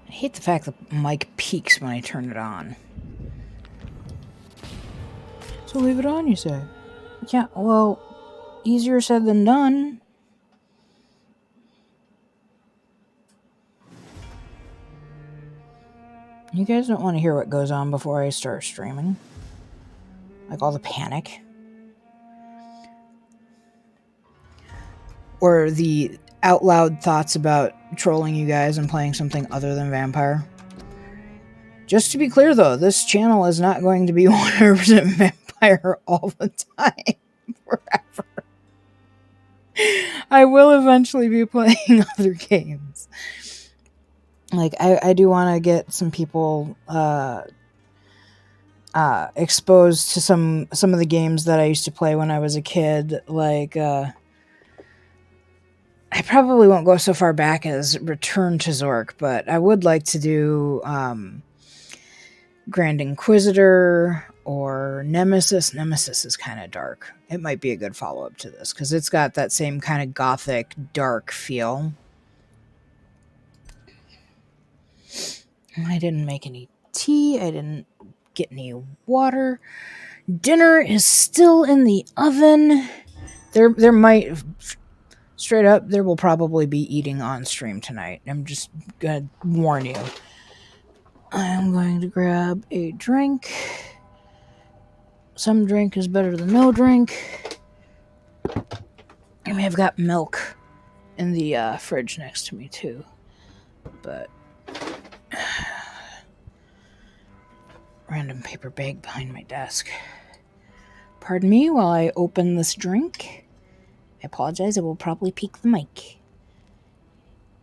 I hate the fact that the mic peaks when I turn it on. So leave it on, you say? Yeah, well, easier said than done. You guys don't want to hear what goes on before I start streaming. Like all the panic. Or the out loud thoughts about trolling you guys and playing something other than Vampyr. Just to be clear though, this channel is not going to be 100% Vampyr all the time. Forever. I will eventually be playing other games. Like, I do want to get some people exposed to some of the games that I used to play when I was a kid. Like, I probably won't go so far back as Return to Zork, but I would like to do Grand Inquisitor or Nemesis. Nemesis is kind of dark. It might be a good follow-up to this, because it's got that same kind of gothic, dark feel. I didn't make any tea. I didn't get any water. Dinner is still in the oven. There might... Straight up, there will probably be eating on stream tonight. I'm just gonna warn you. I'm going to grab a drink. Some drink is better than no drink. I mean, I've got milk in the fridge next to me too. But random paper bag behind my desk. Pardon me while I open this drink. I apologize, it will probably peak the mic.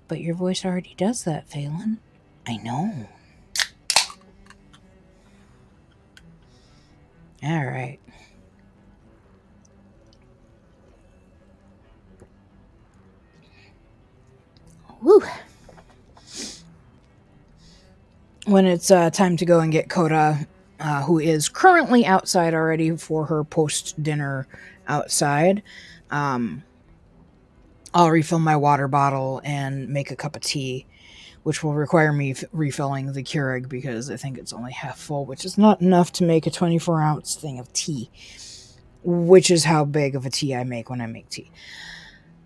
But your voice already does that, Faelyn. I know. Alright. Woo! When it's time to go and get Coda, who is currently outside already for her post-dinner outside, I'll refill my water bottle and make a cup of tea, which will require me refilling the Keurig because I think it's only half full, which is not enough to make a 24-ounce thing of tea, which is how big of a tea I make when I make tea.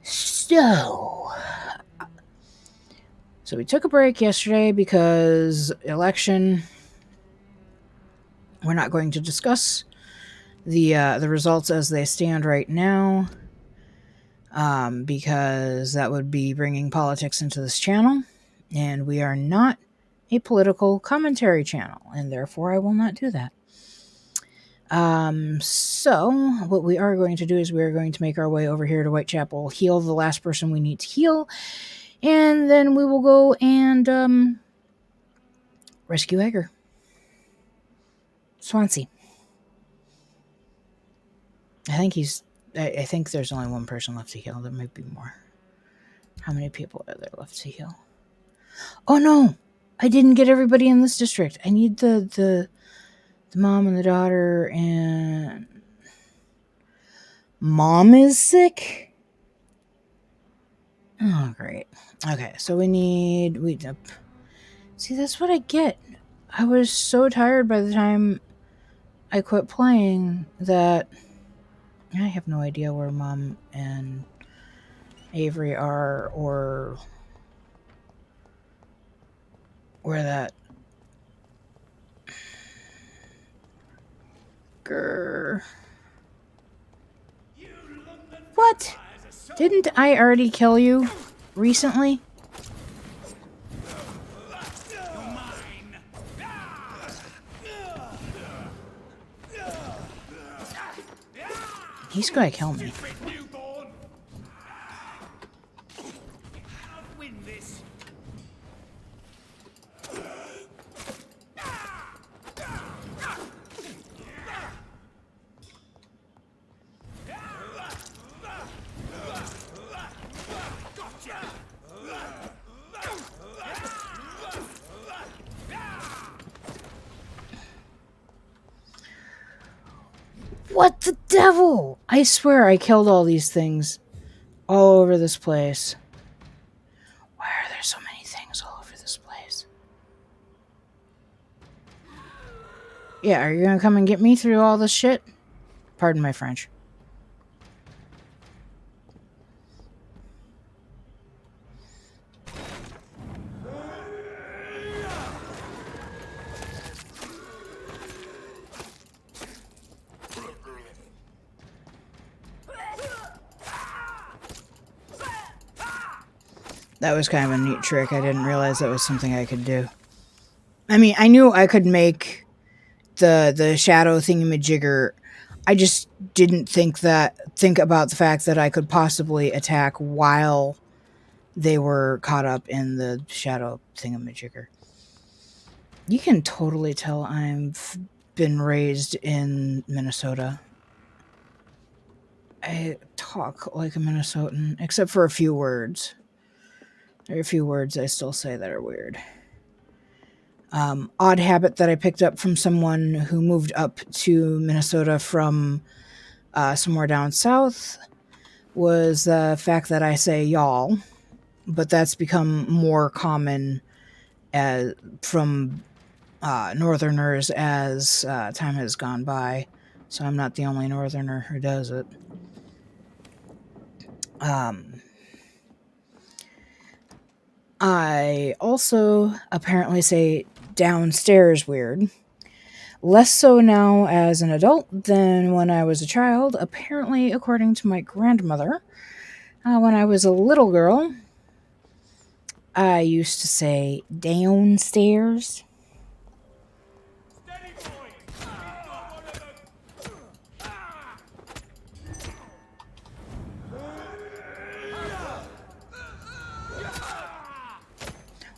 So we took a break yesterday because election. We're not going to discuss the results as they stand right now, because that would be bringing politics into this channel, and we are not a political commentary channel, and therefore I will not do that. So what we are going to do is we are going to make our way over here to Whitechapel, heal the last person we need to heal, and then we will go and rescue Edgar. Swansea. I think there's only one person left to heal. There might be more. How many people are there left to heal? Oh no! I didn't get everybody in this district. I need the mom and the daughter, and mom is sick? Oh, great. Okay, so we need... See, that's what I get. I was so tired by the time I quit playing that I have no idea where Mom and Avery are, or where that... Grr. What? Didn't I already kill you recently? He's gonna kill me. What the devil? I swear I killed all these things all over this place. Yeah, are you gonna come and get me through all this shit? Pardon my French. That was kind of a neat trick. I didn't realize that was something I could do. I mean, I knew I could make the shadow thingamajigger. I just didn't think about the fact that I could possibly attack while they were caught up in the shadow thingamajigger. You can totally tell I've been raised in Minnesota. I talk like a Minnesotan, except for a few words. There are a few words I still say that are weird. Odd habit that I picked up from someone who moved up to Minnesota from somewhere down south was the fact that I say y'all, but that's become more common from northerners as time has gone by. So I'm not the only northerner who does it. I also apparently say downstairs weird. Less so now as an adult than when I was a child, apparently, according to my grandmother. When I was a little girl, I used to say downstairs.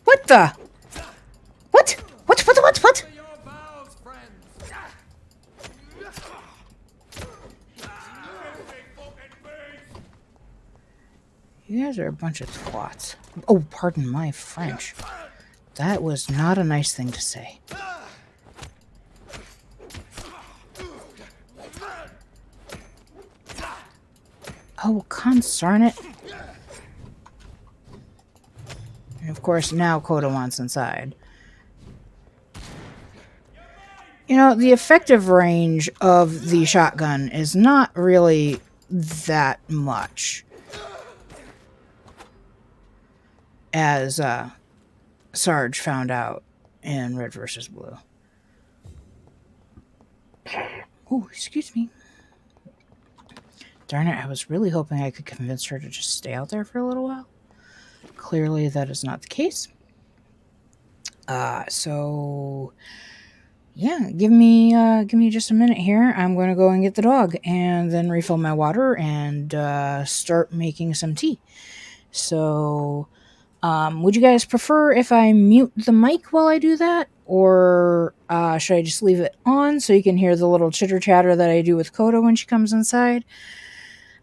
What the? What? What? You guys are a bunch of twats. Oh, pardon my French. That was not a nice thing to say. Oh, concern it. And of course, now Coda wants inside. You know, the effective range of the shotgun is not really that much. As Sarge found out in Red vs. Blue. Oh, excuse me. Darn it, I was really hoping I could convince her to just stay out there for a little while. Clearly, that is not the case. So yeah, give me just a minute here. I'm going to go and get the dog and then refill my water and start making some tea. So, would you guys prefer if I mute the mic while I do that? Or should I just leave it on so you can hear the little chitter chatter that I do with Coda when she comes inside?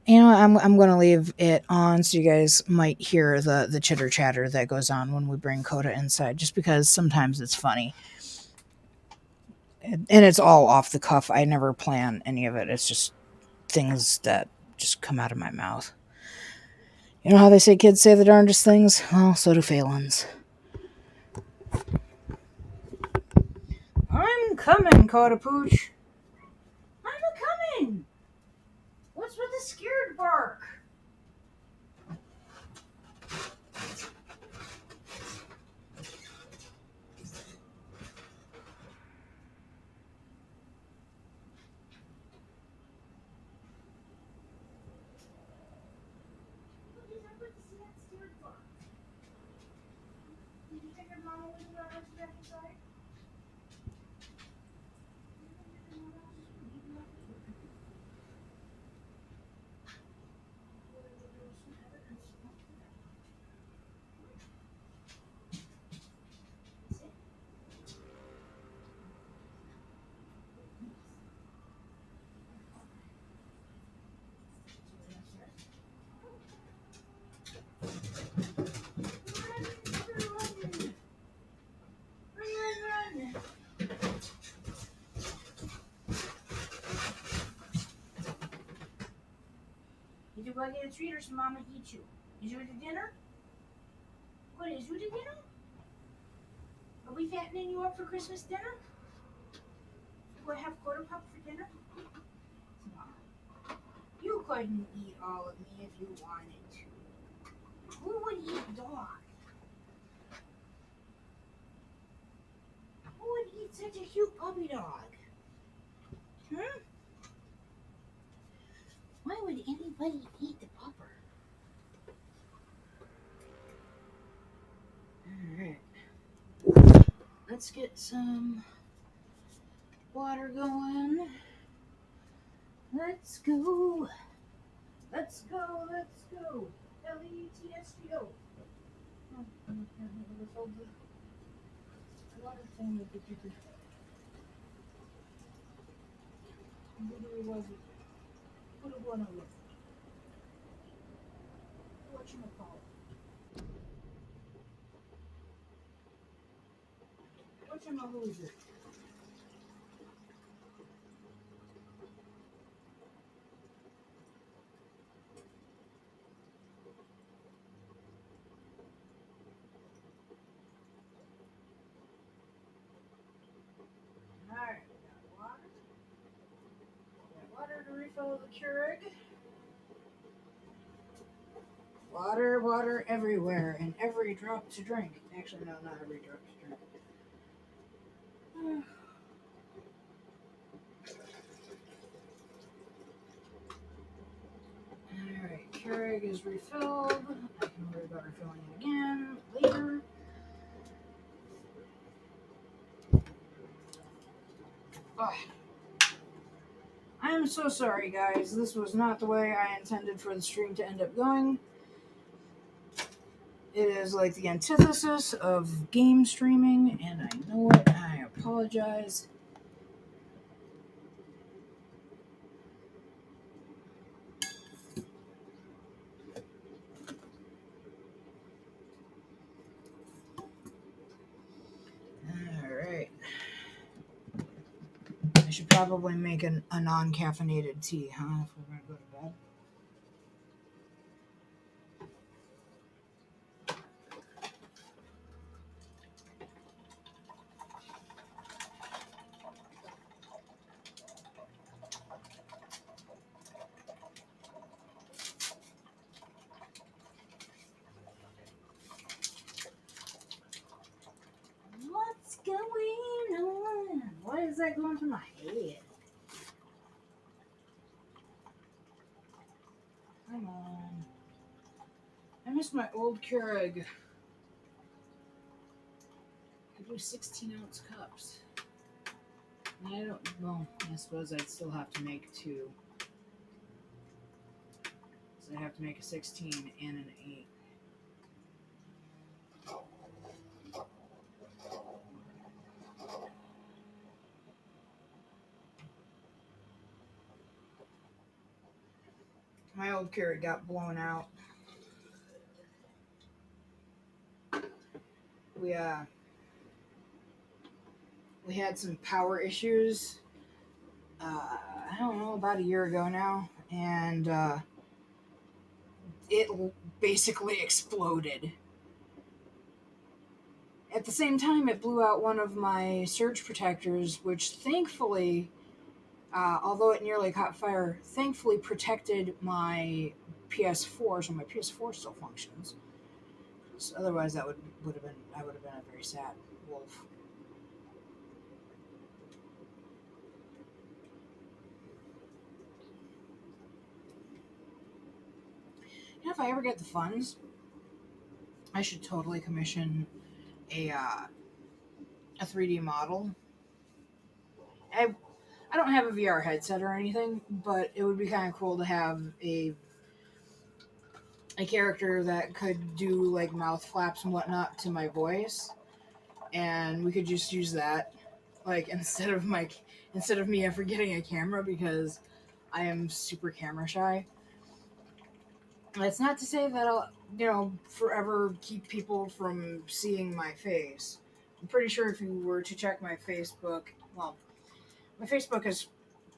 You know, I'm going to leave it on so you guys might hear the chitter chatter that goes on when we bring Coda inside, just because sometimes it's funny. And it's all off the cuff. I never plan any of it. It's just things that just come out of my mouth. You know how they say kids say the darndest things? Well, so do Faelyns. I'm coming, Coda Pooch. I'm a-coming. What's with the scared bark? Did you think your mama was going to back inside? Run. Did you go get a treat or some mama eat you? Did you eat the dinner? What is you the dinner? Are we fattening you up for Christmas dinner? to have quarter pop for dinner? You couldn't eat all of me if you wanted to. Who would eat dog? Who would eat such a cute puppy dog? Hmm? Why would anybody eat the pupper? Alright. Let's get some water going. Let's go. Let's go. Let's go. Let's go. Oh, a lot of things that you could. Literally was it? Put a one on it. Whatchamacallit? Whatchamahooser? Alright, we got water. We got water to refill the Keurig. Water, water everywhere, and every drop to drink. Actually, no, not every drop to drink. Alright, Keurig is refilled. I can worry about refilling it again later. Oh, I am so sorry, guys. This was not the way I intended for the stream to end up going. It is like the antithesis of game streaming, and I know it. I apologize. Alright. I should probably make a non-caffeinated tea, huh? If we're going to go to bed. What's going on? Why is that going through my head? Come on. I miss my old Keurig. I do 16-ounce cups. I don't. Well, I suppose I'd still have to make two. So I have to make a 16 and an 8. My old Keurig got blown out. We had some power issues. I don't know, about a year ago now, and it basically exploded. At the same time, it blew out one of my surge protectors, which thankfully, although it nearly caught fire, thankfully protected my PS4, so my PS4 still functions. So otherwise, I would have been a very sad wolf. And if I ever get the funds, I should totally commission a 3D model. I don't have a VR headset or anything, but it would be kind of cool to have a character that could do like mouth flaps and whatnot to my voice, and we could just use that, like instead of me ever getting a camera, because I am super camera shy. That's not to say that I'll forever keep people from seeing my face. I'm pretty sure if you were to check my Facebook, well, my Facebook is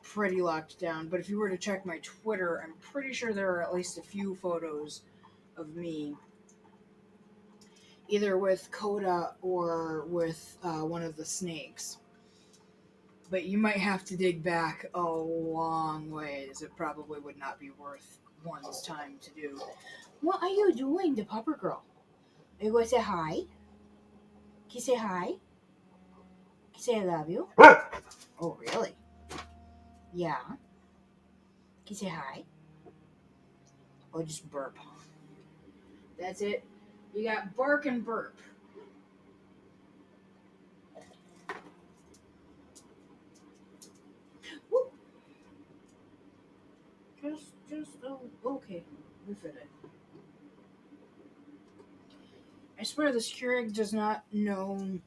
pretty locked down, but if you were to check my Twitter, I'm pretty sure there are at least a few photos of me, either with Coda or with one of the snakes. But you might have to dig back a long ways. It probably would not be worth one's time to do. What are you doing, the pupper girl? Are you going to say hi? Can you say hi? Can you say I love you? Oh, really? Yeah. Can you say hi? Or just burp? That's it. You got bark and burp. Woo. Oh, okay. We fit it. I swear this Keurig does not know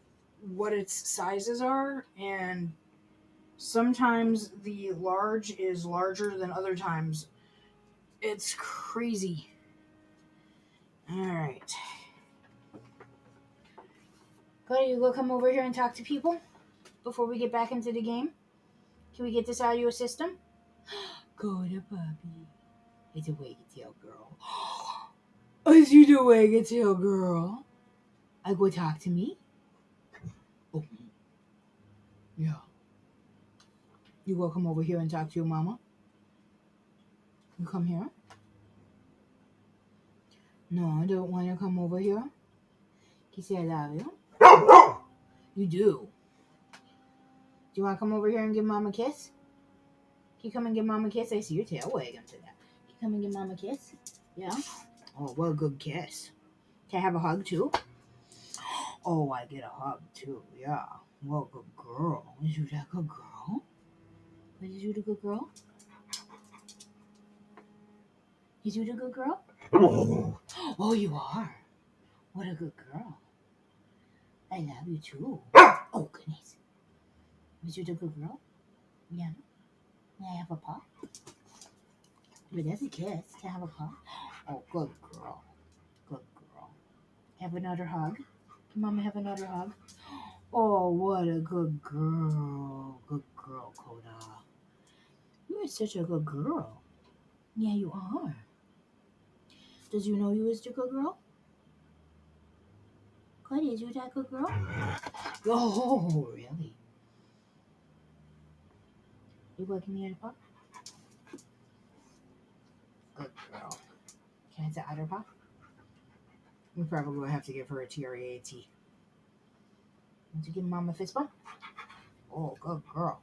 what its sizes are, and sometimes the large is larger than other times. It's crazy. Alright. Cody, you go come over here and talk to people before we get back into the game? Can we get this out of your system? Go to puppy. It's a wag-a-tail girl. I see the wag-a-tail girl. I go talk to me? Oh, yeah. You go come over here and talk to your mama? You come here? No, I don't want to come over here. Can you say I love you? You do. Do you want to come over here and give mama a kiss? Can you come and give mama a kiss? I see your tail wagging to that. Can you come and give mama a kiss? Yeah? Oh, what a good kiss. Can I have a hug too? Oh, I get a hug too. Yeah. Well, good girl. Is you that good girl? Is you the good girl? Is you the good girl? Oh, you are. What a good girl. I love you too. Oh, goodness. Is you the good girl? Yeah. May I have a paw? But that's a kiss. Can I have a paw? Oh, good girl. Good girl. Have another hug? Can Mama have another hug? Oh, what a good girl. Good girl, Coda. You are such a good girl. Yeah, you are. Does you know you is the good girl? Coda, is you that good girl? Oh, really? You working me at a paw? Good girl. Can I say other paw? We probably will have to give her a TRAAT. Want to give Mama a fist bump? Oh, good girl.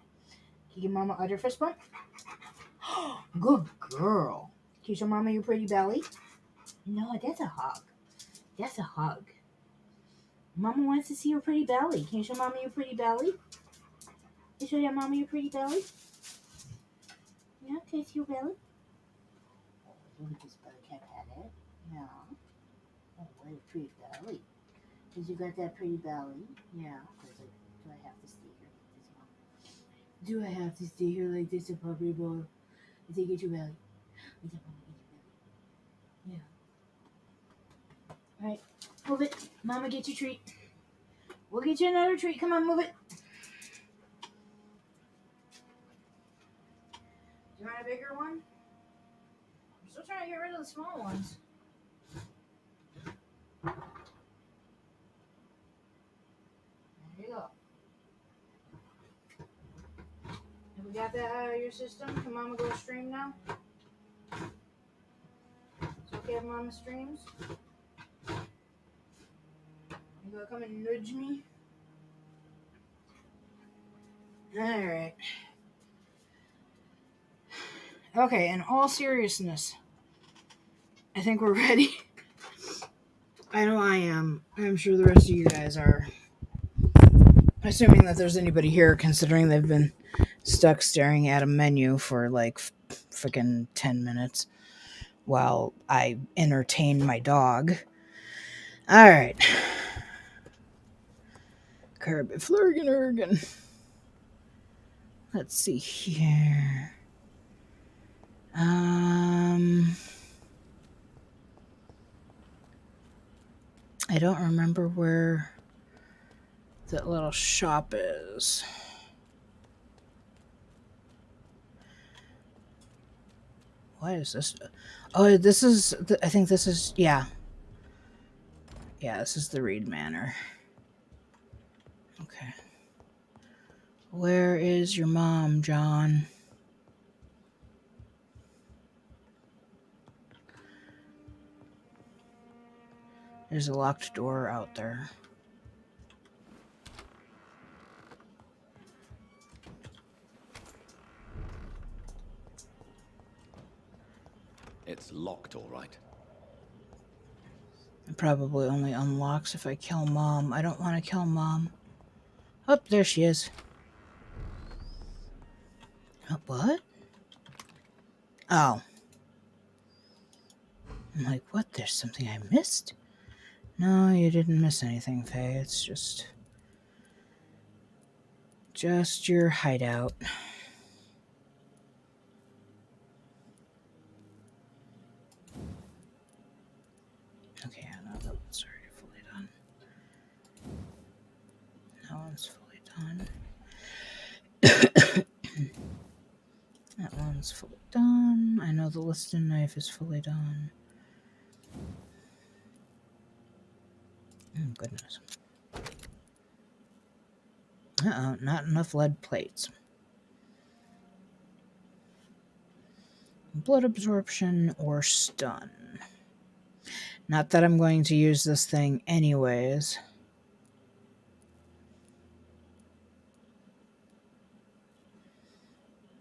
Can you give Mama other fist bump? Good girl. Can you show Mama your pretty belly? No, that's a hug. That's a hug. Mama wants to see your pretty belly. Can you show Mama your pretty belly? Can you show your Mama your pretty belly? Yeah, can you see your belly? Oh, look at this belly. Can I pat it? Yeah. Oh, what a pretty belly. Because you got that pretty belly. Yeah. Do I have to stay here like this, Mom? Do I have to stay here like this, puppy boy? Is it get your belly? Is it Mama get your belly? Yeah. Alright. Move it. Mama, get your treat. We'll get you another treat. Come on, move it. Do you want a bigger one? I'm still trying to get rid of the small ones. There you go. Have we got that out of your system? Can Mama go stream now? It's okay if Mama streams? You gonna come and nudge me? Alright. Okay, in all seriousness, I think we're ready. I know I am. I'm sure the rest of you guys are. Assuming that there's anybody here, considering they've been stuck staring at a menu for like freaking 10 minutes while I entertain my dog. Alright. Carpet Flurgan. Let's see here. I don't remember where that little shop is. What is this? Oh, this is, I think this is, yeah. Yeah, this is the Reed Manor. Okay. Where is your mom, John? There's a locked door out there. It's locked, all right. It probably only unlocks if I kill Mom. I don't want to kill Mom. Oh, there she is. What? Oh. I'm like, what? There's something I missed? No, you didn't miss anything, Faye. It's just your hideout. Okay, I know that one's already fully done. That one's fully done. That one's fully done. I know the liston knife is fully done. Oh, goodness. Uh-oh, not enough lead plates. Blood absorption or stun. Not that I'm going to use this thing anyways.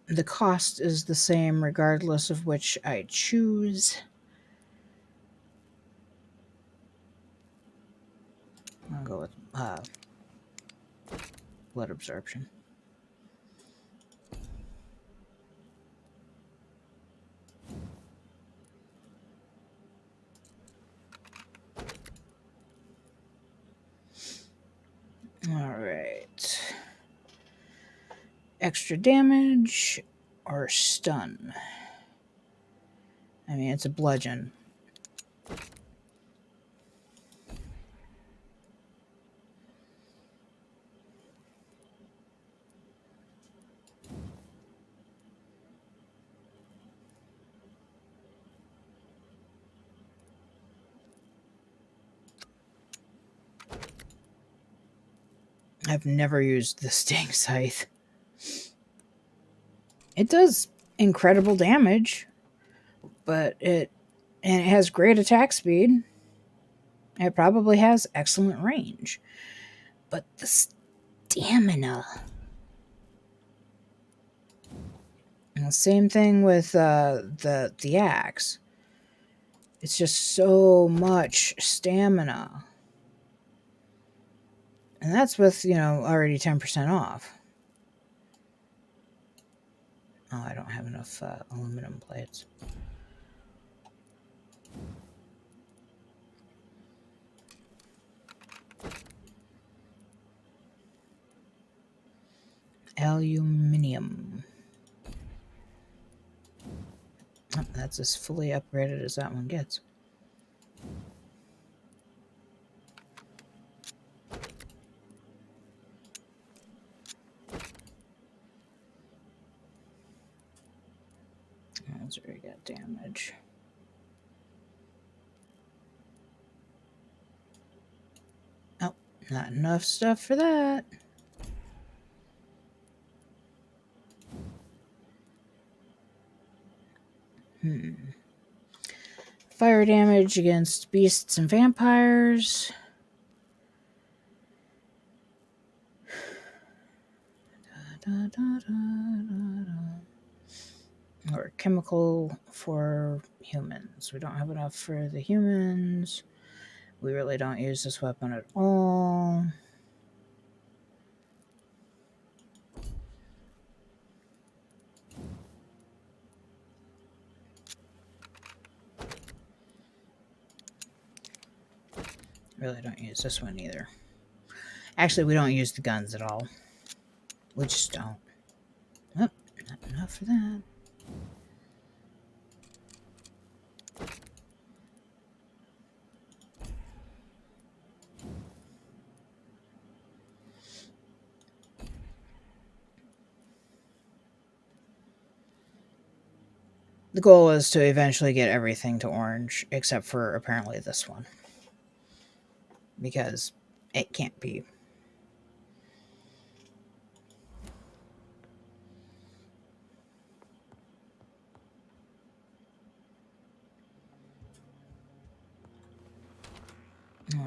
The cost is the same regardless of which I choose. I'll go with blood absorption. Alright. Extra damage or stun? I mean, it's a bludgeon. I've never used the Sting Scythe. It does incredible damage, but it has great attack speed. It probably has excellent range. But the stamina. And the same thing with the axe. It's just so much stamina. And that's with, already 10% off. Oh, I don't have enough aluminum plates. Aluminium. Oh, that's as fully upgraded as that one gets. That's where we got damage. Oh, not enough stuff for that. Fire damage against beasts and vampires. Or chemical for humans. We don't have enough for the humans. We really don't use this weapon at all. Really don't use this one either. Actually, we don't use the guns at all. We just don't. Oh, not enough for that. The goal is to eventually get everything to orange, except for apparently this one. Because it can't be.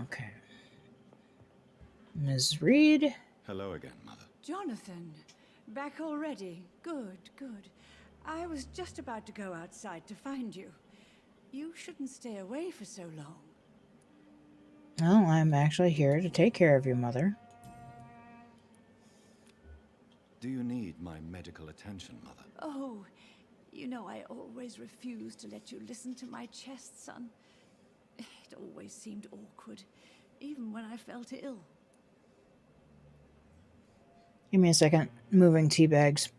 Okay. Ms. Reed? Hello again, Mother. Jonathan, back already? Good, good. I was just about to go outside to find you. You shouldn't stay away for so long. Oh, I'm actually here to take care of you, Mother. Do you need my medical attention, Mother? Oh, you know I always refuse to let you listen to my chest, son. It always seemed awkward, even when I felt ill. Give me a second. Moving tea bags.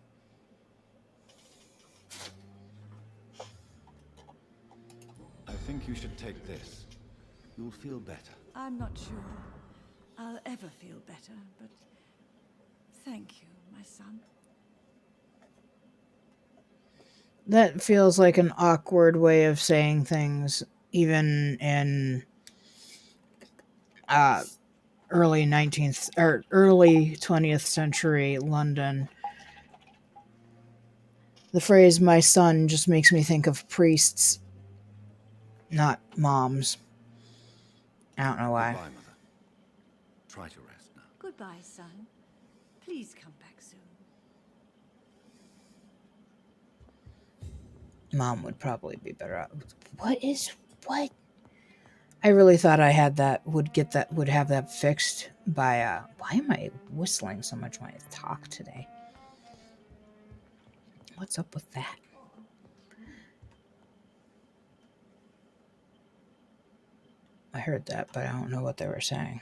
I think you should take this. You'll feel better. I'm not sure I'll ever feel better, but thank you, my son. That feels like an awkward way of saying things, even in early 19th or early 20th century London. The phrase "my son" just makes me think of priests, not moms. I don't know why. Goodbye, Mother. Try to rest now. Goodbye, son. Please come back soon. Mom would probably be better out. What? I really thought I had that would have that fixed by why am I whistling so much when I talk today? What's up with that? I heard that, but I don't know what they were saying.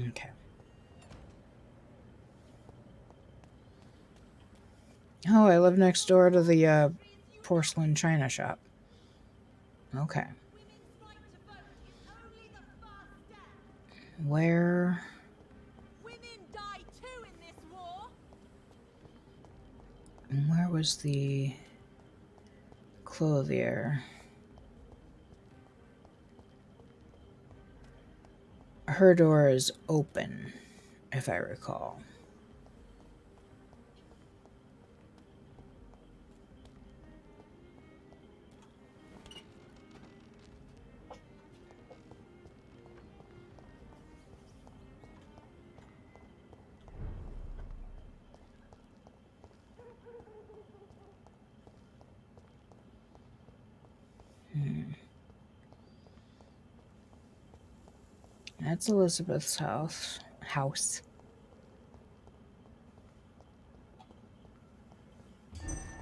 Okay. Oh, I live next door to the porcelain china shop. Okay. Where? Women die too in this war. Where was the clothier? Her door is open, if I recall. That's Elizabeth's house.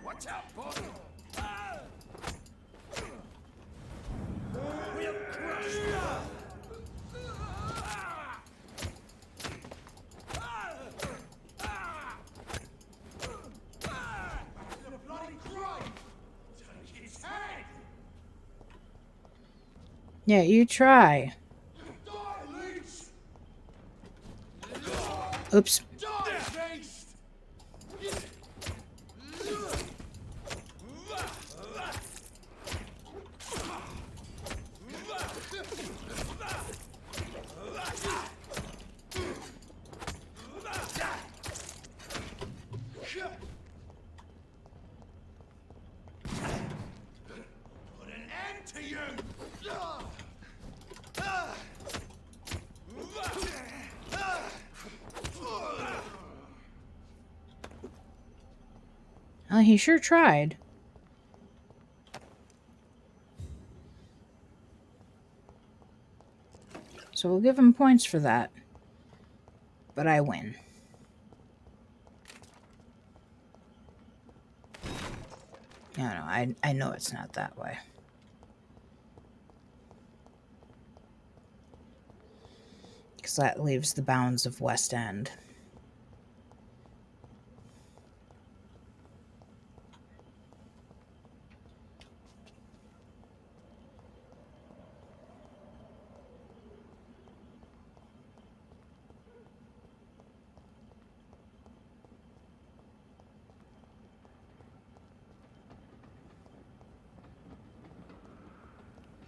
Watch out, boy! We'll crush you! The bloody crime! Take his head! Yeah, you try. Die, leech! Oops. Die, beast! Put an end to you! Oh, he sure tried. So we'll give him points for that. But I win. No, I know it's not that way. Because that leaves the bounds of West End.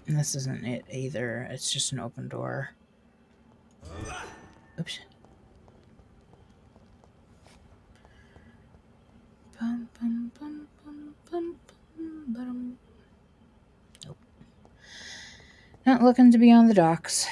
And this isn't it either. It's just an open door. Oops. Bum, bum, bum, bum, bum, bum, bum. Nope. Not looking to be on the docks.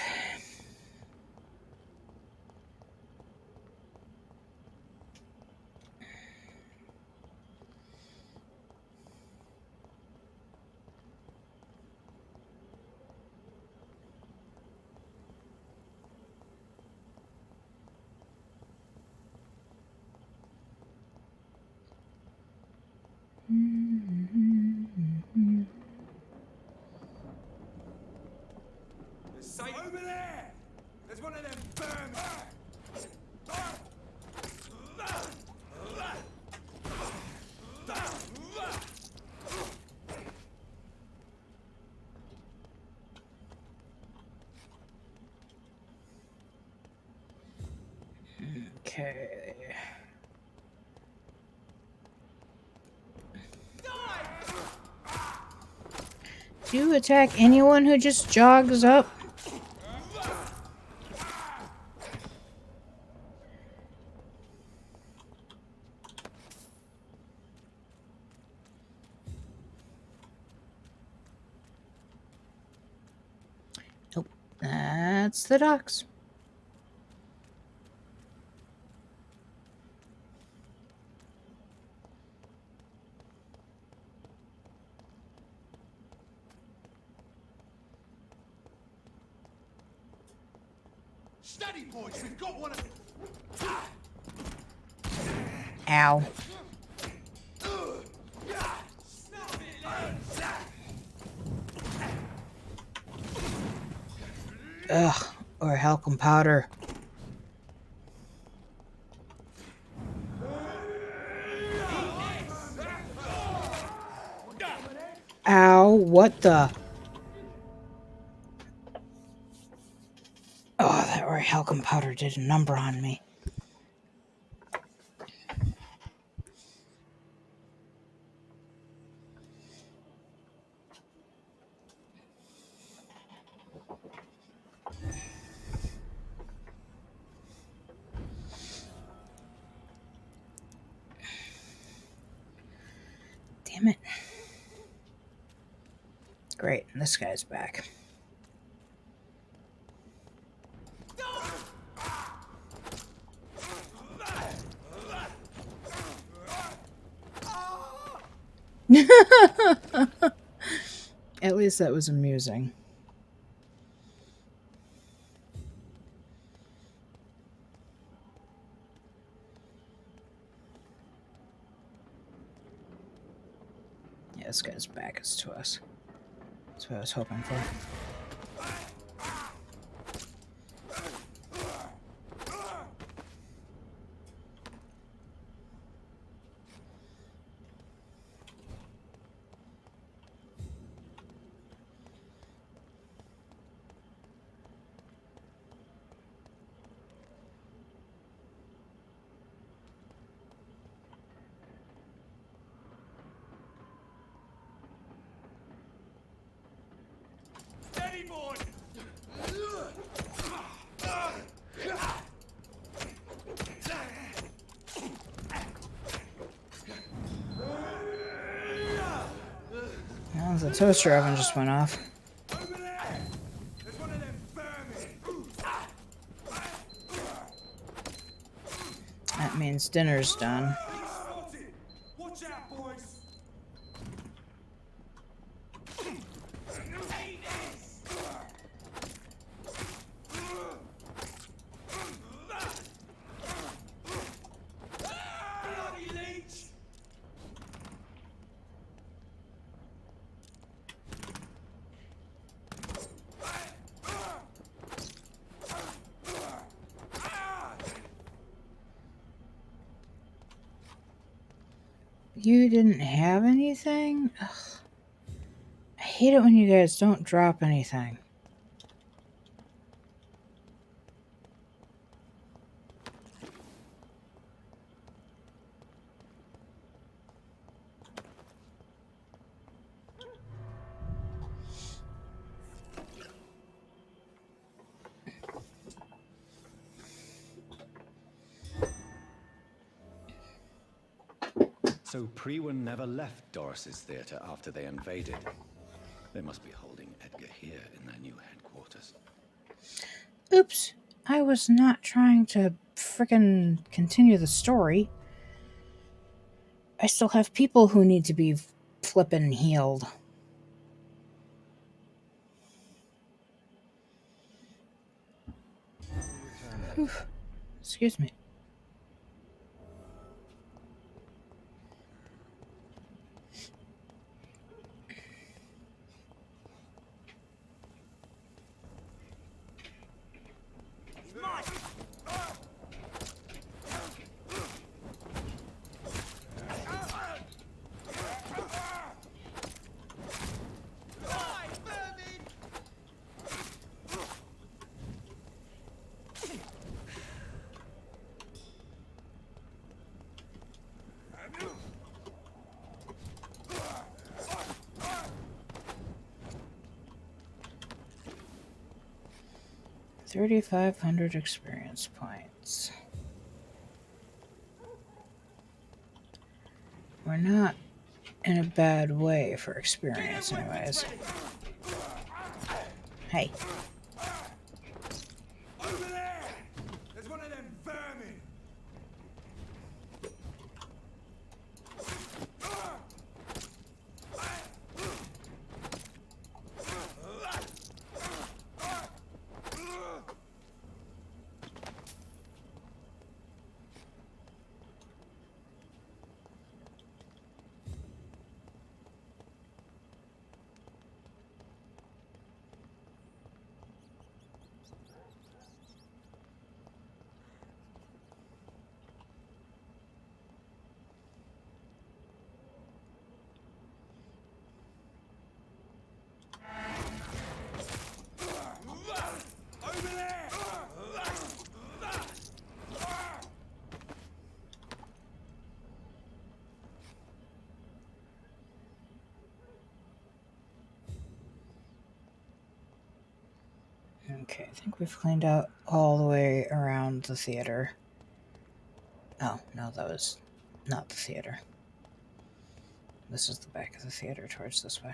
Over there! There's one of them vermin! Okay. Do you attack anyone who just jogs up? Nope. That's the docks. Steady, boys! We've got one of... Ow. Ugh. Or talcum powder. Ow. What the? Oh, that or talcum powder did a number on me. Damn it. Great, and this guy's back. At least that was amusing. Yeah, this guy's back is to us. That's what I was hoping for. Steady, boys! Well, the toaster oven just went off. Over there! There's one of them vermin! That means dinner's done. Spotted! Watch out, boys! Take this! Bloody leech! You didn't have anything? Ugh. I hate it when you guys don't drop anything. So Priwen never left Doris's theatre after they invaded. They must be holding Edgar here in their new Oops. I was not trying to frickin' continue the story. I still have people who need to be flippin' healed. Oof. Excuse me. $3,500 experience points. We're not in a bad way for experience, anyways. Hey. Over there! There's one of them vermin! Over there! Okay, I think we've cleaned out all the way around the theater. Oh, no, that was not the theater. This is the back of the theater towards this way.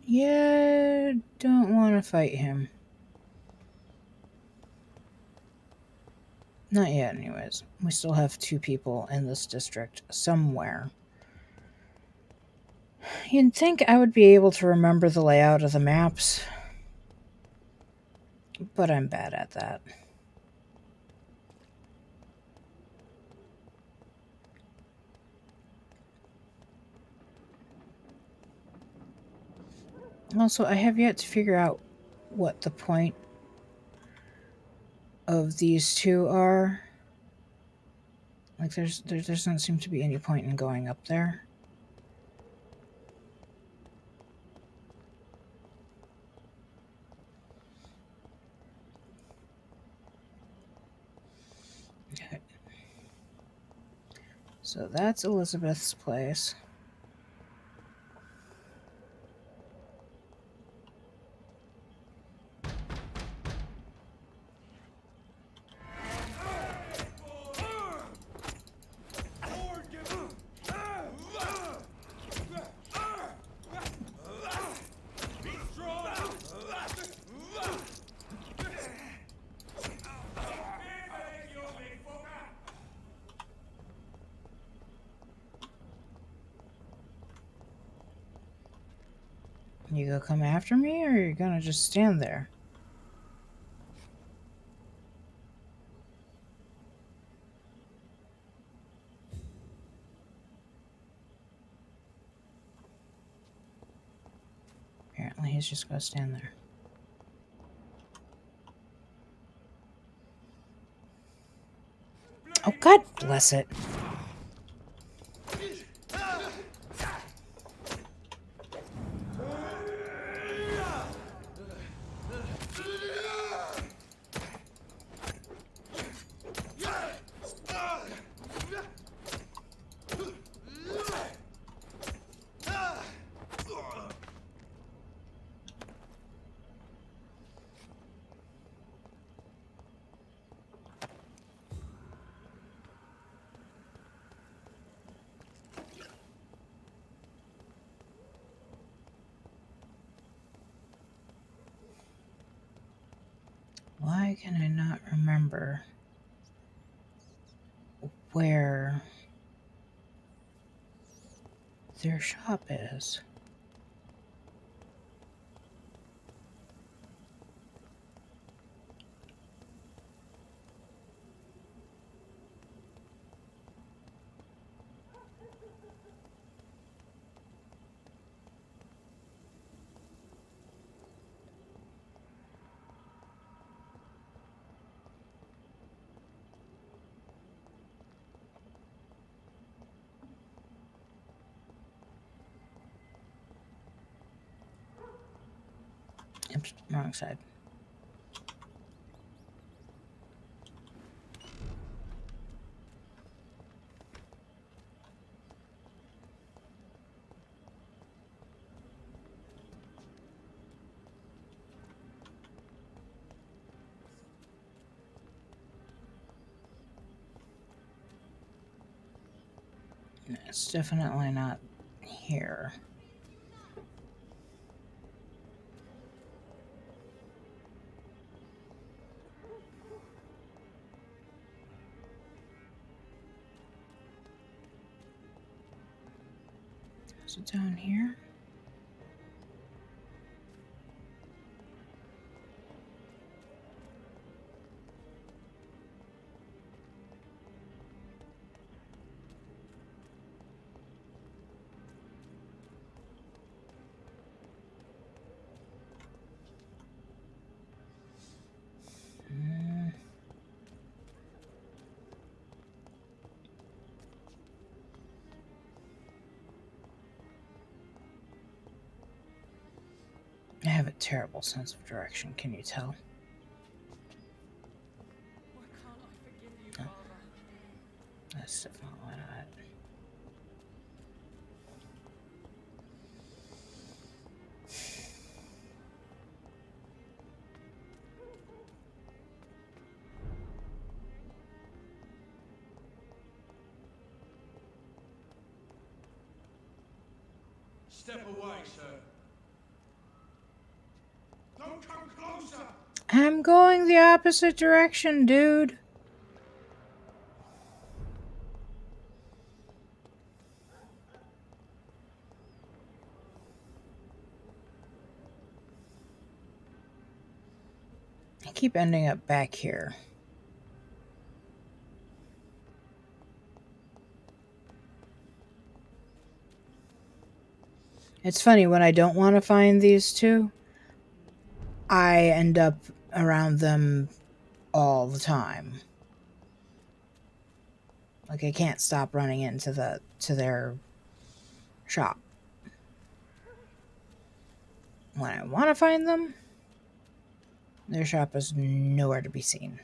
Yeah, don't want to fight him. Not yet, anyways. We still have 2 people in this district somewhere. You'd think I would be able to remember the layout of the maps, but I'm bad at that. Also, I have yet to figure out what the point of these 2 are. Like, there doesn't seem to be any point in going up there. Okay. So that's Elizabeth's place. You gonna come after me, or are you gonna just stand there? Apparently he's just gonna stand there. Oh, God bless it. can I not remember where their shop is? Oops, wrong side. It's definitely not here. Is it down here? I have a terrible sense of direction, can you tell? Why can't I forgive you, Oh. Father? That's definitely not. Step away, sir. Don't come closer! I'm going the opposite direction, dude. I keep ending up back here. It's funny, when I don't want to find these two, I end up around them all the time. Like, I can't stop running into their shop. When I want to find them, their shop is nowhere to be seen.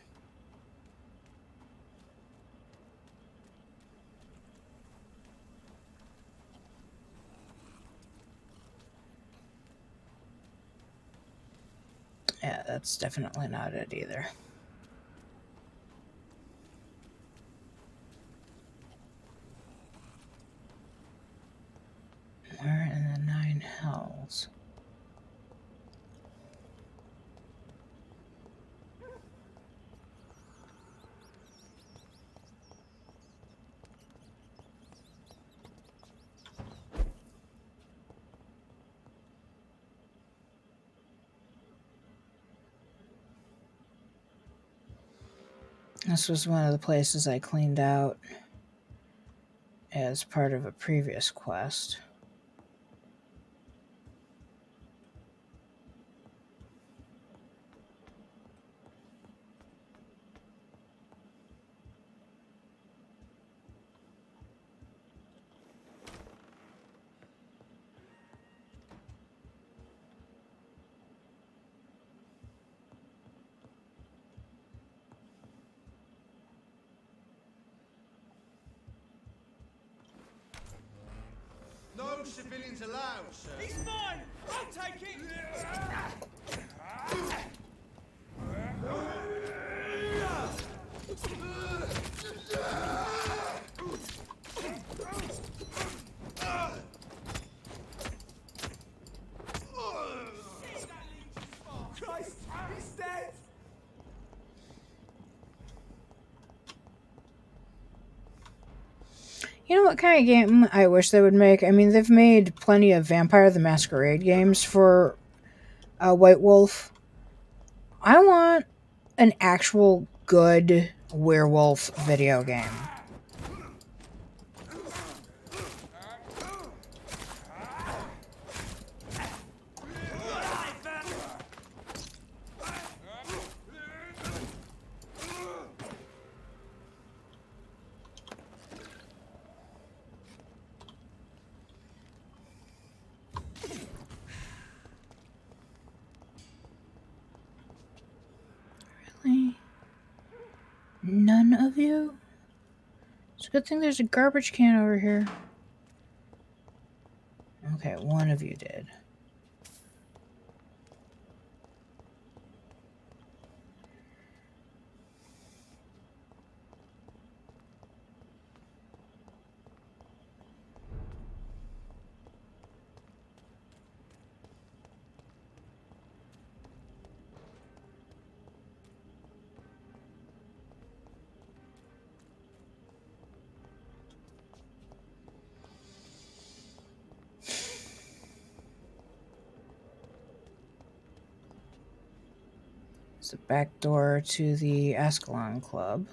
Yeah, that's definitely not it either. Where in the nine hells? This was one of the places I cleaned out as part of a previous quest. No civilians allowed, sir. He's mine! I'll take it! Christ, he's dead! what kind of game I wish they would make? I mean, they've made plenty of Vampire the Masquerade games for White Wolf. I want an actual good werewolf video game. Really? None of you? It's a good thing there's a garbage can over here. Okay, one of you did. It's the back door to the Ascalon Club.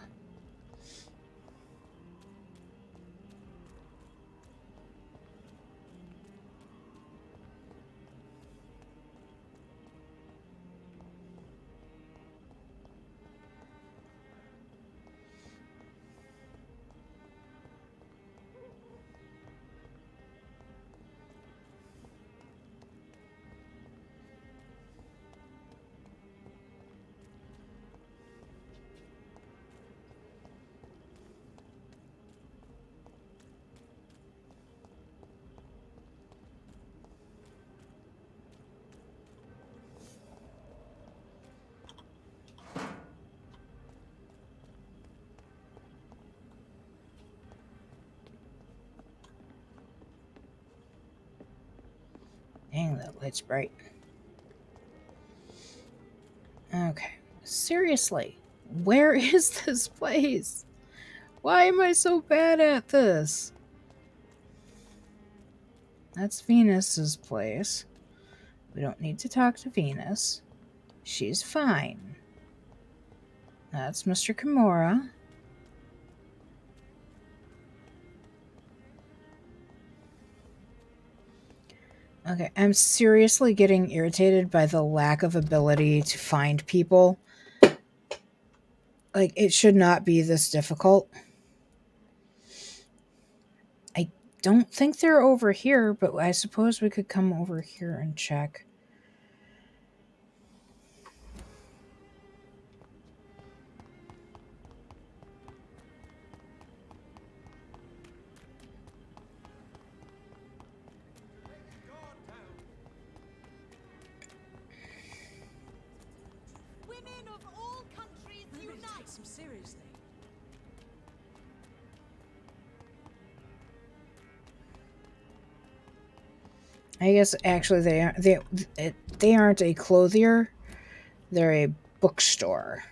Dang, that light's bright. Okay. Seriously, where is this place? Why am I so bad at this? That's Venus's place. We don't need to talk to Venus. She's fine. That's Mr. Kimura. Okay, I'm seriously getting irritated by the lack of ability to find people. Like, it should not be this difficult. I don't think they're over here, but I suppose we could come over here and check. Women of all countries unite! Seriously. I guess actually they aren't a clothier. They're a bookstore.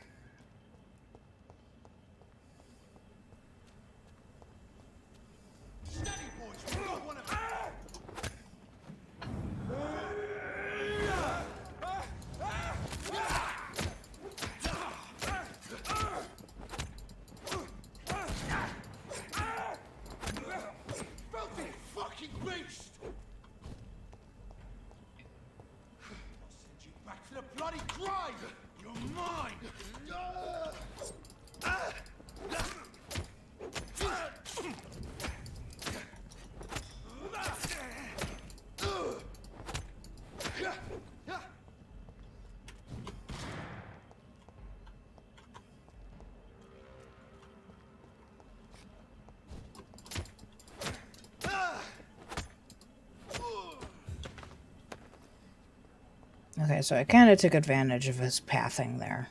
Okay, so I kind of took advantage of his pathing there.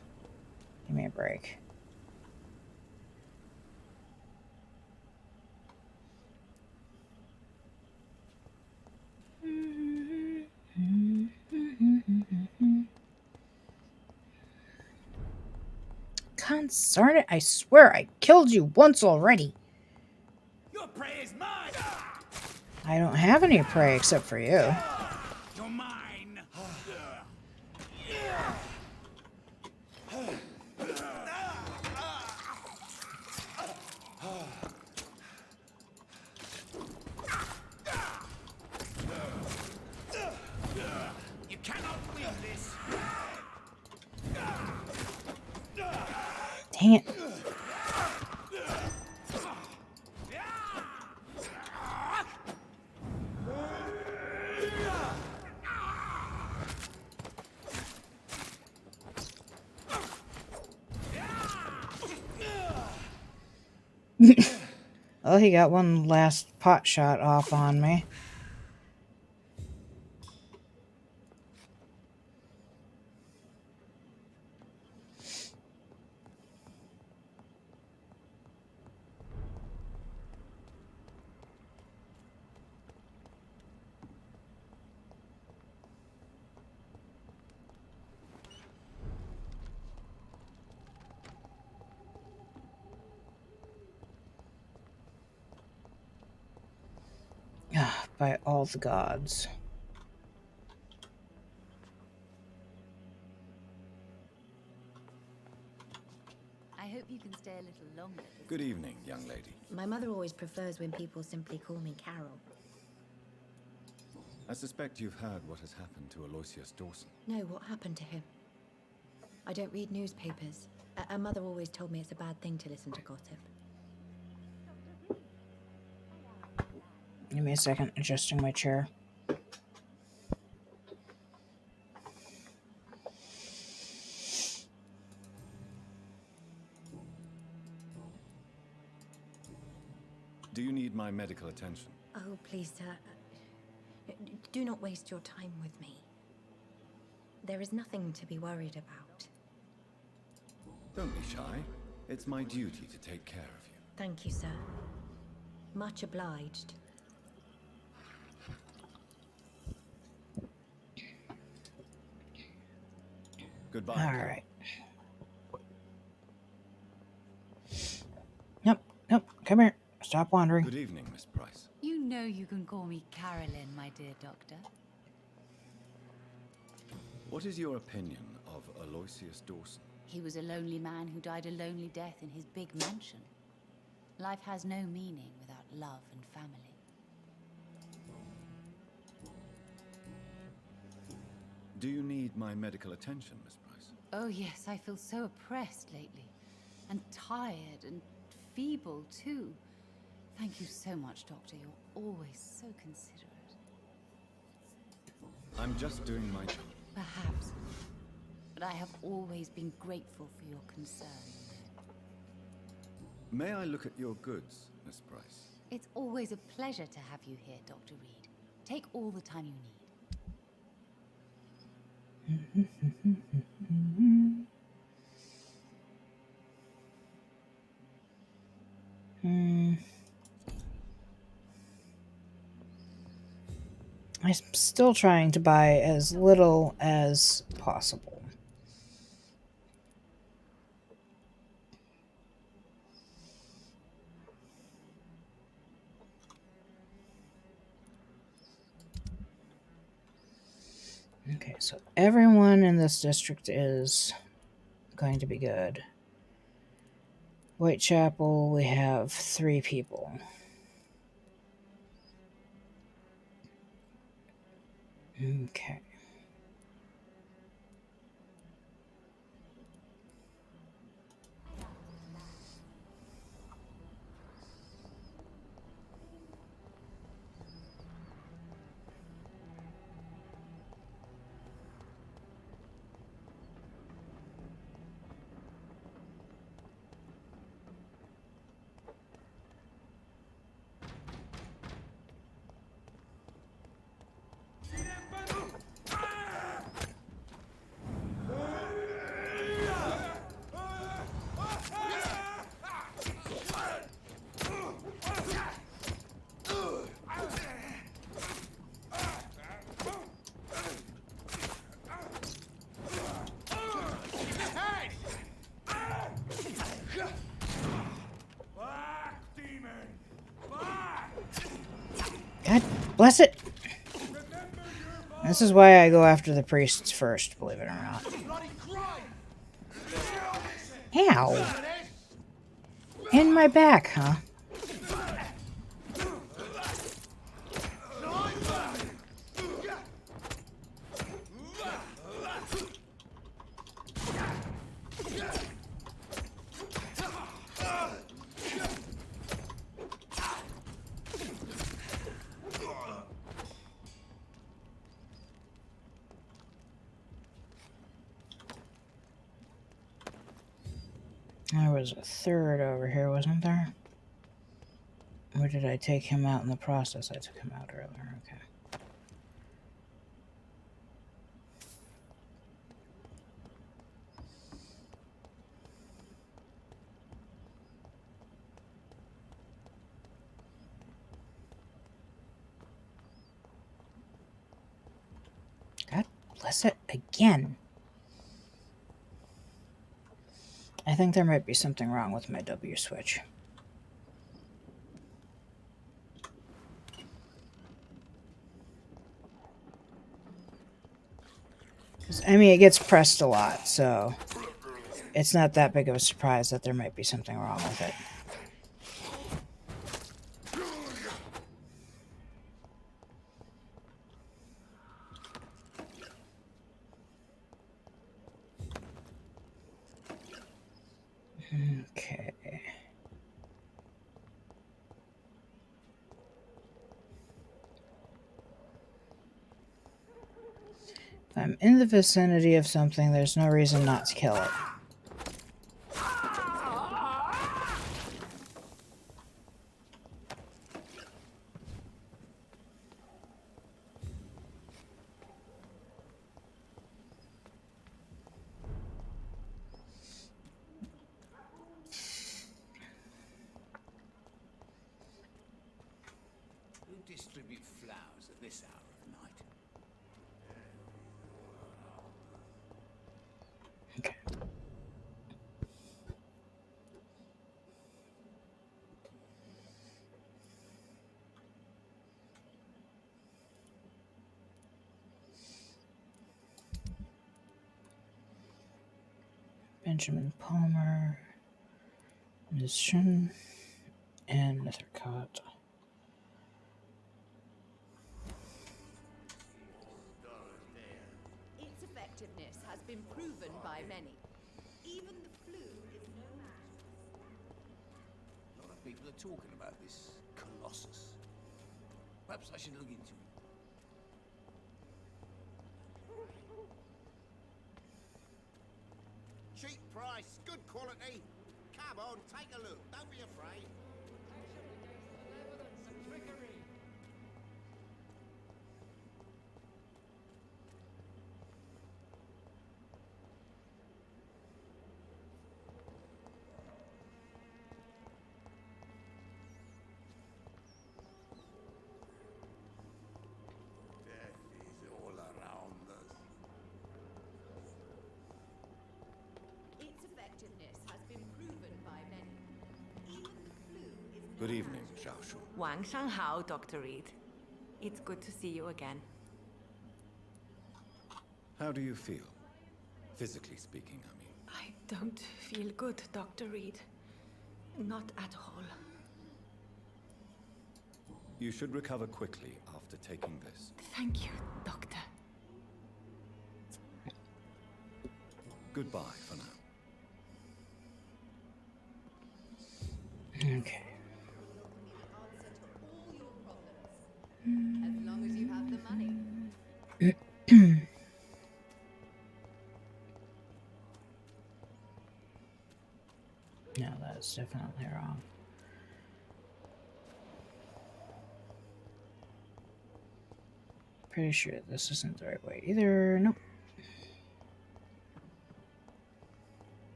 Give me a break. Consarn it, I swear I killed you once already. Your prey is mine! I don't have any prey except for you. You're mine. You cannot win this. Dang it. Oh, he got one last pot shot off on me. Ah, by all the gods. I hope you can stay a little longer. Good evening, young lady. My mother always prefers when people simply call me Carol. I suspect you've heard what has happened to Aloysius Dawson. No, what happened to him? I don't read newspapers. A mother always told me it's a bad thing to listen to gossip. Give me a second, adjusting my chair. Do you need my medical attention? Oh, please, sir. Do not waste your time with me. There is nothing to be worried about. Don't be shy. It's my duty to take care of you. Thank you, sir. Much obliged. Goodbye. All right. Nope, come here. Stop wandering. Good evening, Miss Price. You know you can call me Carolyn, my dear doctor. What is your opinion of Aloysius Dawson? He was a lonely man who died a lonely death in his big mansion. Life has no meaning without love and family. Do you need my medical attention, Miss Price? Oh yes, I feel so oppressed lately. And tired and feeble too. Thank you so much, Doctor. You're always so considerate. I'm just doing my job. Perhaps. But I have always been grateful for your concern. May I look at your goods, Miss Price? It's always a pleasure to have you here, Dr. Reed. Take all the time you need. I'm still trying to buy as little as possible. Okay, so everyone in this district is going to be good. Whitechapel, we have 3 people. Okay. Bless it! This is why I go after the priests first, believe it or not. Ow! In my back, huh? There was a third over here, wasn't there? Or did I take him out in the process? I took him out earlier, okay. God bless it again. I think there might be something wrong with my W switch. I mean, it gets pressed a lot, so it's not that big of a surprise that there might be something wrong with it. Okay. If I'm in the vicinity of something, there's no reason not to kill it. Who distributes flowers at this hour of night? Okay. Benjamin Palmer, Ms. Shin, and Nethercott. Its effectiveness has been proven by many. Even the flu is no match. A lot of people are talking about this colossus. Perhaps I should look into it. Cheap price, good quality. Come on, take a look. Don't be afraid. Death is all around us. Its effectiveness has been proven by many. Even the flu is no Good evening, match. Xiaoshu. Wang Shanghao, Dr. Reed. It's good to see you again. How do you feel? Physically speaking, I mean. I don't feel good, Dr. Reed. Not at all. You should recover quickly after taking this. Thank you, Doctor. Goodbye for now. Okay. As long as you have the money. No, that's definitely wrong. Pretty sure this isn't the right way either. Nope.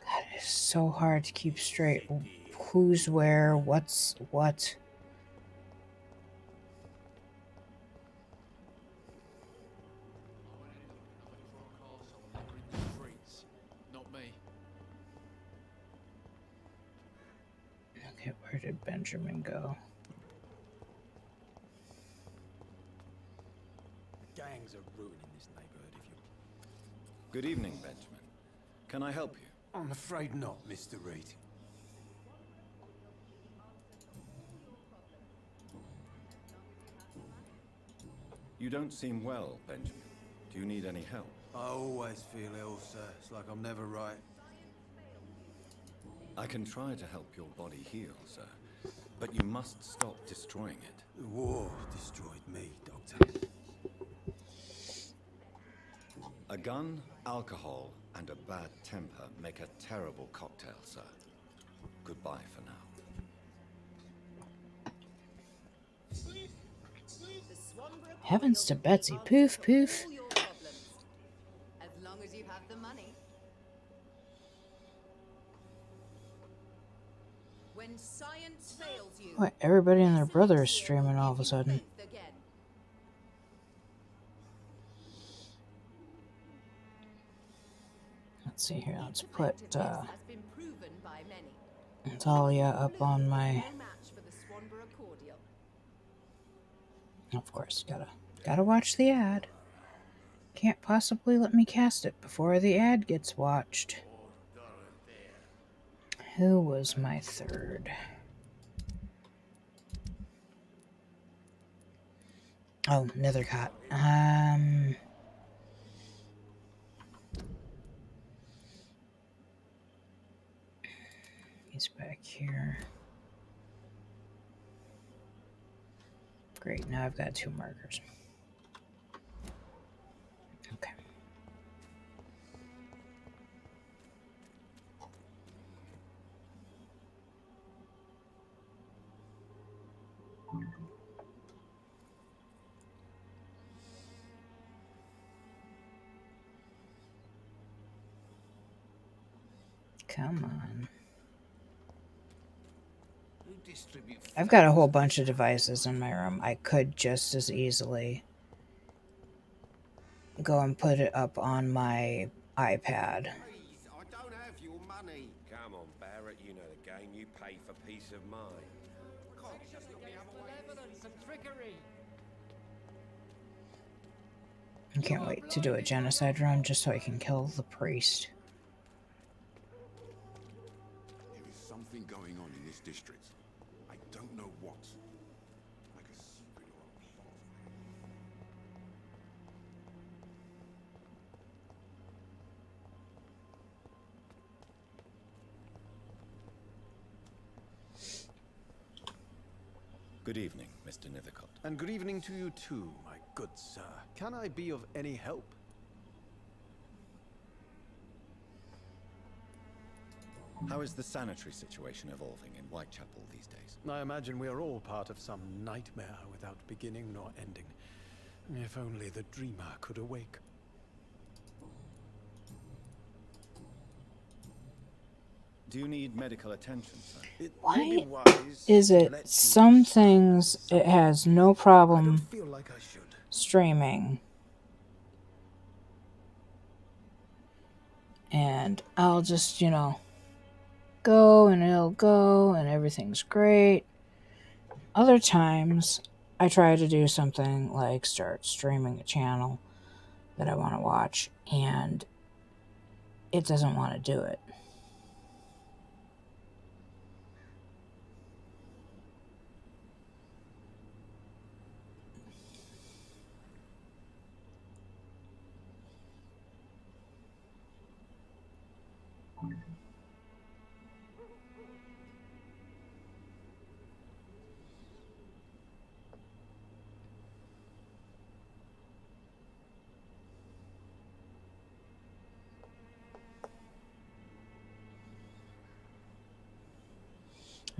God, it's so hard to keep straight. Who's where? What's what? Not me. Okay, where did Benjamin go? Gangs are ruining this neighborhood if you... Good evening, Benjamin. Can I help you? I'm afraid not, Mr. Reed. You don't seem well, Benjamin. Do you need any help? I always feel ill, sir. It's like I'm never right. I can try to help your body heal, sir. But you must stop destroying it. The war destroyed me, Doctor. A gun, alcohol, and a bad temper make a terrible cocktail, sir. Goodbye for now. Heavens to Betsy. Poof, poof. As long as you have the money. When science fails you, What? Everybody and their brother is streaming all of a sudden. Let's see here. Let's put Talia up on my... Of course, gotta watch the ad. Can't possibly let me cast it before the ad gets watched. Who was my third? Oh, Nethercott. He's back here. Great, now I've got 2 markers. Okay. Come on. I've got a whole bunch of devices in my room. I could just as easily go and put it up on my iPad. Please, I don't have your money. Come on, Barrett, you know the game. You pay for peace of mind. Can't you just look the other way? I can't wait to do a genocide run just so I can kill the priest. There is something going on in this district. I don't know what. Like a secret or a plot. Good evening, Mr. Nethercott. And good evening to you too, my good sir. Can I be of any help? How is the sanitary situation evolving in Whitechapel these days? I imagine we are all part of some nightmare without beginning nor ending. If only the dreamer could awake. Do you need medical attention, sir? Why is it some things it has no problem streaming? And I'll just, go and it'll go and everything's great. Other times I try to do something like start streaming a channel that I want to watch and it doesn't want to do it.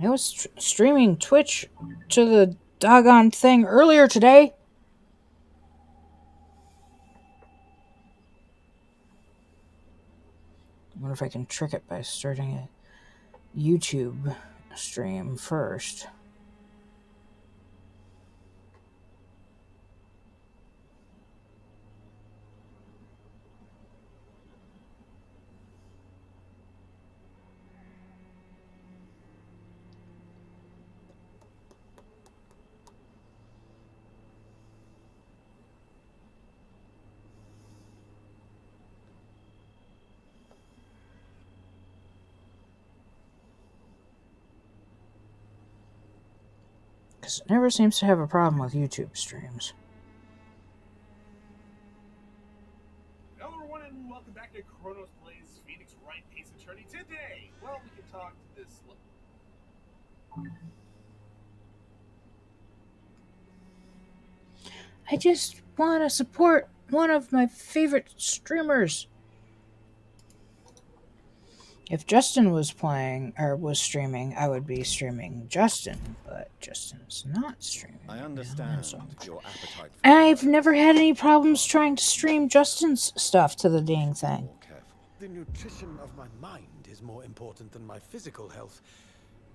I was streaming Twitch to the doggone thing earlier today. I wonder if I can trick it by starting a YouTube stream first. Because it never seems to have a problem with YouTube streams. Hello everyone and welcome back to Chronos Plays Phoenix Wright Ace Attorney. Today, well, we can talk to this... I just want to support one of my favorite streamers. If Justin was playing, or was streaming, I would be streaming Justin, but Justin's not streaming. I understand your appetite for I've never had any problems trying to stream Justin's stuff to the dang thing. The nutrition of my mind is more important than my physical health,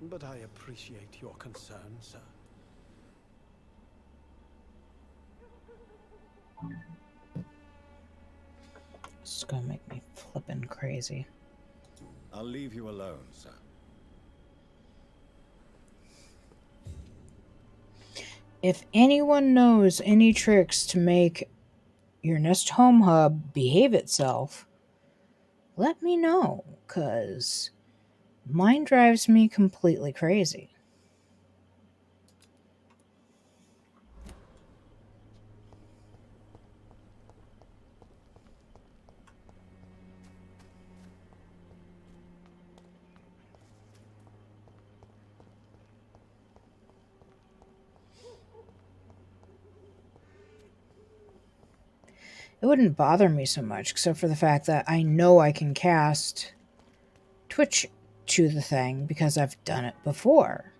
but I appreciate your concern, sir. This is gonna make me flippin' crazy. I'll leave you alone, sir. If anyone knows any tricks to make your Nest Home Hub behave itself, let me know, because mine drives me completely crazy. It wouldn't bother me so much, except for the fact that I know I can cast Twitch to the thing because I've done it before.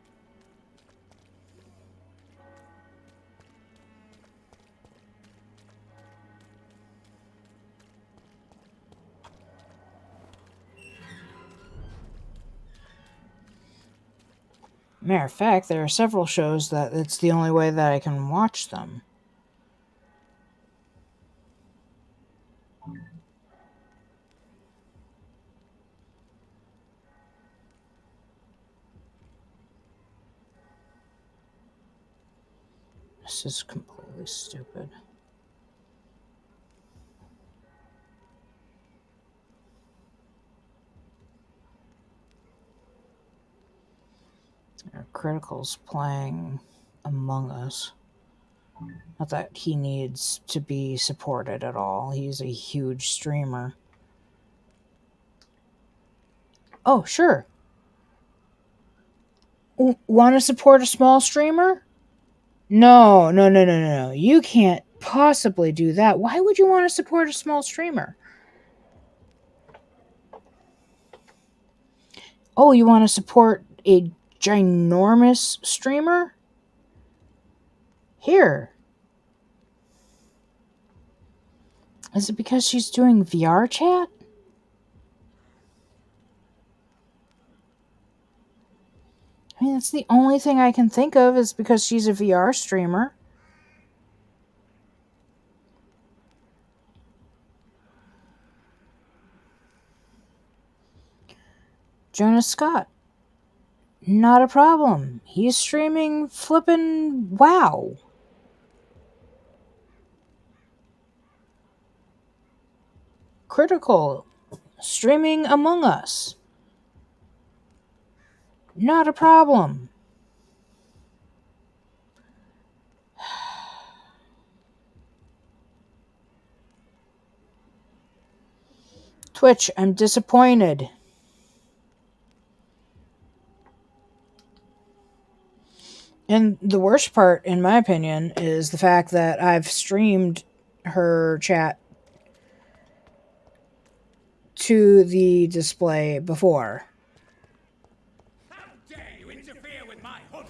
Matter of fact, there are several shows that it's the only way that I can watch them. This is completely stupid. Critical's playing Among Us. Not that he needs to be supported at all. He's a huge streamer. Oh, sure. Want to support a small streamer? No. You can't possibly do that. Why would you want to support a small streamer? Oh, you want to support a ginormous streamer? Here. Is it because she's doing VR chat? I mean, that's the only thing I can think of is because she's a VR streamer. Jonas Scott. Not a problem. He's streaming flippin' WoW. Critical. Streaming Among Us. Not a problem. Twitch, I'm disappointed. And the worst part, in my opinion, is the fact that I've streamed her chat to the display before. How dare you interfere with my hunt?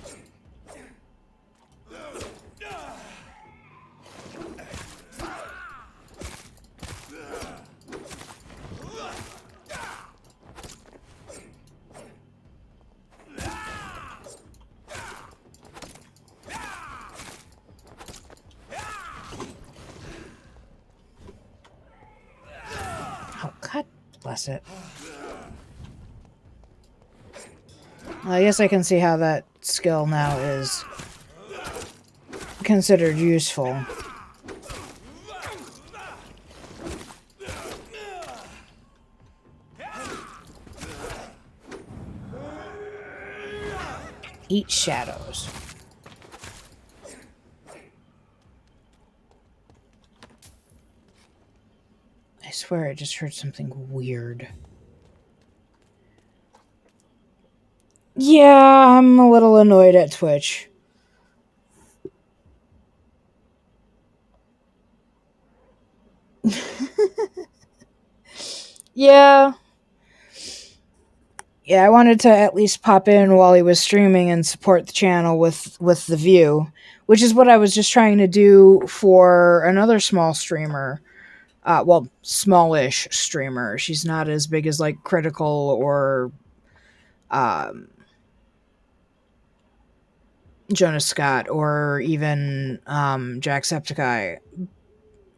Oh, God bless it. Well, I guess I can see how that skill now is considered useful. Eat shadows. I swear I just heard something weird. Yeah, I'm a little annoyed at Twitch. Yeah. Yeah, I wanted to at least pop in while he was streaming and support the channel with the view, which is what I was just trying to do for another small streamer. Well, smallish streamer. She's not as big as like Critical or Jonas Scott or even Jacksepticeye.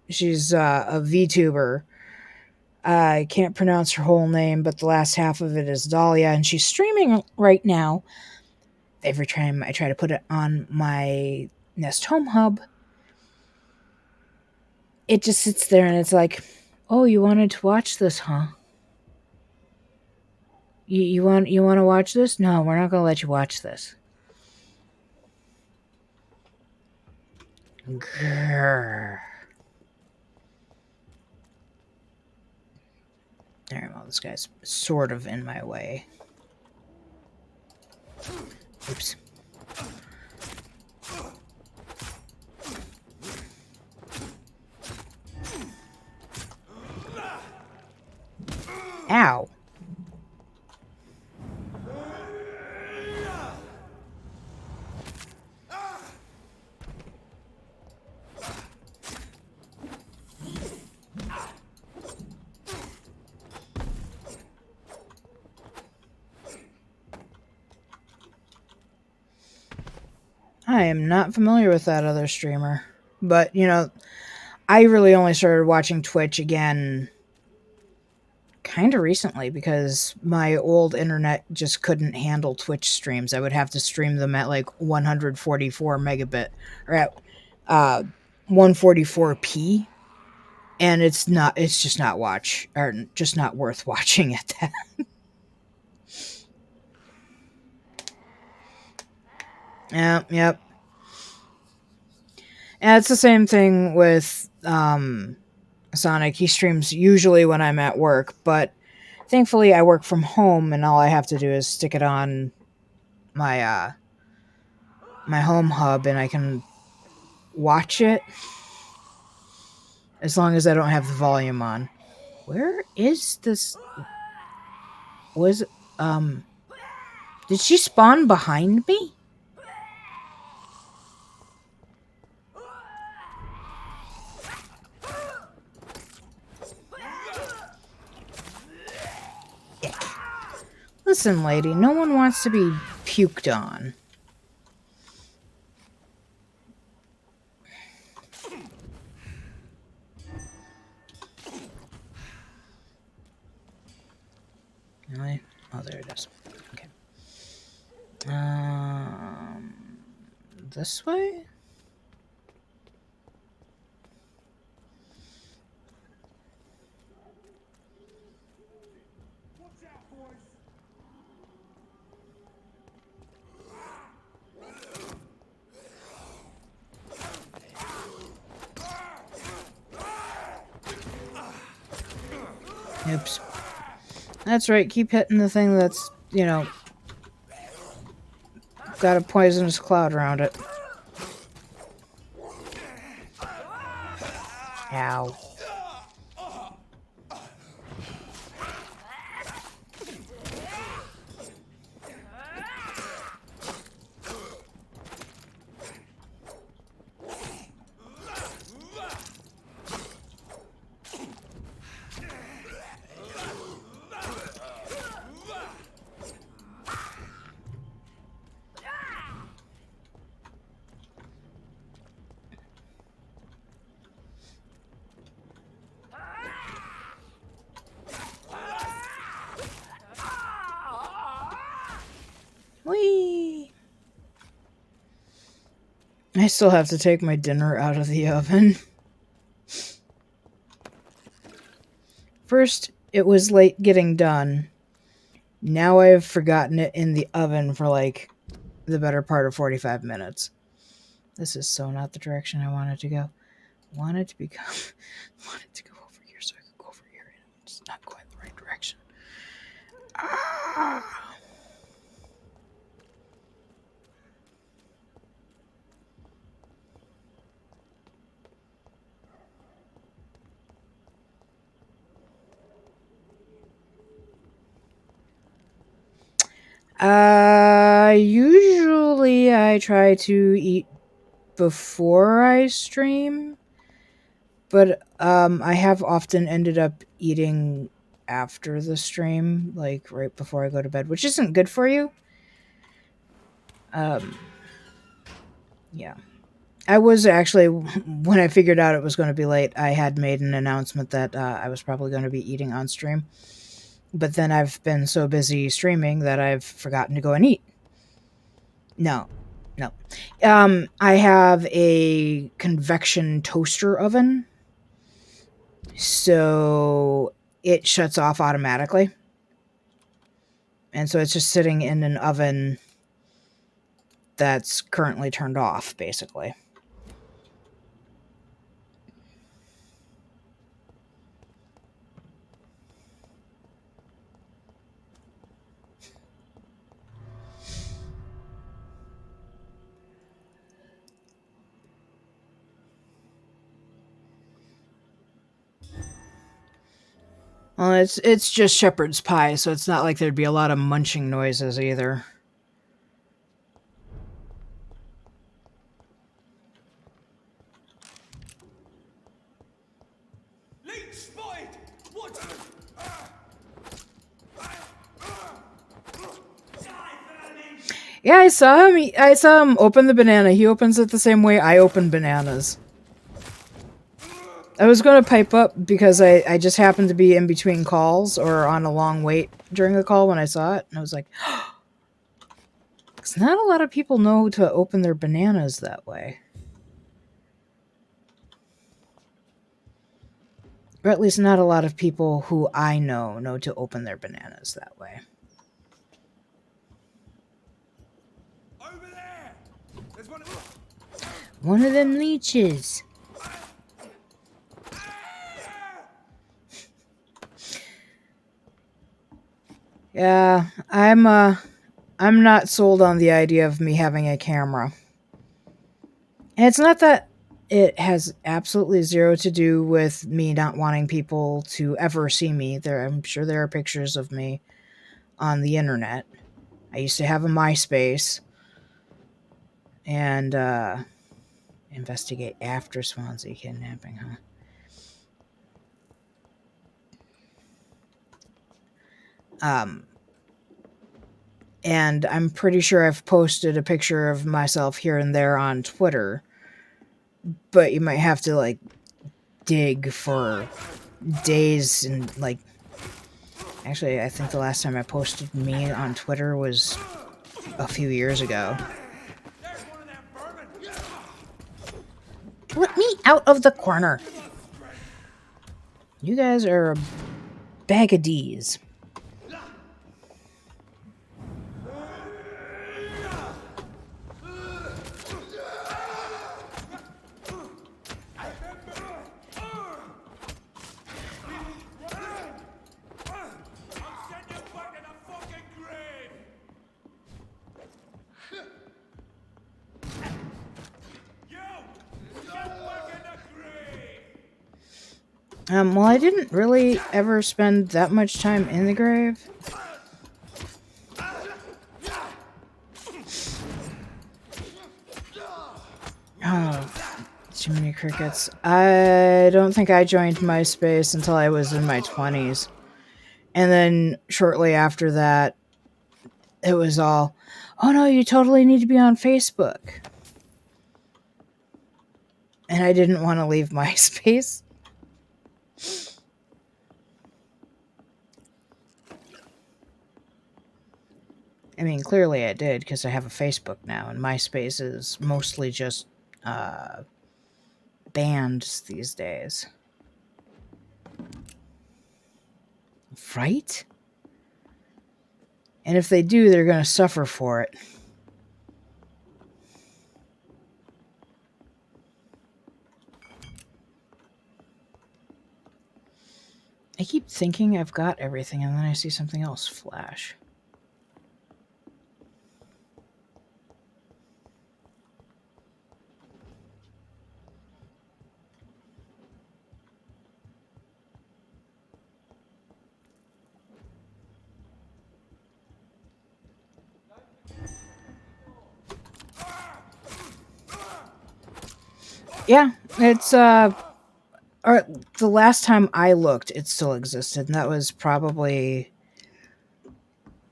She's a VTuber. I can't pronounce her whole name, but the last half of it is Dahlia, and she's streaming right now. Every time I try to put it on my Nest Home Hub, it just sits there and it's like, oh, you wanted to watch this, huh? You want to watch this? No, we're not going to let you watch this. Grrr. Alright, well, this guy's sort of in my way. Oops. Ow. I am not familiar with that other streamer. But, you know, I really only started watching Twitch again kind of recently because my old internet just couldn't handle Twitch streams. I would have to stream them at like 144 megabit or at 144p, and it's just not worth watching at that. Yep. And it's the same thing with Sonic. He streams usually when I'm at work, but thankfully I work from home and all I have to do is stick it on my my home hub and I can watch it as long as I don't have the volume on. Where is this? Did she spawn behind me? Listen, lady, no one wants to be puked on. Really? Oh, there it is. Okay. This way? Oops. That's right, keep hitting the thing that's, you know, got a poisonous cloud around it. Ow. Whee! I still have to take my dinner out of the oven. First, it was late getting done. Now I've forgotten it in the oven for like the better part of 45 minutes. This is so not the direction I wanted to go. Wanted to go over here so I could go over It's not quite the right direction. Ah! Usually I try to eat before I stream, but I have often ended up eating after the stream, like right before I go to bed, which isn't good for you. Yeah. I was actually, when I figured out it was going to be late, I had made an announcement that I was probably going to be eating on stream. But then I've been so busy streaming that I've forgotten to go and eat. No. I have a convection toaster oven, so it shuts off automatically. And so it's just sitting in an oven that's currently turned off, basically. Well, it's just shepherd's pie, so it's not like there'd be a lot of munching noises either. Leech spotted! What? Yeah, I saw him. I saw him open the banana. He opens it the same way I open bananas. I was going to pipe up because I just happened to be in between calls or on a long wait during the call when I saw it. And I was like, because not a lot of people know to open their bananas that way. Or at least not a lot of people who I know to open their bananas that way. Over there! There's One of them leeches. Yeah, I'm not sold on the idea of me having a camera. And it's not that it has absolutely zero to do with me not wanting people to ever see me. I'm sure there are pictures of me on the internet. I used to have a MySpace. And investigate after Swansea kidnapping, huh? And I'm pretty sure I've posted a picture of myself here and there on Twitter, but you might have to like dig for days and like. Actually, I think the last time I posted me on Twitter was a few years ago. Let me out of the corner. You guys are a bag of D's. Well, I didn't really ever spend that much time in the grave. Oh, too many crickets. I don't think I joined MySpace until I was in my 20s. And then shortly after that, it was all, oh no, you totally need to be on Facebook. And I didn't want to leave MySpace. I mean, clearly I did, because I have a Facebook now, and MySpace is mostly just bands these days. Right? And if they do, they're going to suffer for it. I keep thinking I've got everything, and then I see something else flash. Yeah, it's or the last time I looked, it still existed, and that was probably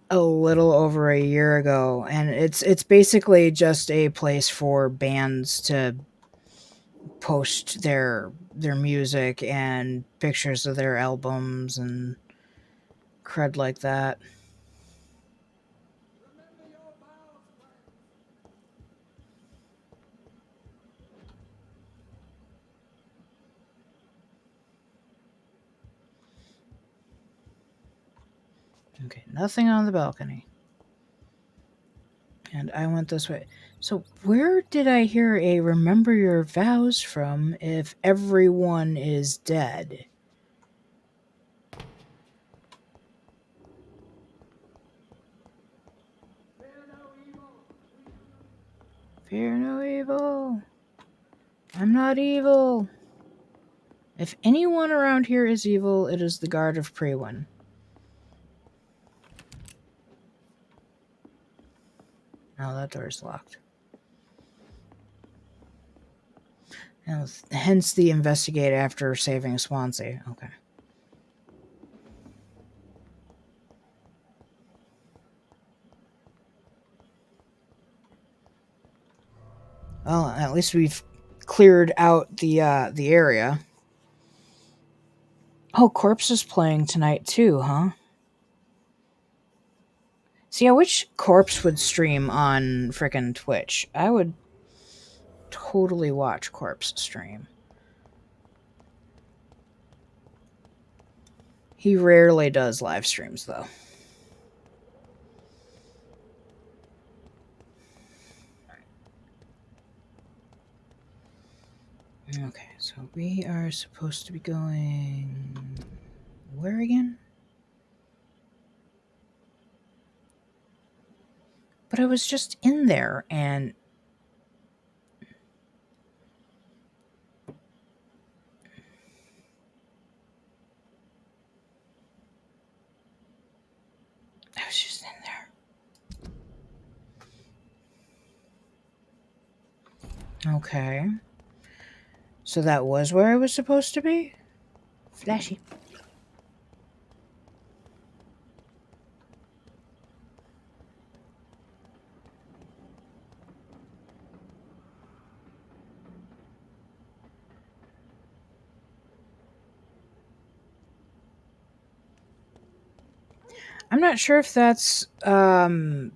a little over a year ago. And it's basically just a place for bands to post their music and pictures of their albums and crud like that. Okay, nothing on the balcony. And I went this way. So where did I hear a remember your vows from if everyone is dead? Fear no evil. I'm not evil. If anyone around here is evil, it is the guard of Prewin. Now that door's locked. Now, hence the investigate after saving Swansea. Okay. Well, at least we've cleared out the area. Oh, Corpse is playing tonight too, huh? See, I wish Corpse would stream on frickin' Twitch. I would totally watch Corpse stream. He rarely does live streams, though. Okay, so we are supposed to be going... where again? But I was just in there, and... I was just in there. Okay. So that was where I was supposed to be? Flashy. I'm not sure if that's the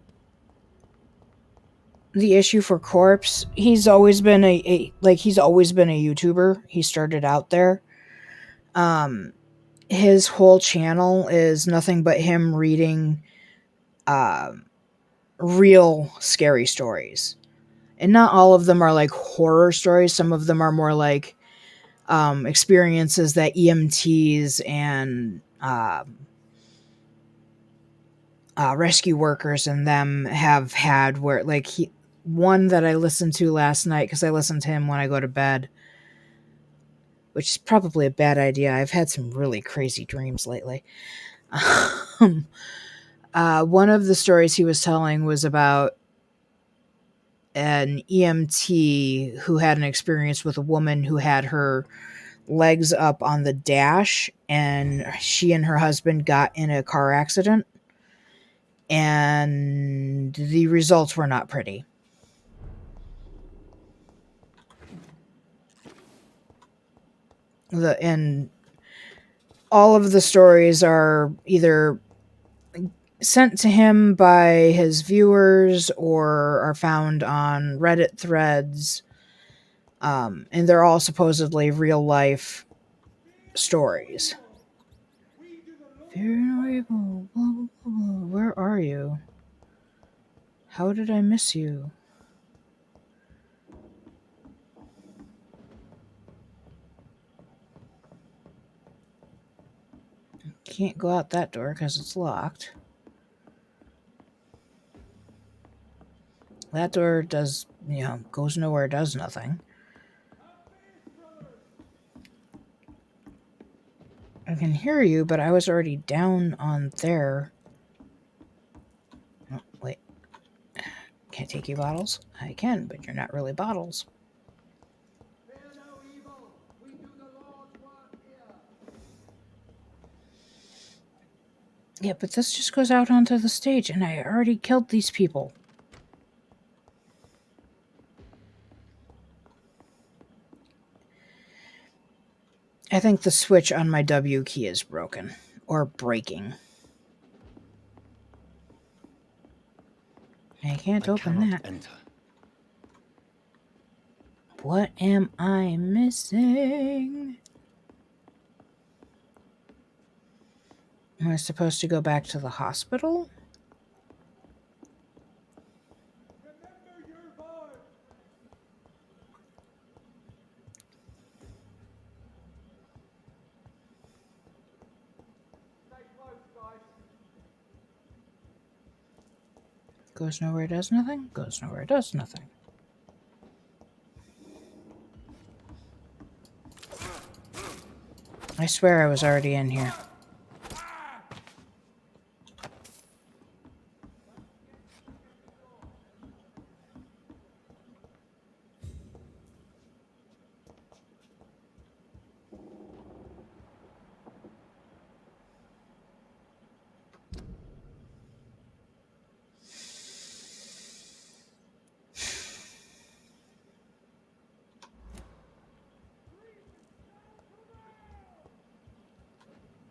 issue for Corpse. He's always been he's always been a YouTuber. He started out there. His whole channel is nothing but him reading real scary stories. And not all of them are like horror stories. Some of them are more like experiences that EMTs and rescue workers and them have had, where like one that I listened to last night, because I listen to him when I go to bed, which is probably a bad idea. I've had some really crazy dreams lately. One of the stories he was telling was about an EMT who had an experience with a woman who had her legs up on the dash, and she and her husband got in a car accident, and the results were not pretty. And all of the stories are either sent to him by his viewers or are found on Reddit threads, and they're all supposedly real life stories. Fear no evil, blah, blah, blah, blah. Where are you? How did I miss you? Can't go out that door because it's locked. That door does, goes nowhere, does nothing. I can hear you, but I was already down on there. Oh, wait. Can I take you bottles? I can, but you're not really bottles. Yeah, but this just goes out onto the stage, and I already killed these people. I think the switch on my W key is broken. Or breaking. I can't open that. Enter. What am I missing? Am I supposed to go back to the hospital? Goes nowhere, does nothing. Goes nowhere, does nothing. I swear I was already in here.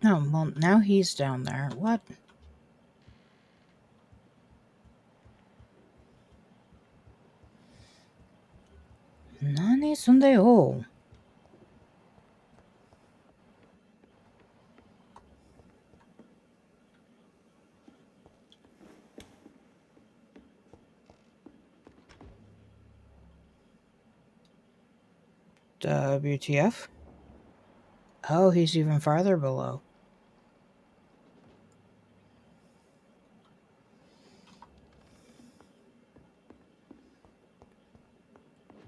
Oh, well, now he's down there. What? Nani sunde o? WTF? Oh, he's even farther below.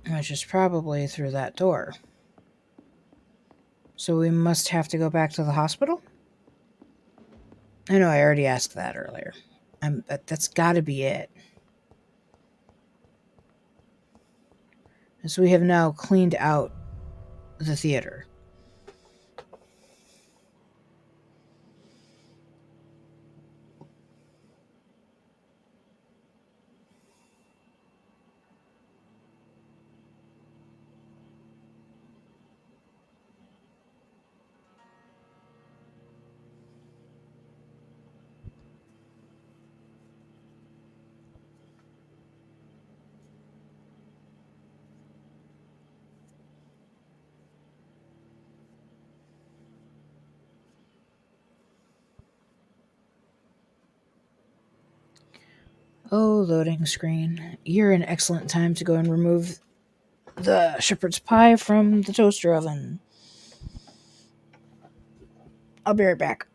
Which is probably through that door. So we must have to go back to the hospital? I know, I already asked that earlier. That's gotta be it. So we have now cleaned out the theater. Oh, loading screen. You're an excellent time to go and remove the shepherd's pie from the toaster oven. I'll be right back.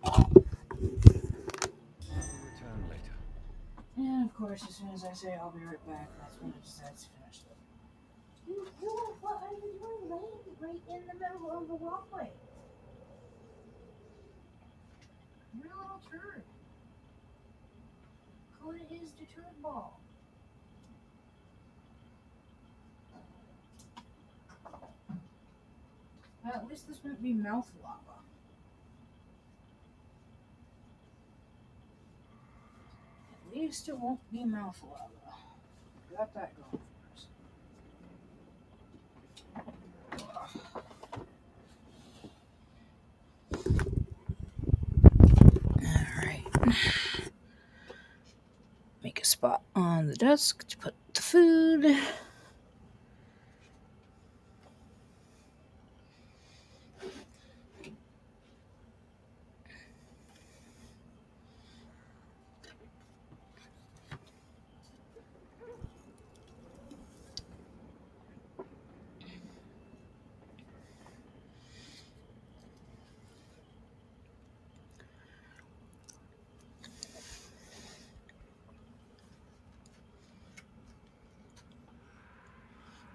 Return later. And of course, as soon as I say I'll be right back, that's when it decides to finish it. What are you doing laying right in the middle of the walkway? You're a little turd. Coda is the turd ball. Well, at least this won't be mouth lava. At least it won't be mouth lava. Got that going for us. Alright. Make a spot on the desk to put the food.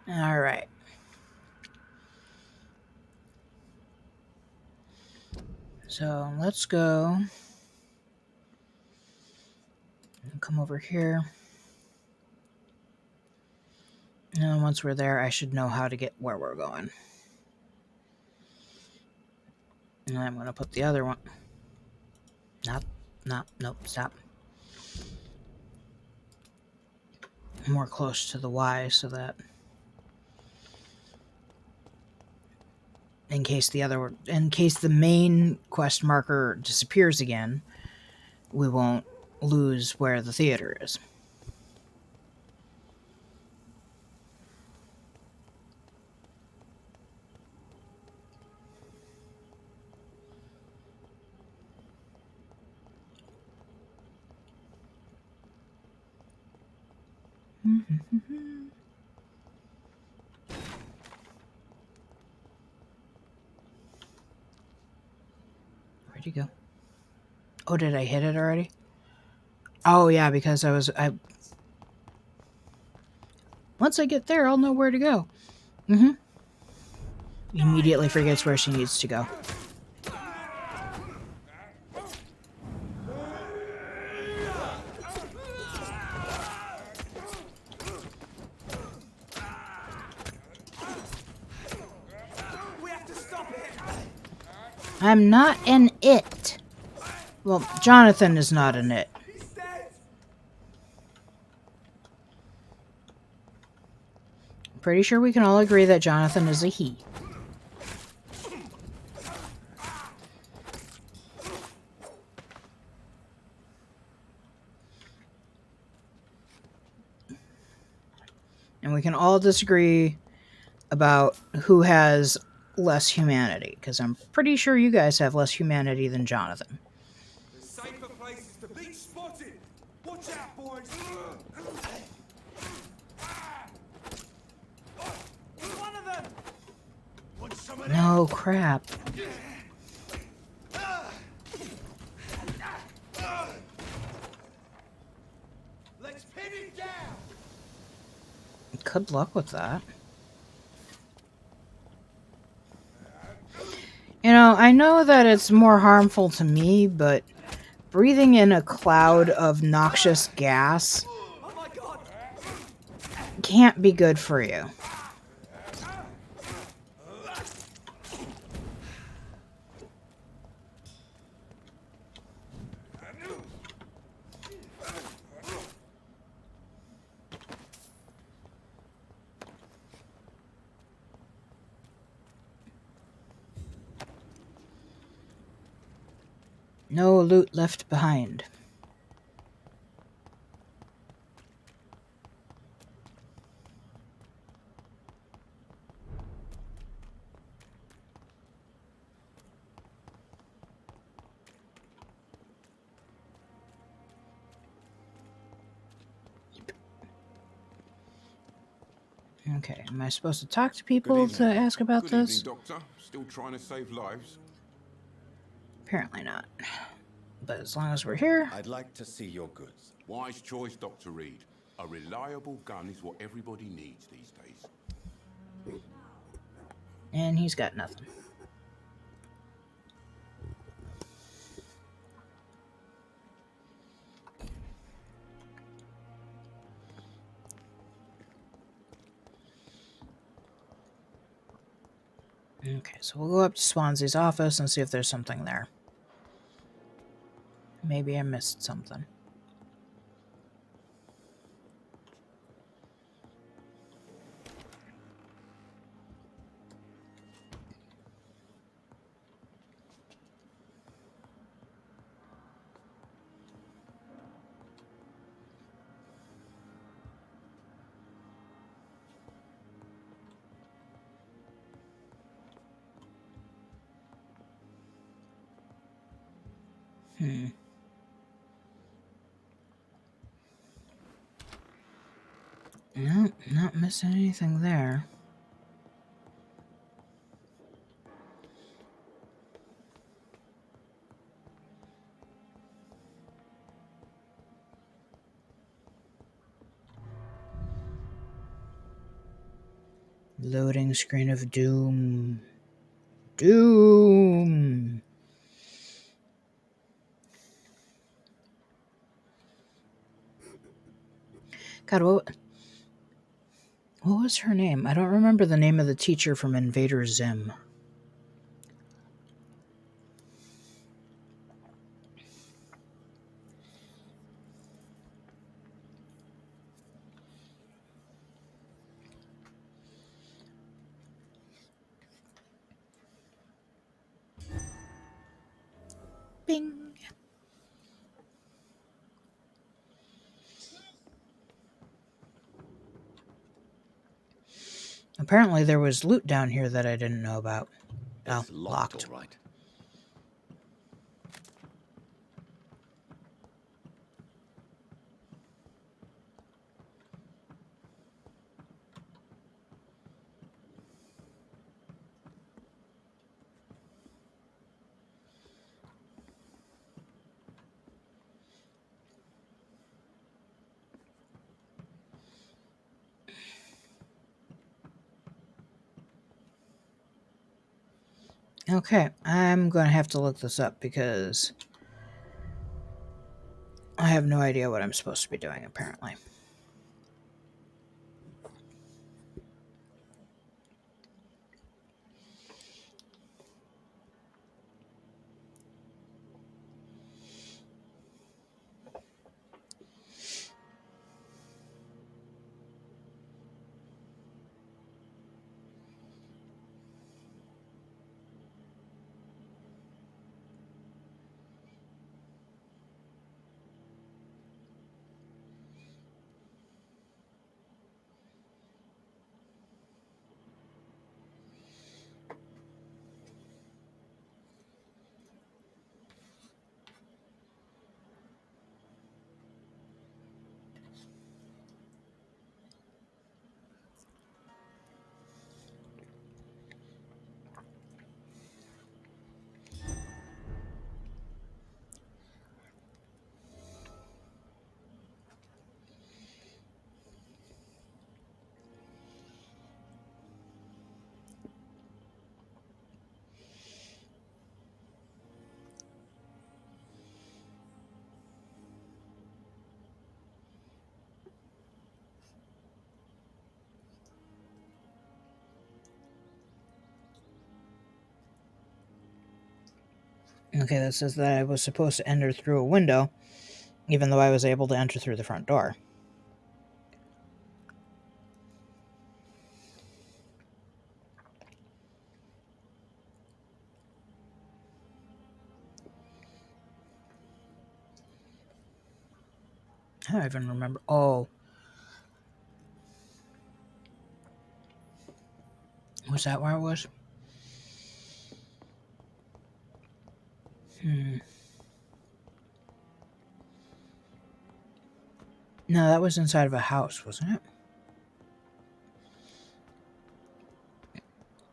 All right. So let's go and come over here. And then once we're there, I should know how to get where we're going. And I'm going to put the other one. Nope, stop. More close to the Y so that in case the main quest marker disappears again, we won't lose where the theater is. Where'd you go? Oh, did I hit it already? Oh yeah, because once I get there, I'll know where to go. Immediately forgets where she needs to go. I'm not an it. Well, Jonathan is not an it. I'm pretty sure we can all agree that Jonathan is a he. And we can all disagree about who has less humanity, because I'm pretty sure you guys have less humanity than Jonathan. The safer places to be spotted. Watch out, boys. One of them. Want some of No crap. Let's pin it down. Good luck with that. You know, I know that it's more harmful to me, but breathing in a cloud of noxious gas can't be good for you. No loot left behind. Okay, am I supposed to talk to people to ask about Good this? evening, Doctor. Still trying to save lives? Apparently not. But as long as we're here... I'd like to see your goods. Wise choice, Dr. Reed. A reliable gun is what everybody needs these days. And he's got nothing. Okay, so we'll go up to Swansea's office and see if there's something there. Maybe I missed something. No, not missing anything there. Loading screen of doom. Doom! God, what was her name? I don't remember the name of the teacher from Invader Zim. Bing! Apparently there was loot down here that I didn't know about. It's locked, all right. Okay, I'm going to have to look this up because I have no idea what I'm supposed to be doing, apparently. Okay, that says that I was supposed to enter through a window, even though I was able to enter through the front door. I don't even remember. Oh. Was that where it was? No, that was inside of a house, wasn't it?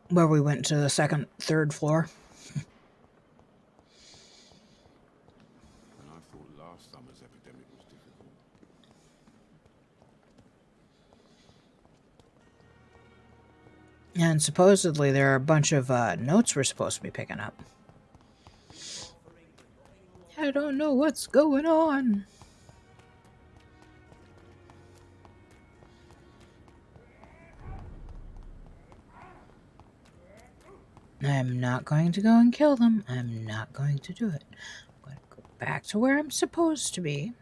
Where we went to the second, third floor. And I thought last summer's epidemic was difficult. And supposedly there are a bunch of notes we're supposed to be picking up. I don't know what's going on. I'm not going to go and kill them. I'm not going to do it. I'm going to go back to where I'm supposed to be.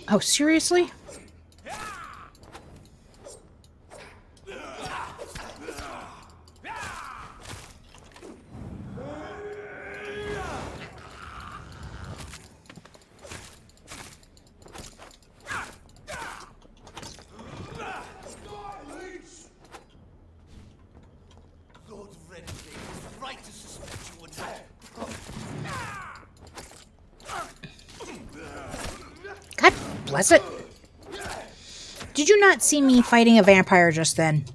Oh, seriously? God bless it. Did you not see me fighting a vampire just then?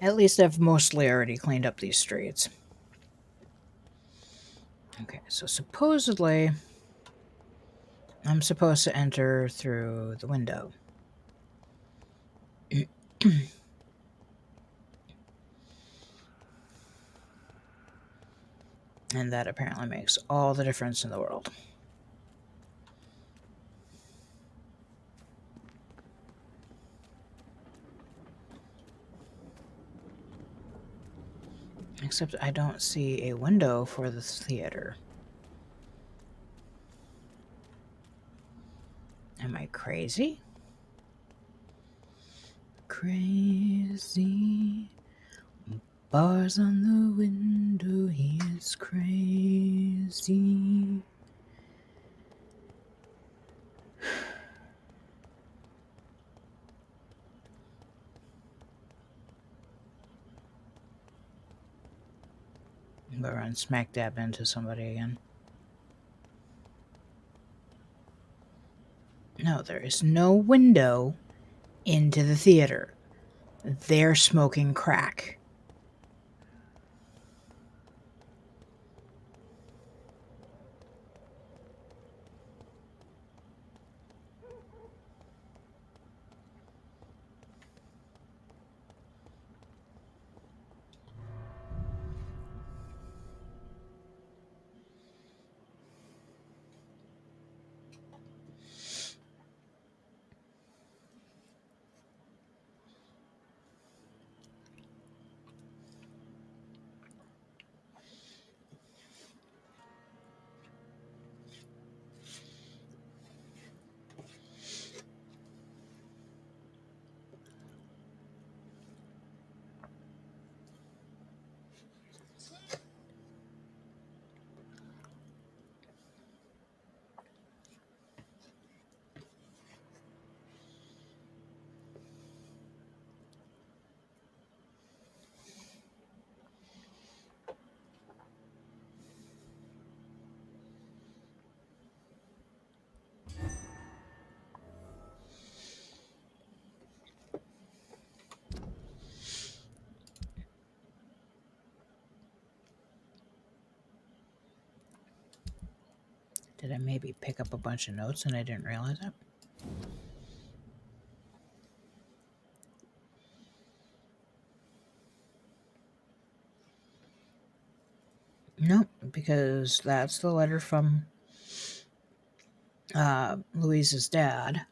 At least I've mostly already cleaned up these streets. Okay, so supposedly I'm supposed to enter through the window. And that apparently makes all the difference in the world. Except I don't see a window for the theater. Am I crazy? Crazy. Bars on the window, he is crazy. But run smack dab into somebody again. No, there is no window into the theater. They're smoking crack. Did I maybe pick up a bunch of notes and I didn't realize it? Nope, because that's the letter from Louise's dad.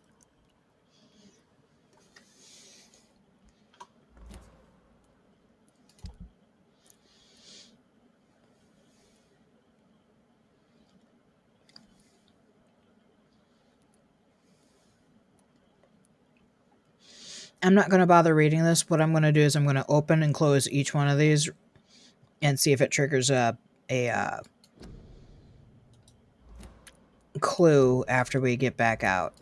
I'm not going to bother reading this. What I'm going to do is I'm going to open and close each one of these and see if it triggers a clue after we get back out.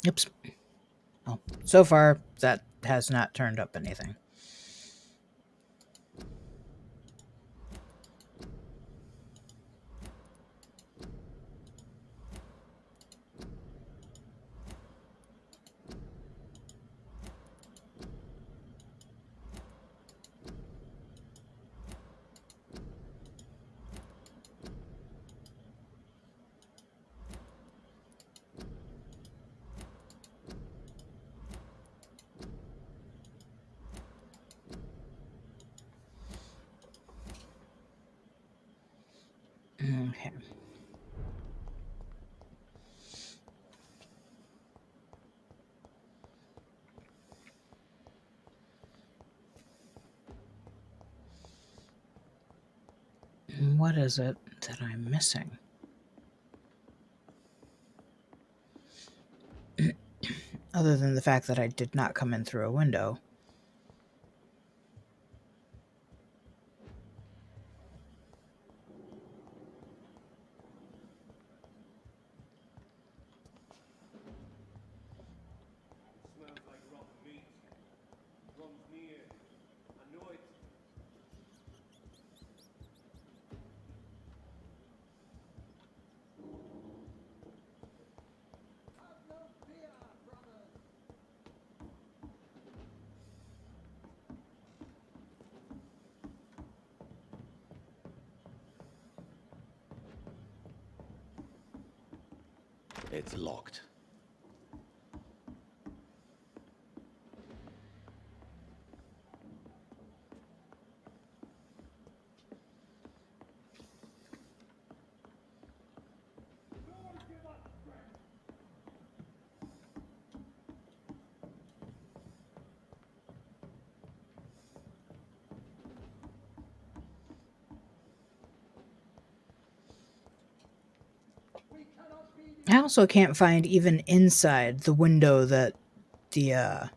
Oops. Oh, so far, that has not turned up anything. Okay. What is it that I'm missing? Other than the fact that I did not come in through a window. Smells like rotten meat. Runs near. I know it. It's locked. I also can't find even inside the window that the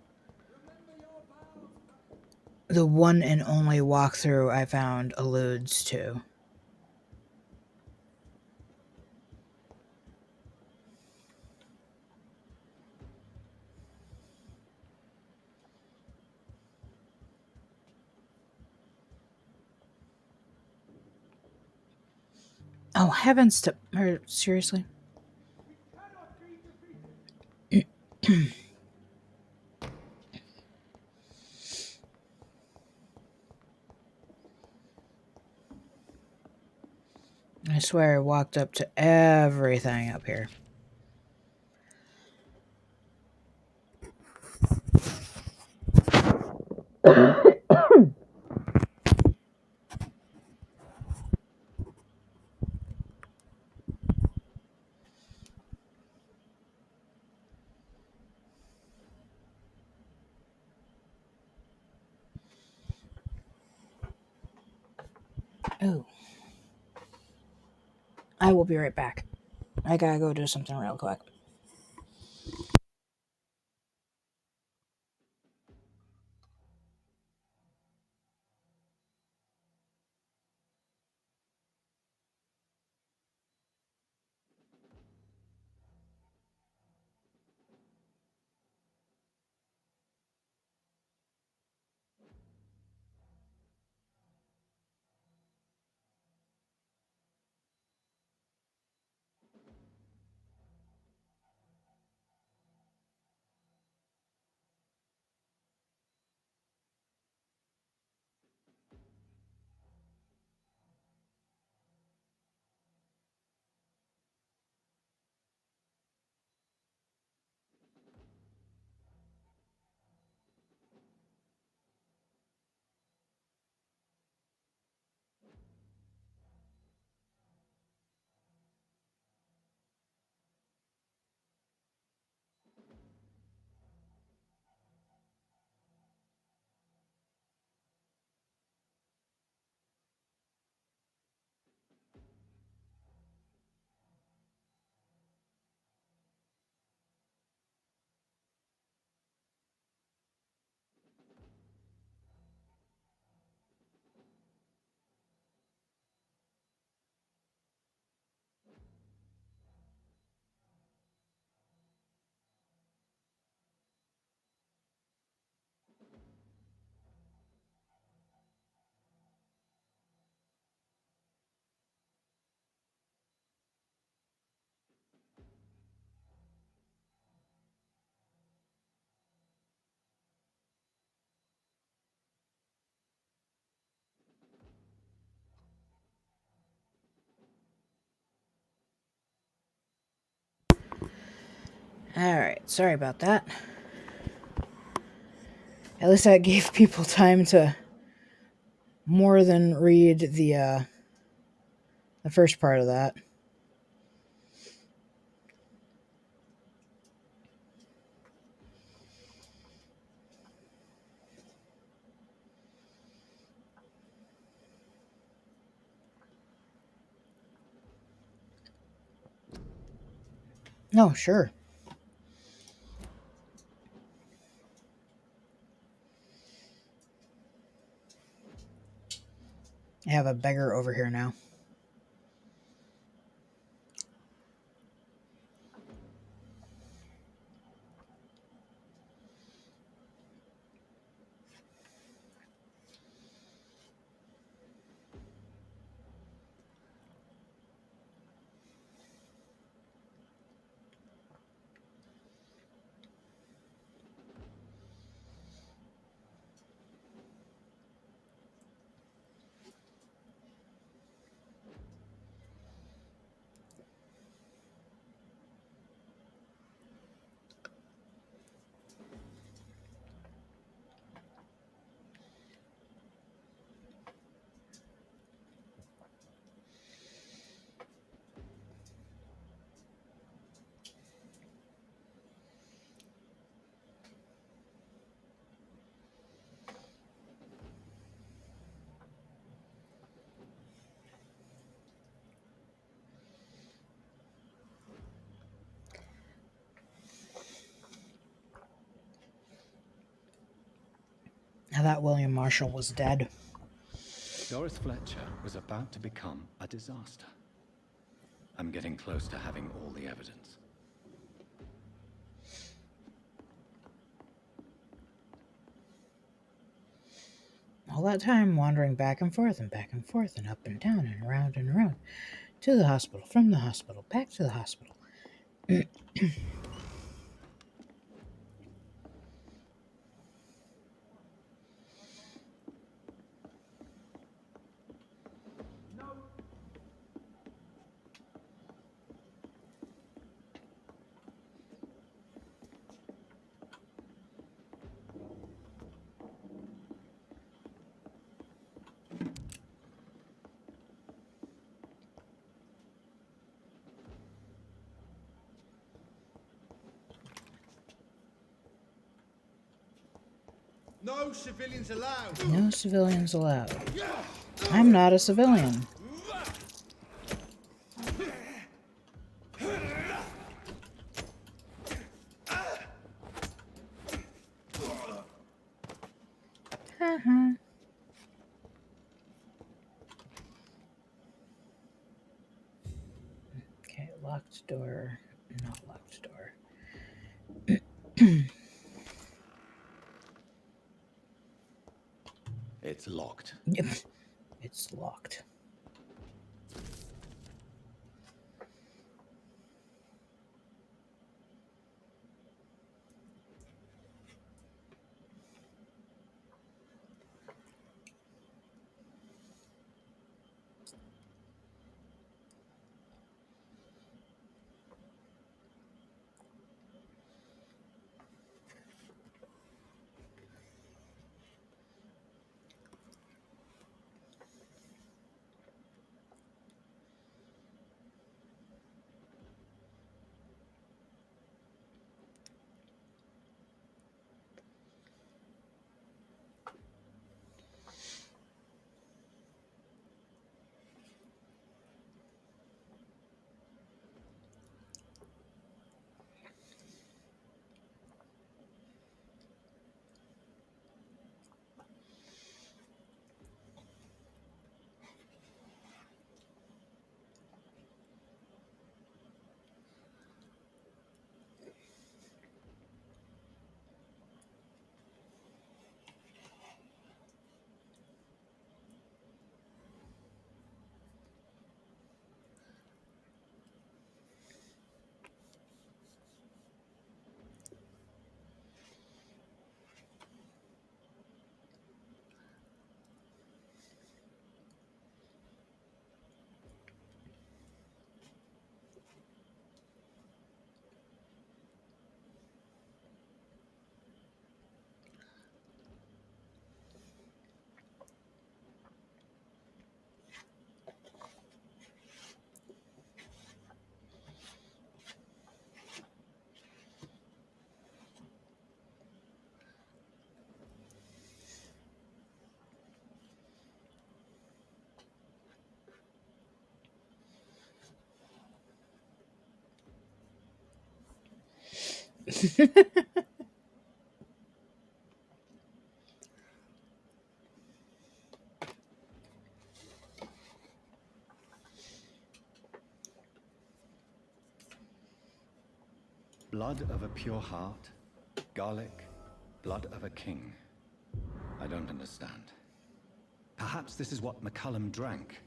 one and only walkthrough I found alludes to. Oh, heavens to... seriously? I swear I walked up to everything up here. Oh. I will be right back. I gotta go do something real quick. Alright, sorry about that. At least that gave people time to more than read the first part of that. Oh, sure. I have a beggar over here now. I thought William Marshall was dead. Doris Fletcher was about to become a disaster. I'm getting close to having all the evidence. All that time wandering back and forth and up and down and around, to the hospital, from the hospital, back to the hospital. No civilians allowed. No civilians allowed. I'm not a civilian. Okay, locked door, not locked door. It's locked. Yep, it's locked. Blood of a pure heart, garlic, blood of a king. I don't understand. Perhaps this is what McCullum drank.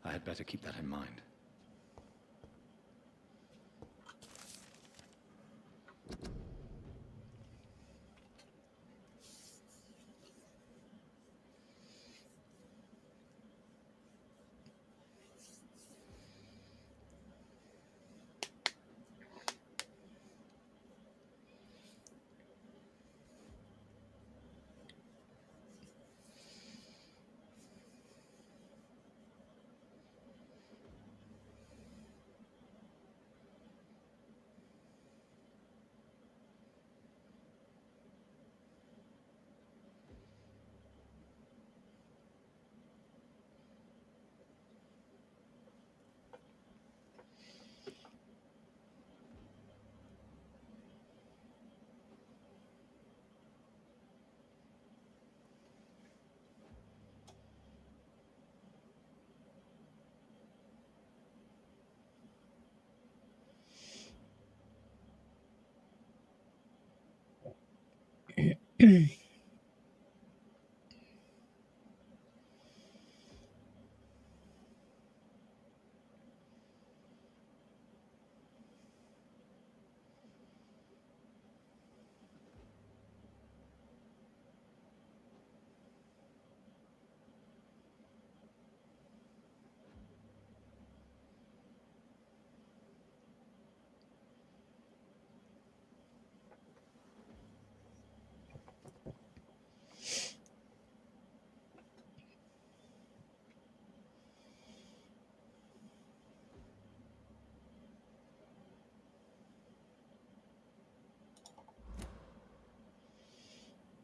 I had better keep that in mind.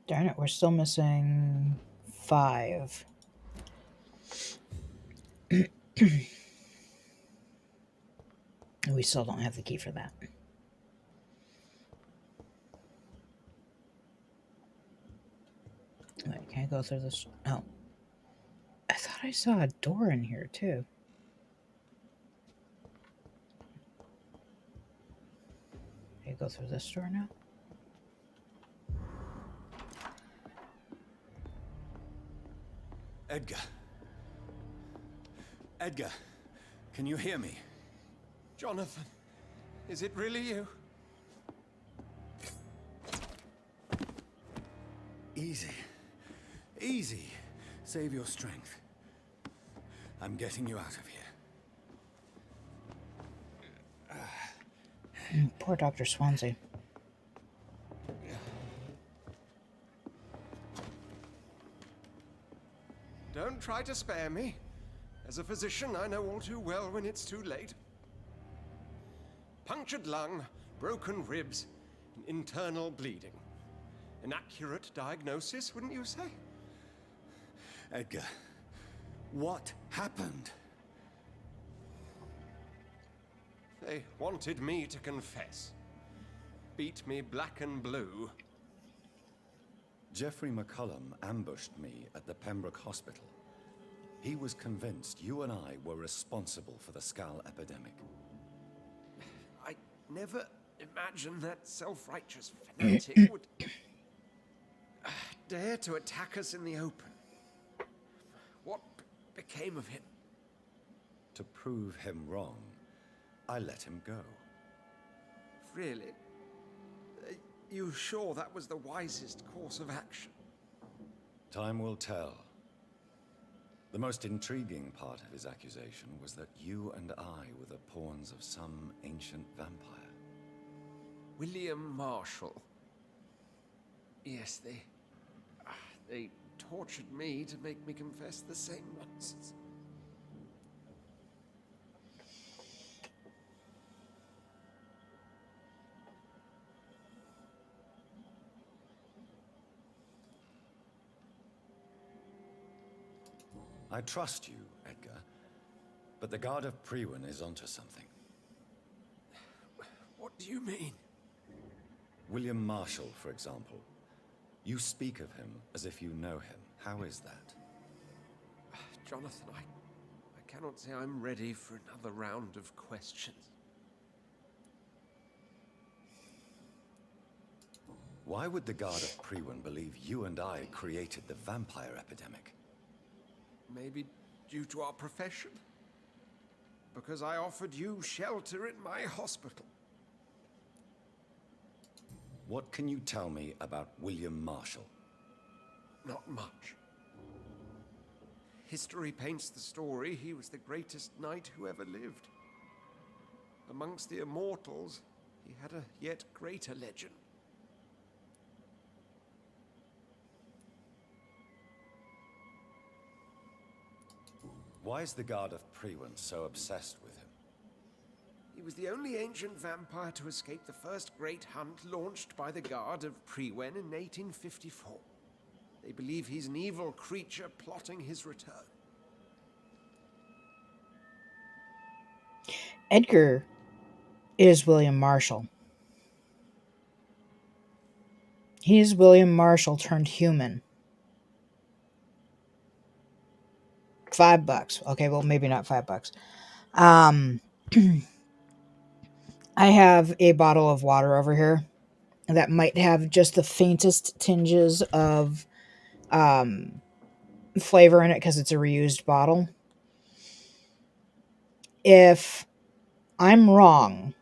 Darn it, we're still missing 5. We still don't have the key for that. Wait, can I go through this? Oh. I thought I saw a door in here, too. Can I go through this door now? Edgar. Edgar, can you hear me? Jonathan, is it really you? Easy. Easy. Save your strength. I'm getting you out of here. Poor Dr. Swansea. Don't try to spare me. As a physician, I know all too well when it's too late. Punctured lung, broken ribs, and internal bleeding. An accurate diagnosis, wouldn't you say? Edgar, what happened? They wanted me to confess. Beat me black and blue. Jeffrey McCullum ambushed me at the Pembroke Hospital. He was convinced you and I were responsible for the Skal epidemic. I never imagined that self-righteous fanatic would dare to attack us in the open. What became of him? To prove him wrong, I let him go. Really? You sure that was the wisest course of action? Time will tell. The most intriguing part of his accusation was that you and I were the pawns of some ancient vampire. William Marshall. Yes, they tortured me to make me confess the same nonsense. I trust you, Edgar, but the Guard of Priwen is onto something. What do you mean? William Marshall, for example. You speak of him as if you know him. How is that? Jonathan, I cannot say I'm ready for another round of questions. Why would the Guard of Priwen believe you and I created the vampire epidemic? Maybe due to our profession? Because I offered you shelter in my hospital. What can you tell me about William Marshall? Not much. History paints the story he was the greatest knight who ever lived. Amongst the immortals, he had a yet greater legend. Why is the Guard of Priwen so obsessed with him? He was the only ancient vampire to escape the first great hunt launched by the Guard of Priwen in 1854. They believe he's an evil creature plotting his return. Edgar is William Marshall. He is William Marshall turned human. $5. Okay, well, maybe not $5. I have a bottle of water over here that might have just the faintest tinges of flavor in it because it's a reused bottle. If I'm wrong,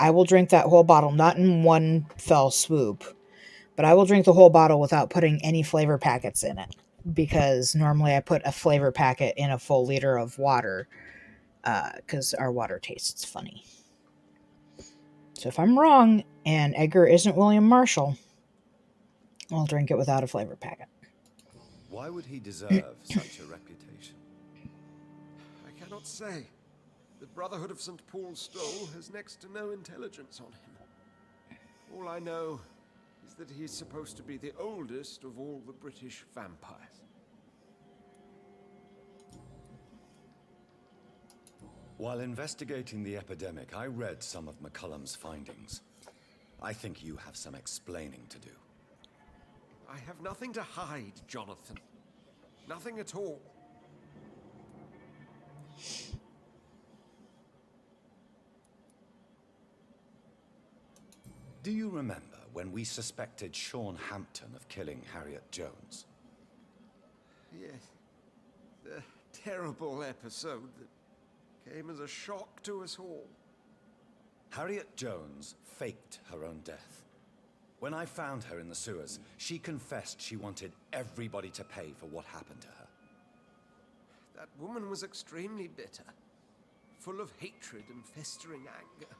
I will drink that whole bottle, not in one fell swoop, but I will drink the whole bottle without putting any flavor packets in it, because normally I put a flavor packet in a full liter of water because our water tastes funny. So if I'm wrong and Edgar isn't William Marshall, I'll drink it without a flavor packet. Why would he deserve such a reputation? I cannot say. The Brotherhood of St. Paul's Stole has next to no intelligence on him. All I know is that he's supposed to be the oldest of all the British vampires. While investigating the epidemic, I read some of McCullum's findings. I think you have some explaining to do. I have nothing to hide, Jonathan. Nothing at all. Do you remember when we suspected Sean Hampton of killing Harriet Jones? Yes. The terrible episode that came as a shock to us all. Harriet Jones faked her own death. When I found her in the sewers, she confessed she wanted everybody to pay for what happened to her. That woman was extremely bitter, full of hatred and festering anger.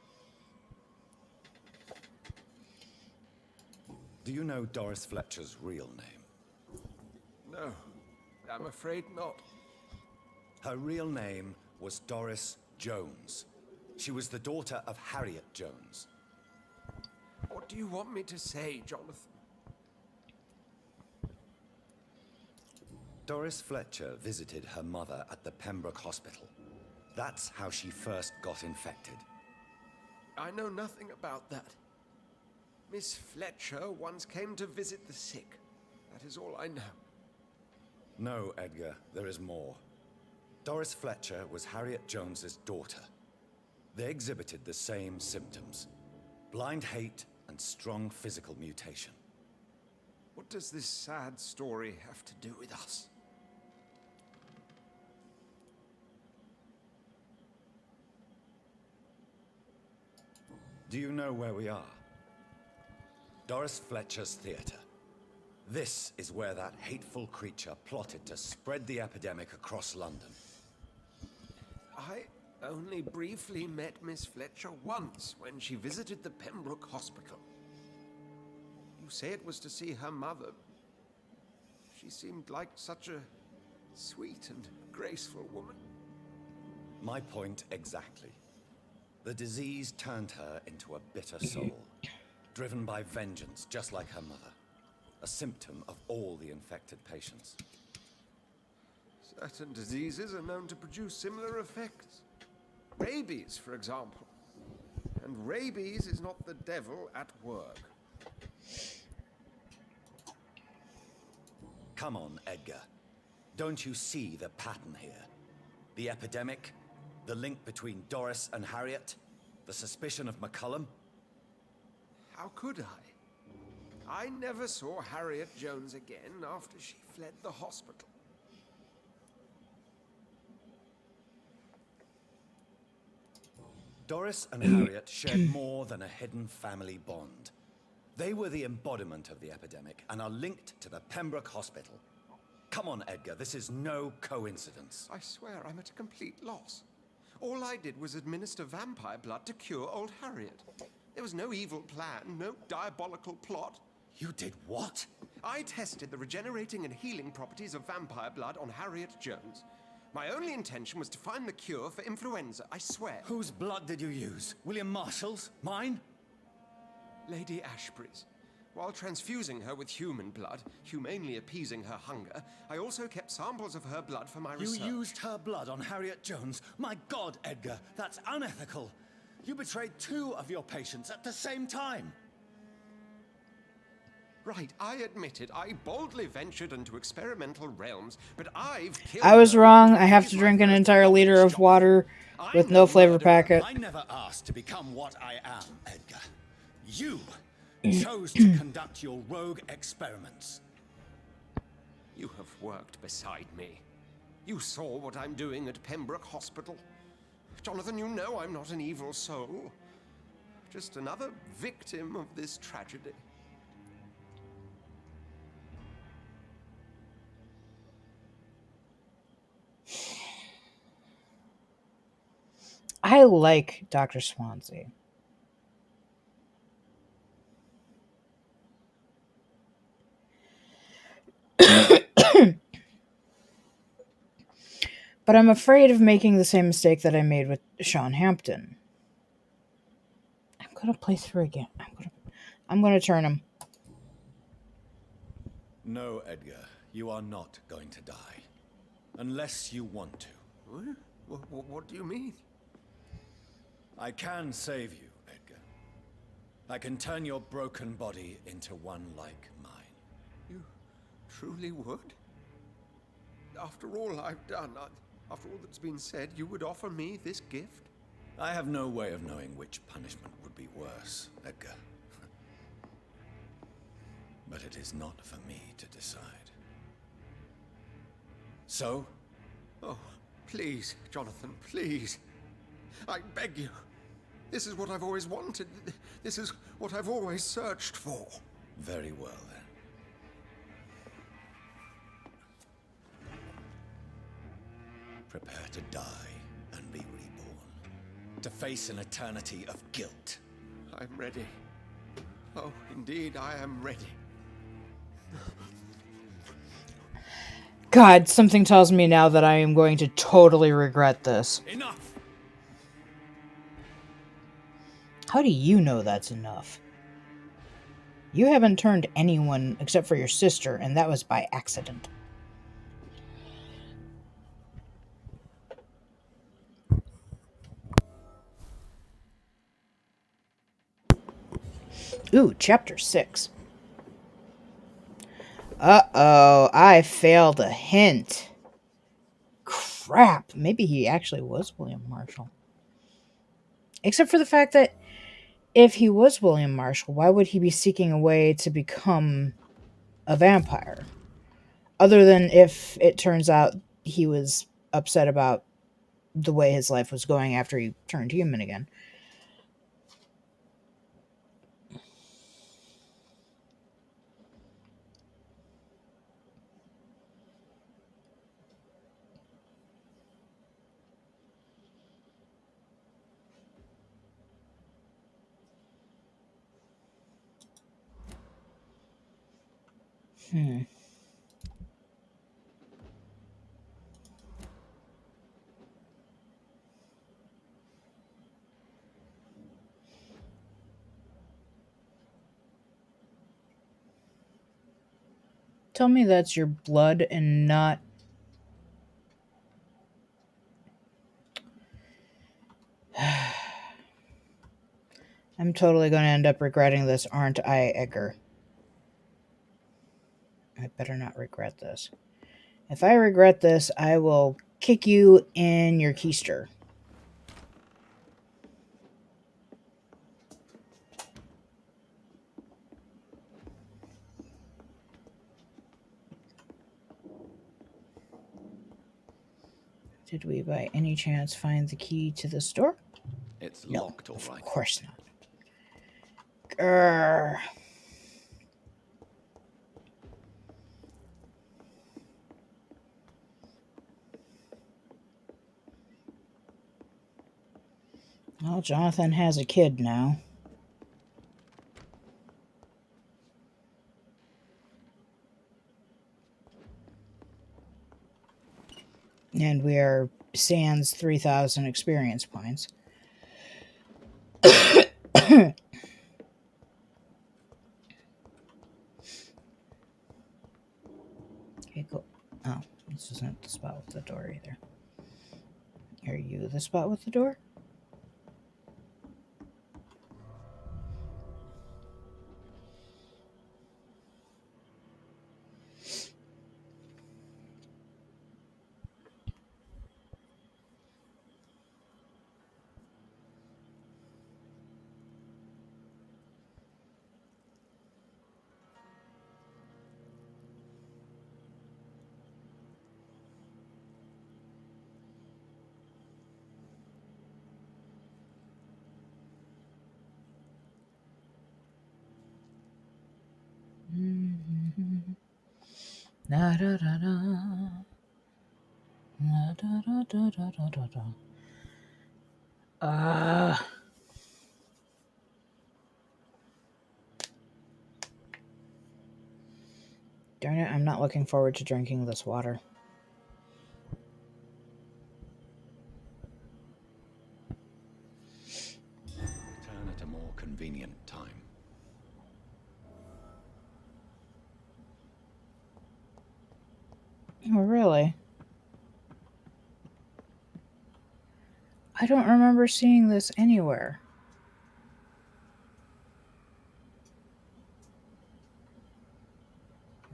Do you know Doris Fletcher's real name? No, I'm afraid not. Her real name was Doris Jones. She was the daughter of Harriet Jones. What do you want me to say, Jonathan? Doris Fletcher visited her mother at the Pembroke Hospital. That's how she first got infected. I know nothing about that. Miss Fletcher once came to visit the sick. That is all I know. No, Edgar, there is more. Doris Fletcher was Harriet Jones's daughter. They exhibited the same symptoms: blind hate and strong physical mutation. What does this sad story have to do with us? Do you know where we are? Doris Fletcher's theater. This is where that hateful creature plotted to spread the epidemic across London. I only briefly met Miss Fletcher once when she visited the Pembroke Hospital. You say it was to see her mother. She seemed like such a sweet and graceful woman. My point exactly. The disease turned her into a bitter soul, driven by vengeance, just like her mother. A symptom of all the infected patients. Certain diseases are known to produce similar effects. Rabies, for example. And rabies is not the devil at work. Come on, Edgar. Don't you see the pattern here? The epidemic, the link between Doris and Harriet, the suspicion of McCullum? How could I? I never saw Harriet Jones again after she fled the hospital. Doris and Harriet shared more than a hidden family bond. They were the embodiment of the epidemic and are linked to the Pembroke Hospital. Come on, Edgar, this is no coincidence. I swear I'm at a complete loss. All I did was administer vampire blood to cure old Harriet. There was no evil plan, no diabolical plot. You did what? I tested the regenerating and healing properties of vampire blood on Harriet Jones. My only intention was to find the cure for influenza, I swear. Whose blood did you use? William Marshall's? Mine? Lady Ashbury's. While transfusing her with human blood, humanely appeasing her hunger, I also kept samples of her blood for my research. You used her blood on Harriet Jones? My God, Edgar, that's unethical. You betrayed 2 of your patients at the same time. Right, I admit it. I boldly ventured into experimental realms, but I've killed I was her. wrong. I have to drink an entire liter of water with no flavor packet. I never asked to become what I am, Edgar. You chose to conduct your rogue experiments. You have worked beside me. You saw what I'm doing at Pembroke Hospital. Jonathan, you know I'm not an evil soul. Just another victim of this tragedy. I like Dr. Swansea. But I'm afraid of making the same mistake that I made with Sean Hampton. I'm gonna play through again. I'm gonna turn him. No, Edgar, you are not going to die. Unless you want to. What do you mean? I can save you, Edgar. I can turn your broken body into one like mine. You truly would? After all I've done, after all that's been said, you would offer me this gift? I have no way of knowing which punishment would be worse, Edgar. But it is not for me to decide. So? Oh, please, Jonathan, please. I beg you. This is what I've always wanted. This is what I've always searched for. Very well, then. Prepare to die and be reborn. To face an eternity of guilt. I'm ready. Oh, indeed, I am ready. God, something tells me now that I am going to totally regret this. Enough! How do you know that's enough? You haven't turned anyone except for your sister, and that was by accident. Ooh, chapter 6. Uh-oh, I failed a hint. Crap, maybe he actually was William Marshall. Except for the fact that if he was William Marshall, why would he be seeking a way to become a vampire? Other than if it turns out he was upset about the way his life was going after he turned human again. Tell me that's your blood and not... I'm totally going to end up regretting this, aren't I, Edgar? I better not regret this. If I regret this, I will kick you in your keister. Did we by any chance find the key to this door? It's No, locked, all right. Of course not. Grrr. Well, Jonathan has a kid now. And we are sans 3,000 experience points. Okay, cool. Oh, this isn't the spot with the door either. Are you the spot with the door? Da da da da. Da da da da da da da. Darn it, I'm not looking forward to drinking this water. Return at a more convenient time. Oh, really? I don't remember seeing this anywhere.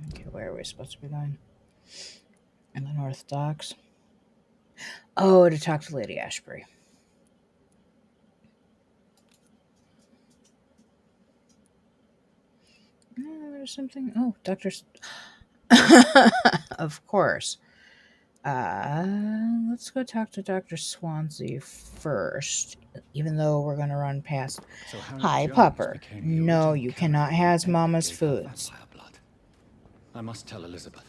Okay, where are we supposed to be going? In the North Docks. Oh, to talk to Lady Ashbury. Oh, there's something. Oh, Doctor's. Of course. Let's go talk to Dr. Swansea first, even though we're going to run past. So Hi, Jones Pupper. became the No, original you chemist cannot who has Mama's gave her foods. vampire blood. I must tell Elizabeth.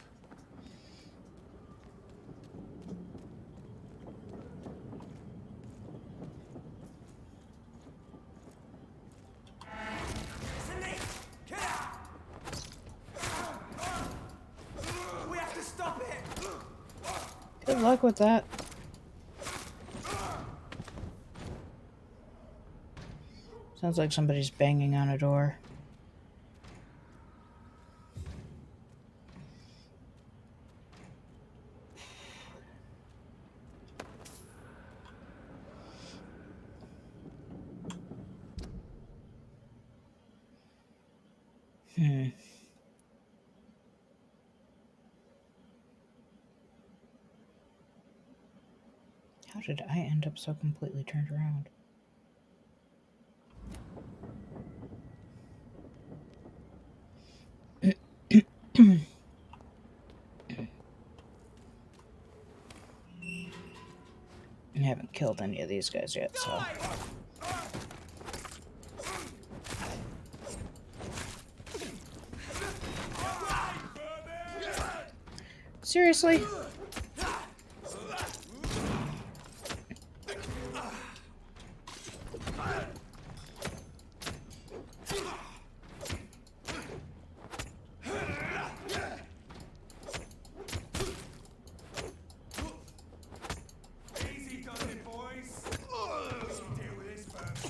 We have to stop it! Good luck with that. Sounds like somebody's banging on a door. How did I end up so completely turned around? I haven't killed any of these guys yet, so. Seriously? Easy does it, boys. Deal with this first.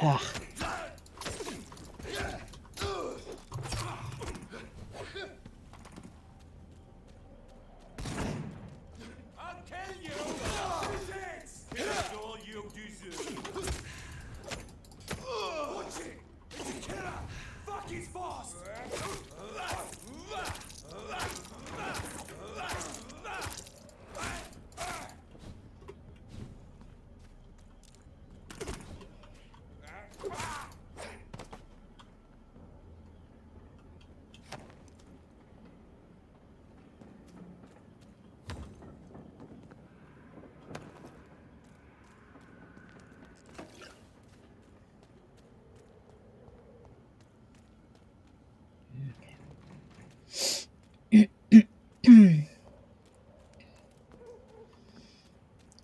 Ugh. you deserve. Watch it! It's a killer! Fuck his fast!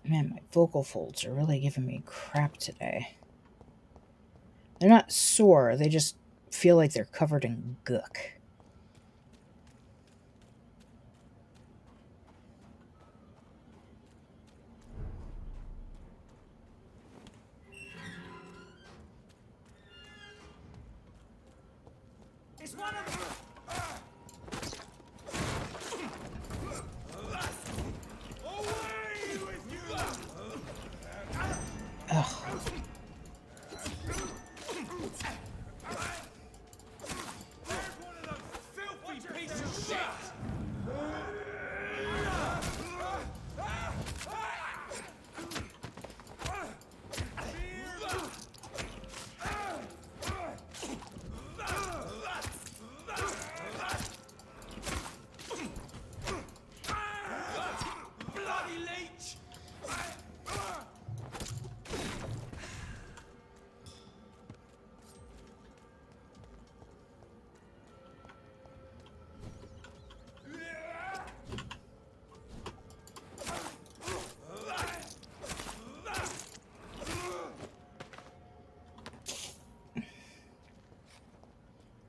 Man, my vocal folds are really giving me crap today. They're not sore, they just feel like they're covered in gook. It's one of them! Away with you! Ugh.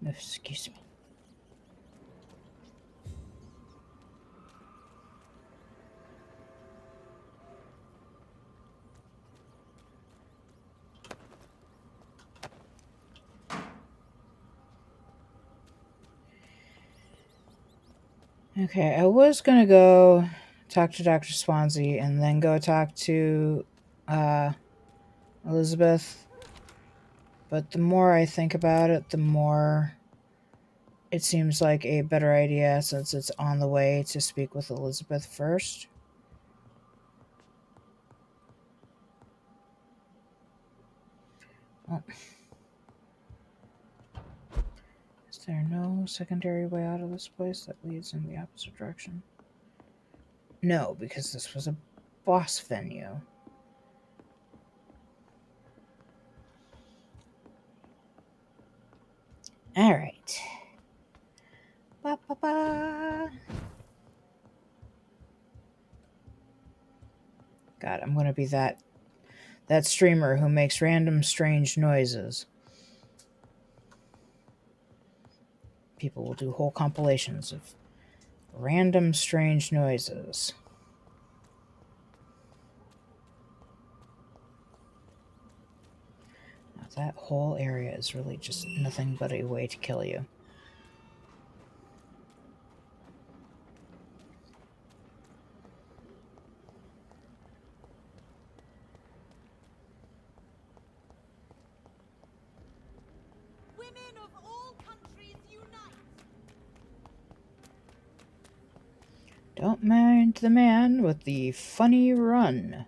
Excuse me. Okay, I was gonna go talk to Dr. Swansea and then go talk to Elizabeth, but the more I think about it, the more it seems like a better idea, since it's on the way, to speak with Elizabeth first. Oh. Is there no secondary way out of this place that leads in the opposite direction? No, because this was a boss venue. Alright. Ba ba ba. God, I'm gonna be that streamer who makes random strange noises. People will do whole compilations of random strange noises. Now that whole area is really just nothing but a way to kill you. Women of all countries unite! Don't mind the man with the funny run.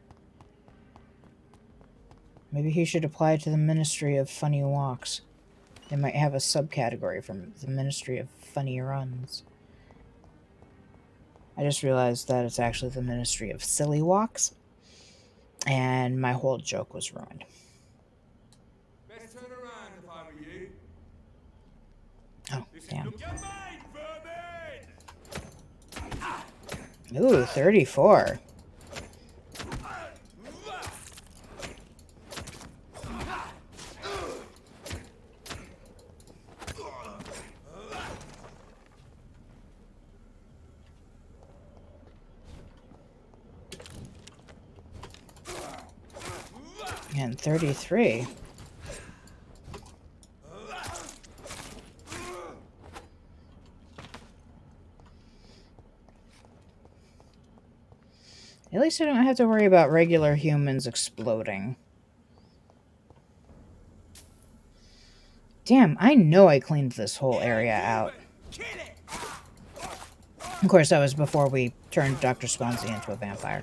Maybe he should apply to the Ministry of Funny Walks. They might have a subcategory from the Ministry of Funny Runs. I just realized that it's actually the Ministry of Silly Walks, and my whole joke was ruined. Best turn around if I were you. Oh, damn. You're mine, Ooh, 34. And 33. At least I don't have to worry about regular humans exploding. Damn, I know I cleaned this whole area out. Of course, that was before we turned Dr. Swansea into a vampire.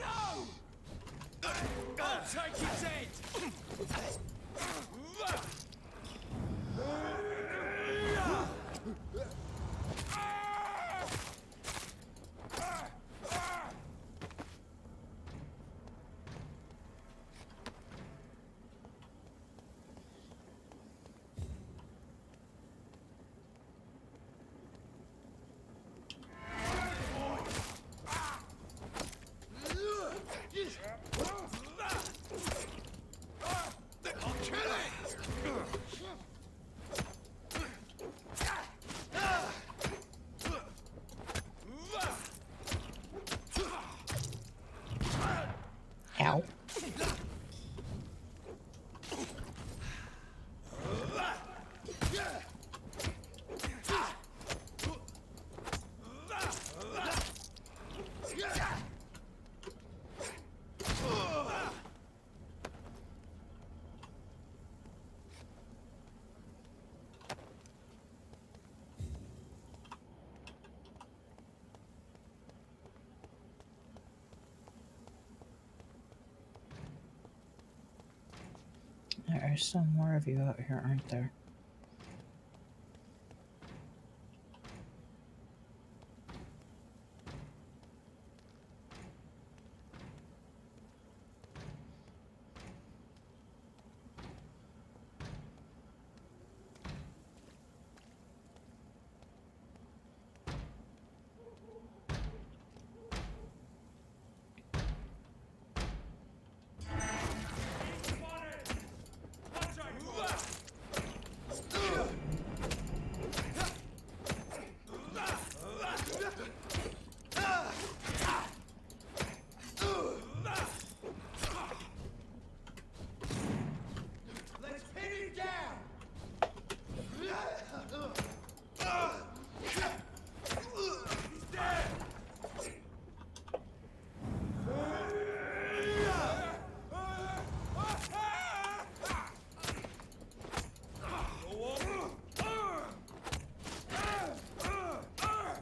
Ow. There are some more of you out here, aren't there?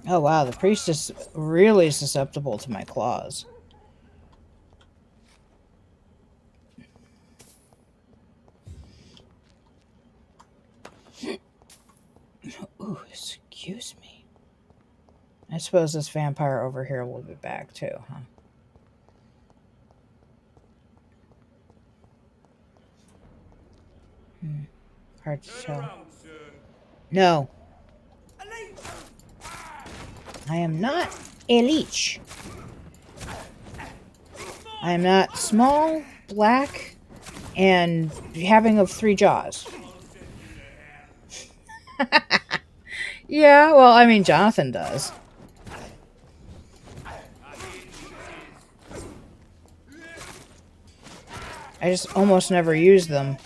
Oh wow, the priest is really susceptible to my claws. Ooh, excuse me. I suppose this vampire over here will be back too, huh? Hard to tell. No. I am not a leech. I am not small, black, and having of 3 jaws. Yeah, well, I mean, Jonathan does. I just almost never use them.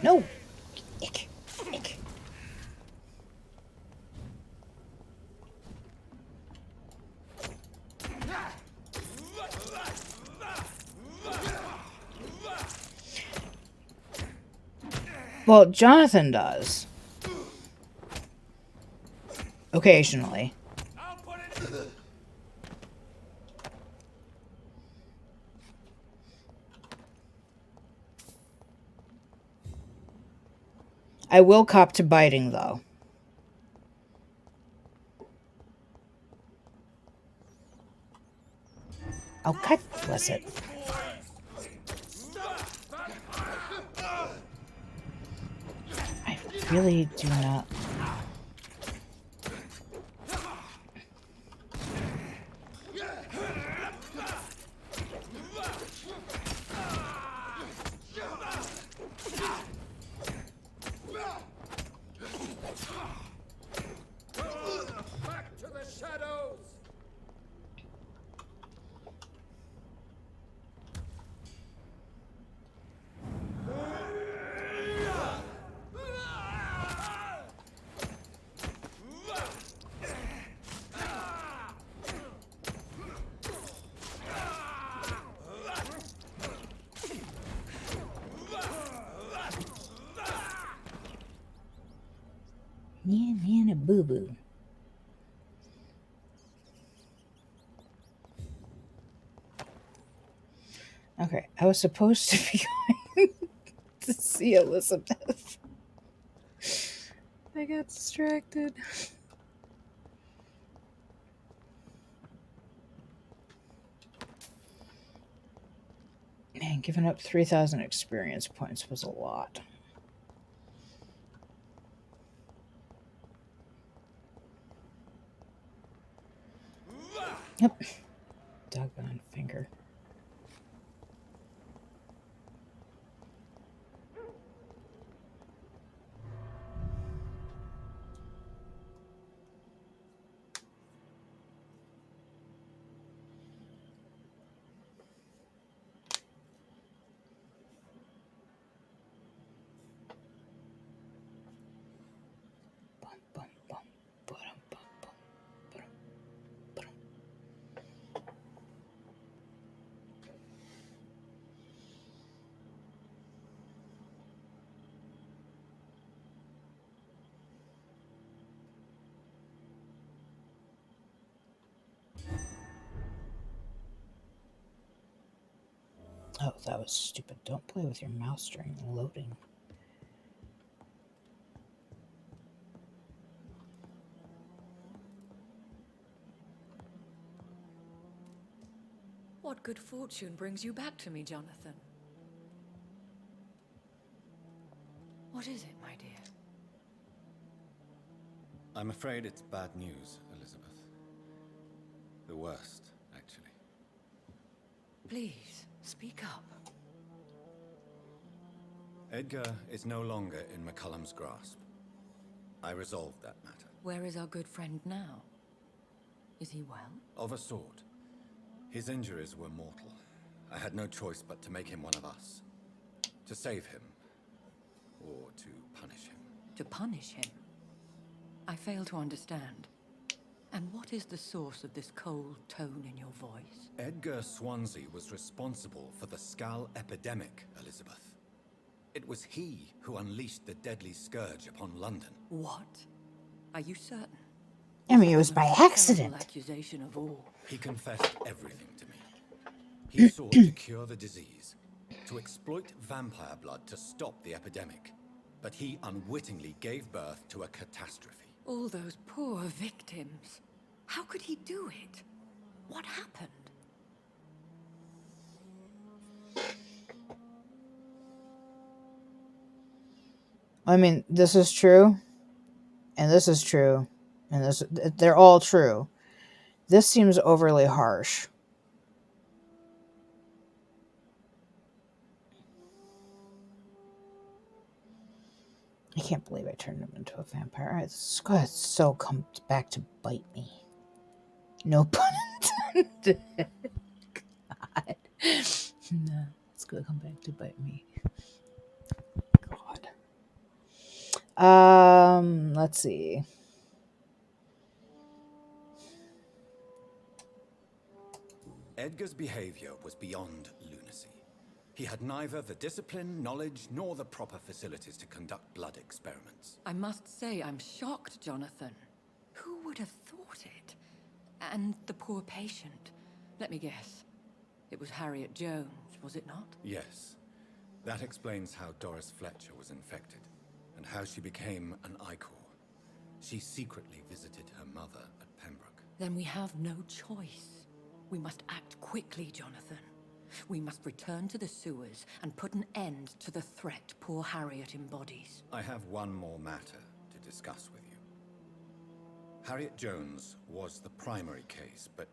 No! Ick. Ick. Well, Jonathan does. Occasionally. I will cop to biting, though. Oh, God bless it. I really do not... boo-boo. Okay, I was supposed to be going to see Elizabeth. I got distracted. Man, giving up 3,000 experience points was a lot. Yep. Doggone finger. Oh, that was stupid. Don't play with your mouse during loading. What good fortune brings you back to me, Jonathan? What is it, my dear? I'm afraid it's bad news, Elizabeth. The worst, actually. Please, speak up. Edgar is no longer in McCullum's grasp. I resolved that matter. Where is our good friend now? Is he well? Of a sort. His injuries were mortal. I had no choice but to make him one of us. To save him. Or to punish him. To punish him? I fail to understand. And what is the source of this cold tone in your voice? Edgar Swansea was responsible for the Skull epidemic, Elizabeth. It was he who unleashed the deadly scourge upon London. What? Are you certain? I mean, it was by accident. Accusation of all. He confessed everything to me. He sought to cure the disease, to exploit vampire blood to stop the epidemic. But he unwittingly gave birth to a catastrophe. All those poor victims. How could he do it? What happened? I mean, this is true, and this is true, and they're all true. This seems overly harsh. I can't believe I turned him into a vampire. It's going to so come back to bite me. No pun intended. God. No, it's going to come back to bite me. God. Let's see. Edgar's behavior was beyond lunacy. He had neither the discipline, knowledge, nor the proper facilities to conduct blood experiments. I must say I'm shocked, Jonathan. Who would have thought it? And the poor patient. Let me guess. It was Harriet Jones, was it not? Yes. That explains how Doris Fletcher was infected, and how she became an Icor. She secretly visited her mother at Pembroke. Then we have no choice. We must act quickly, Jonathan. We must return to the sewers and put an end to the threat poor Harriet embodies. I have one more matter to discuss with you. Harriet Jones was the primary case, but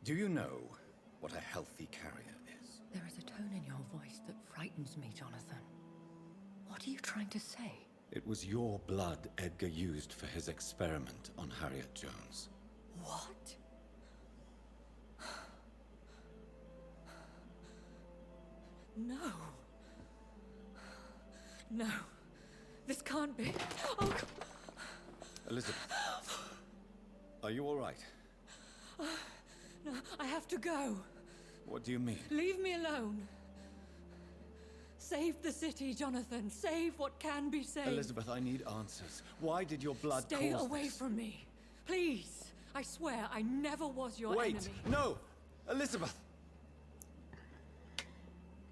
do you know what a healthy carrier is? There is a tone in your voice that frightens me, Jonathan. What are you trying to say? It was your blood Edgar used for his experiment on Harriet Jones. What? No. No. This can't be. Oh, Elizabeth, are you all right? no, I have to go. What do you mean? Leave me alone. Save the city, Jonathan. Save what can be saved. Elizabeth, I need answers. Why did your blood Stay cause away this? from me. Please. I swear I never was your Wait, enemy. no! Elizabeth!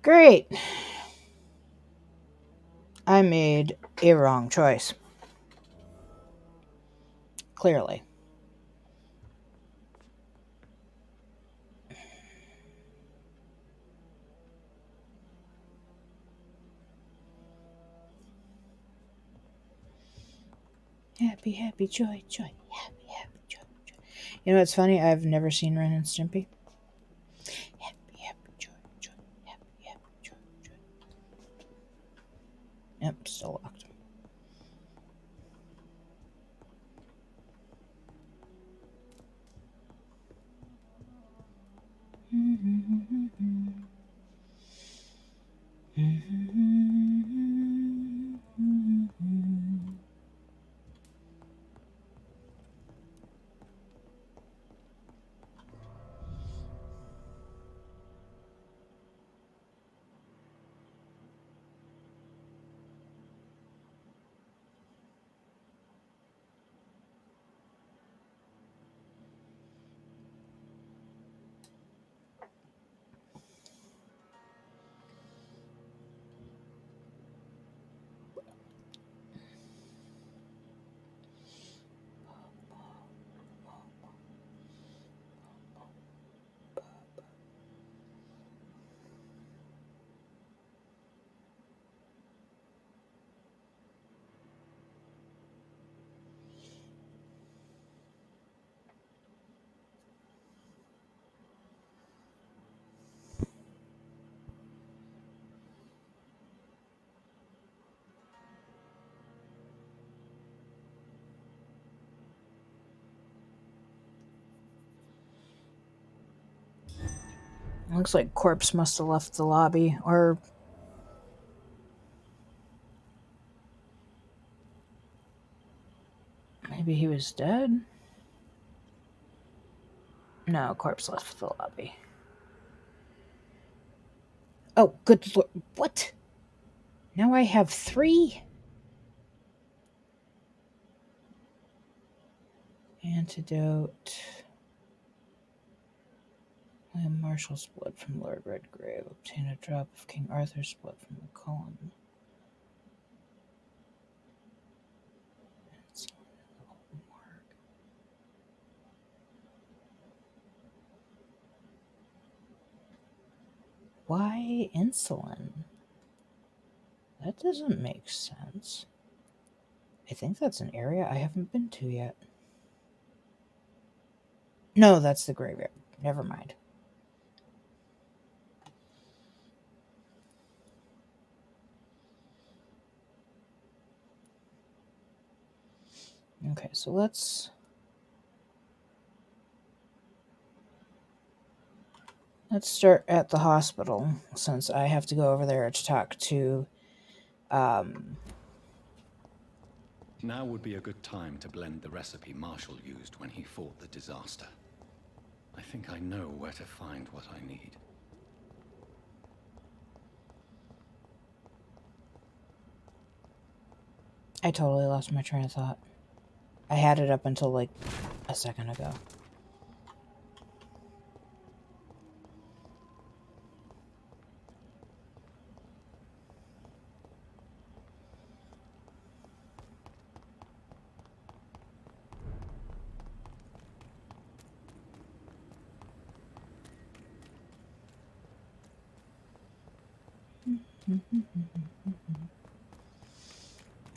Great. I made a wrong choice. Clearly. Happy, happy, joy, joy. Happy, happy, joy, joy. You know what's funny? I've never seen Ren and Stimpy. Happy, happy, joy, joy. Happy, happy, joy, joy. Yep, still locked. Looks like Corpse must have left the lobby, or maybe he was dead? No, Corpse left the lobby. Oh, good lord. What? Now I have 3? Antidote. William Marshall's blood from Lord Redgrave. Obtain a drop of King Arthur's blood from the column. Why insulin? That doesn't make sense. I think that's an area I haven't been to yet. No, that's the graveyard. Never mind. Okay, so let's start at the hospital, since I have to go over there to talk to Now would be a good time to blend the recipe Marshall used when he fought the disaster. I think I know where to find what I need. I totally lost my train of thought. I had it up until like a second ago.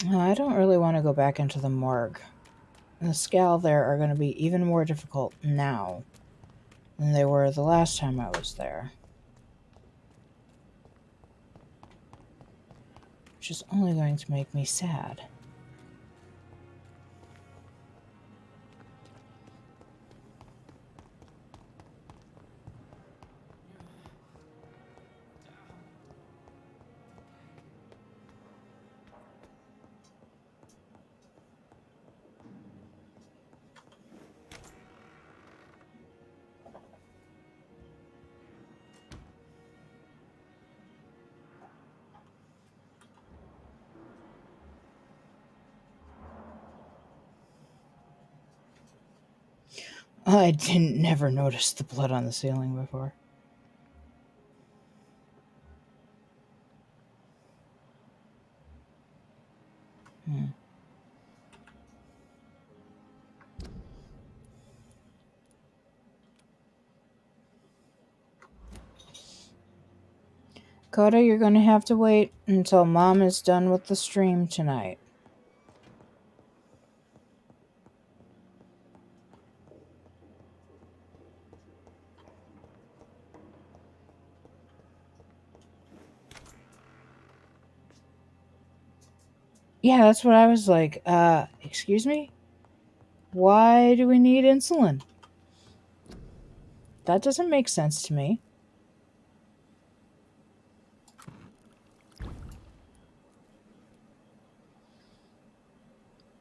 I don't really want to go back into the morgue. The scale there are going to be even more difficult now than they were the last time I was there. Which is only going to make me sad. I didn't never notice the blood on the ceiling before. Coda, you're going to have to wait until Mom is done with the stream tonight. Yeah, that's what I was like. Excuse me? Why do we need insulin? That doesn't make sense to me.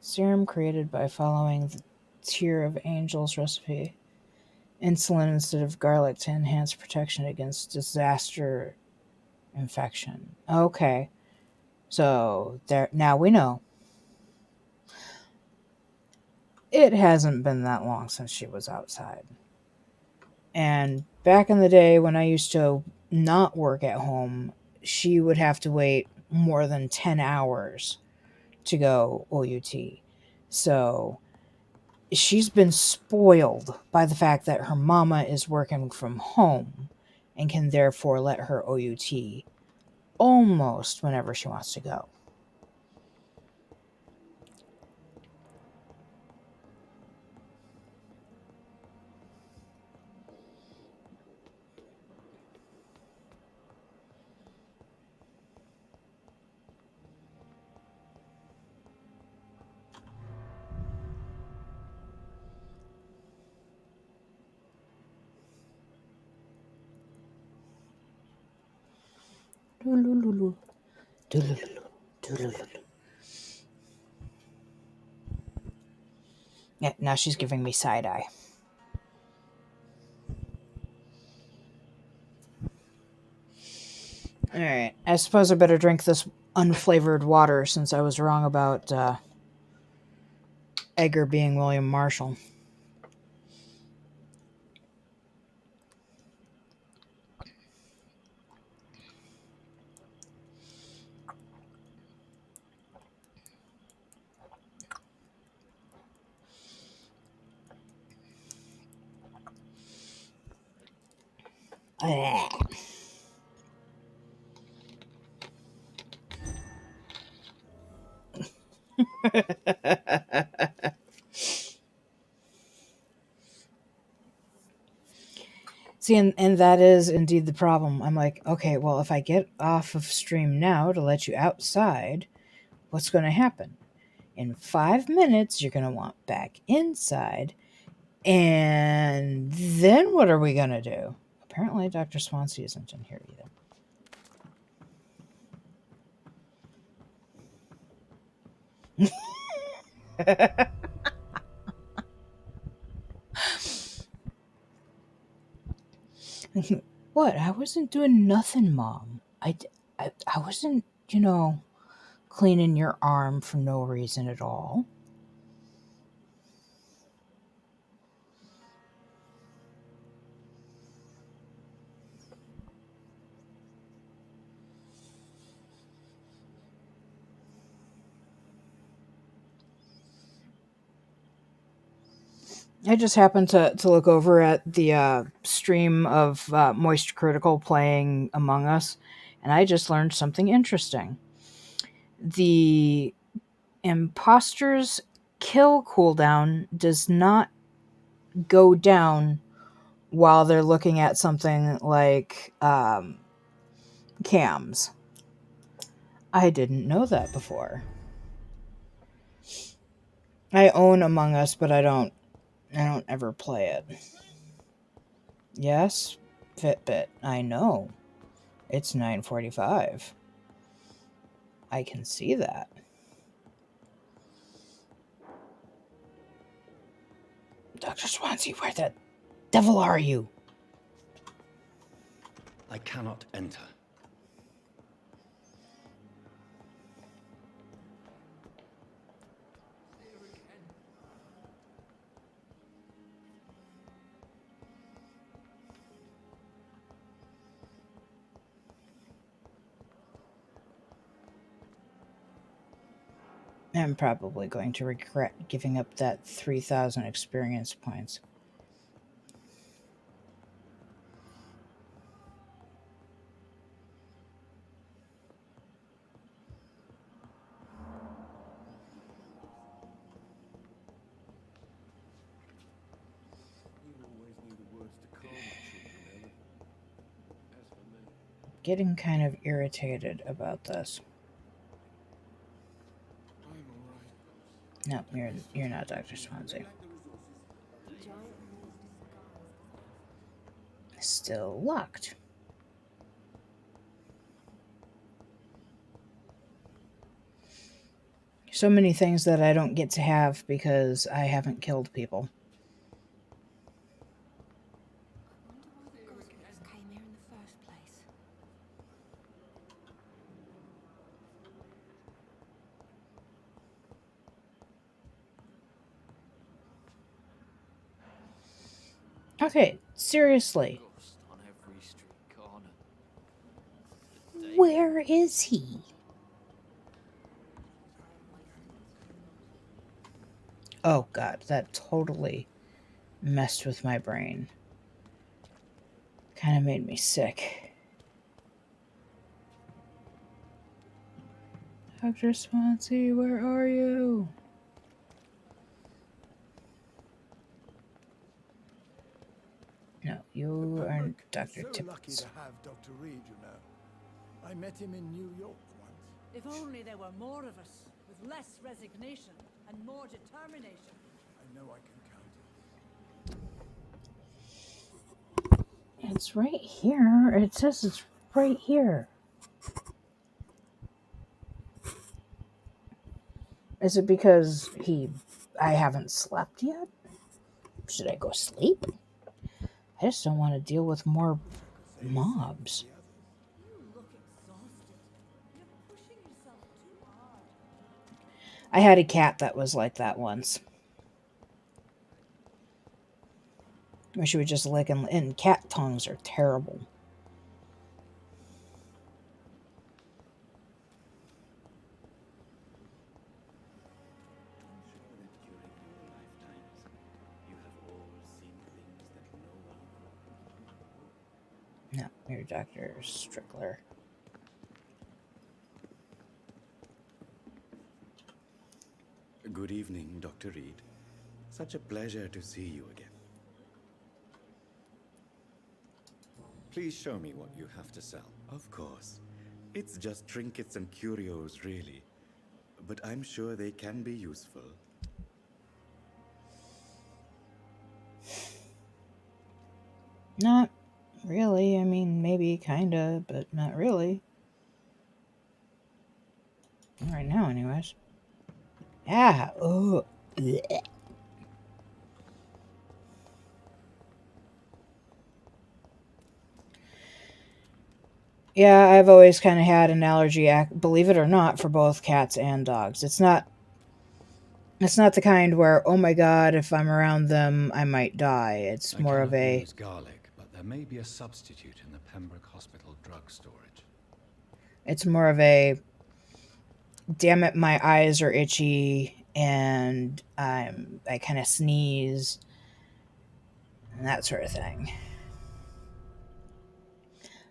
Serum created by following the Tear of Angels recipe. Insulin instead of garlic to enhance protection against disaster infection. Okay. So there now we know. It hasn't been that long since she was outside. And back in the day when I used to not work at home, she would have to wait more than 10 hours to go OUT. So she's been spoiled by the fact that her mama is working from home and can therefore let her OUT almost whenever she wants to go. Yeah, now she's giving me side eye. Alright, I suppose I better drink this unflavored water since I was wrong about Edgar being William Marshall. See, and that is indeed the problem. I'm like, okay, well, if I get off of stream now to let you outside, what's going to happen? In 5 minutes, you're going to want back inside. And then what are we going to do? Apparently, Dr. Swansea isn't in here either. What? I wasn't doing nothing, Mom. I wasn't, cleaning your arm for no reason at all. I just happened to look over at the stream of Moist Critical playing Among Us, and I just learned something interesting. The imposter's kill cooldown does not go down while they're looking at something like cams. I didn't know that before. I own Among Us, but I don't ever play it. Yes, Fitbit. I know. It's 9:45. I can see that. Dr. Swansea, where the devil are you? I cannot enter. I'm probably going to regret giving up that 3,000 experience points. Getting kind of irritated about this. No, you're not Dr. Swansea. Still locked. So many things that I don't get to have because I haven't killed people. Okay, seriously. Where is he? Oh god, that totally messed with my brain. Kind of made me sick. Dr. Swansea, where are you? No, you are Dr. So lucky Tippett. to have Dr. Reed, you know. I met him in New York once. If only there were more of us, with less resignation and more determination. I know I can count on. It's right here. It says it's right here. Is it because I haven't slept yet? Should I go sleep? I just don't want to deal with more mobs. You look exhausted. You're pushing yourself too hard. I had a cat that was like that once. Where she would just lick and cat tongues are terrible. No, you're Dr. Strickler. Good evening, Dr. Reed. Such a pleasure to see you again. Please show me what you have to sell. Of course. It's just trinkets and curios, really. But I'm sure they can be useful. Not really. I mean, maybe, kinda, but not really. Not right now, anyways. Yeah. Oh. Blech. Yeah, I've always kind of had an allergy, believe it or not, for both cats and dogs. It's not the kind where, oh my god, if I'm around them, I might die. It's more of a... use garlic, but there may be a substitute in the Pembroke Hospital drug storage. It's more of a, damn it, my eyes are itchy, and I kind of sneeze, and that sort of thing.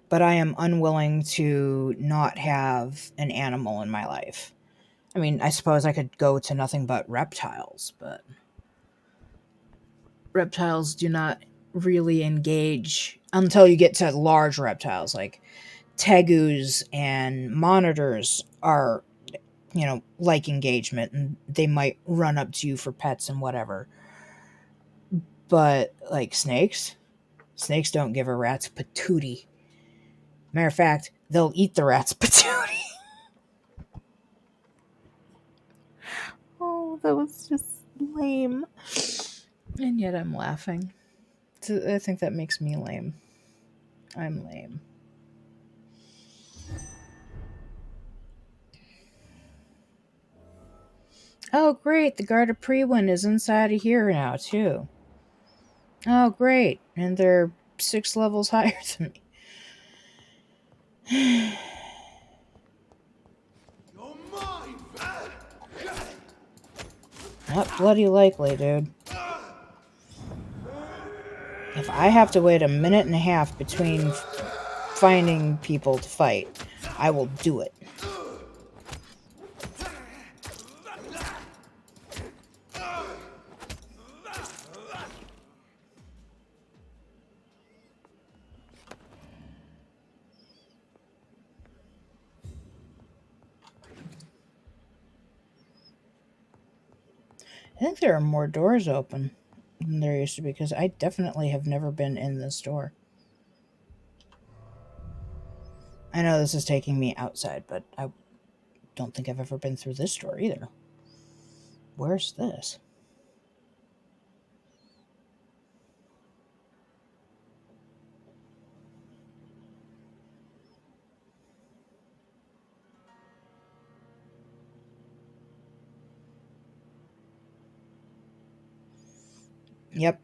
But I am unwilling to not have an animal in my life. I mean, I suppose I could go to nothing but reptiles, but reptiles do not really engage until you get to large reptiles, like tegus and monitors are, like engagement, and they might run up to you for pets and whatever. But, like, snakes don't give a rat's patootie. Matter of fact, they'll eat the rat's patootie. Oh, that was just lame. And yet I'm laughing. I think that makes me lame. I'm lame. Oh, great. The Garda Pre one is inside of here now, too. Oh, great. And they're 6 levels higher than me. You're mine! Not bloody likely, dude. If I have to wait a minute and a half between finding people to fight, I will do it. I think there are more doors open than there used to be, because I definitely have never been in this door. I know this is taking me outside, but I don't think I've ever been through this door either. Where's this? Yep.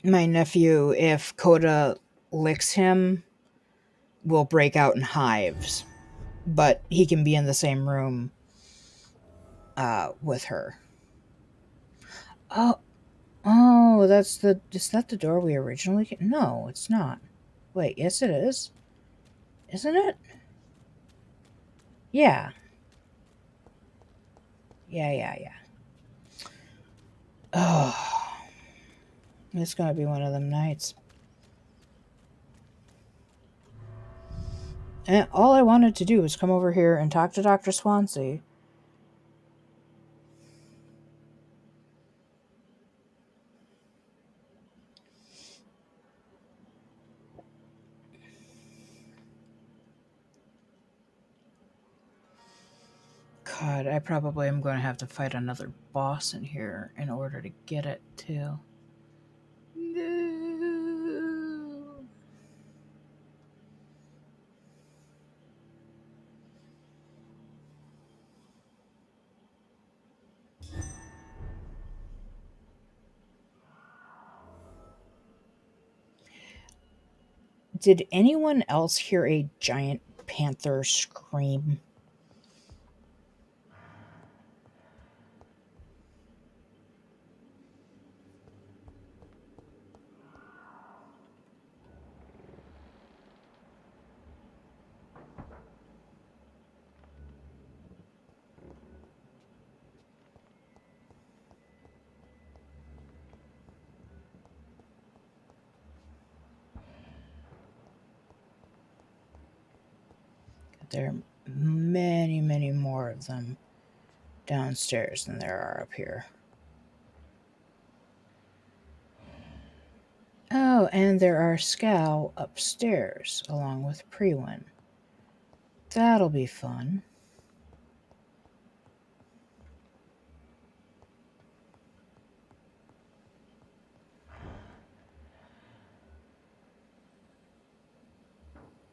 My nephew, if Coda licks him, will break out in hives. But he can be in the same room with her. Oh, is that the door we originally... No, it's not. Wait, yes it is. Isn't it? Yeah. Yeah. Oh. It's gonna be one of them nights. And all I wanted to do was come over here and talk to Dr. Swansea. God, I probably am going to have to fight another boss in here in order to get it, too. No. Did anyone else hear a giant panther scream? There are many more of them downstairs than there are up here. Oh, and there are Scow upstairs, along with Priwen. That'll be fun.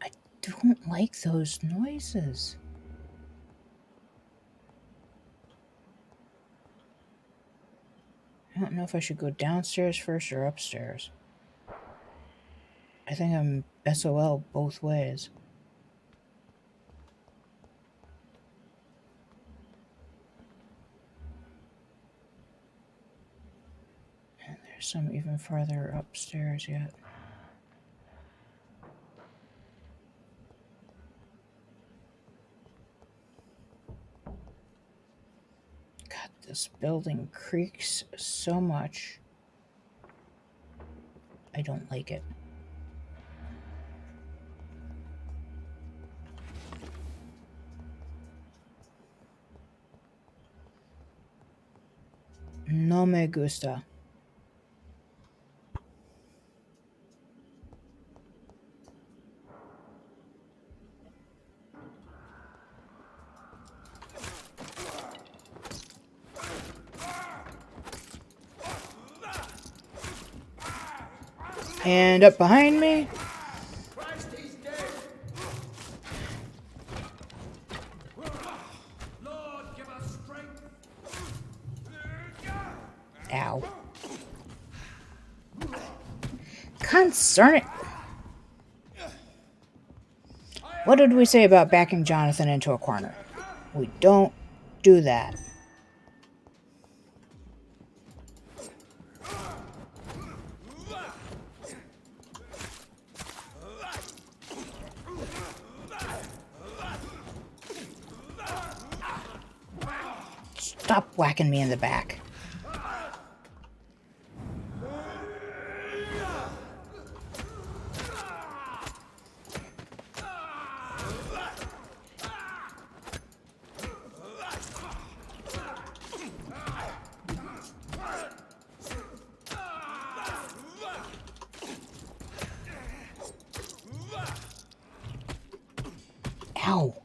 I don't like those noises. I don't know if I should go downstairs first or upstairs. I think I'm SOL both ways. And there's some even farther upstairs yet. God, this building creaks so much. I don't like it. No me gusta. And up behind me. Ow. Concern it. What did we say about backing Jonathan into a corner? We don't do that. Stop whacking me in the back. Ow.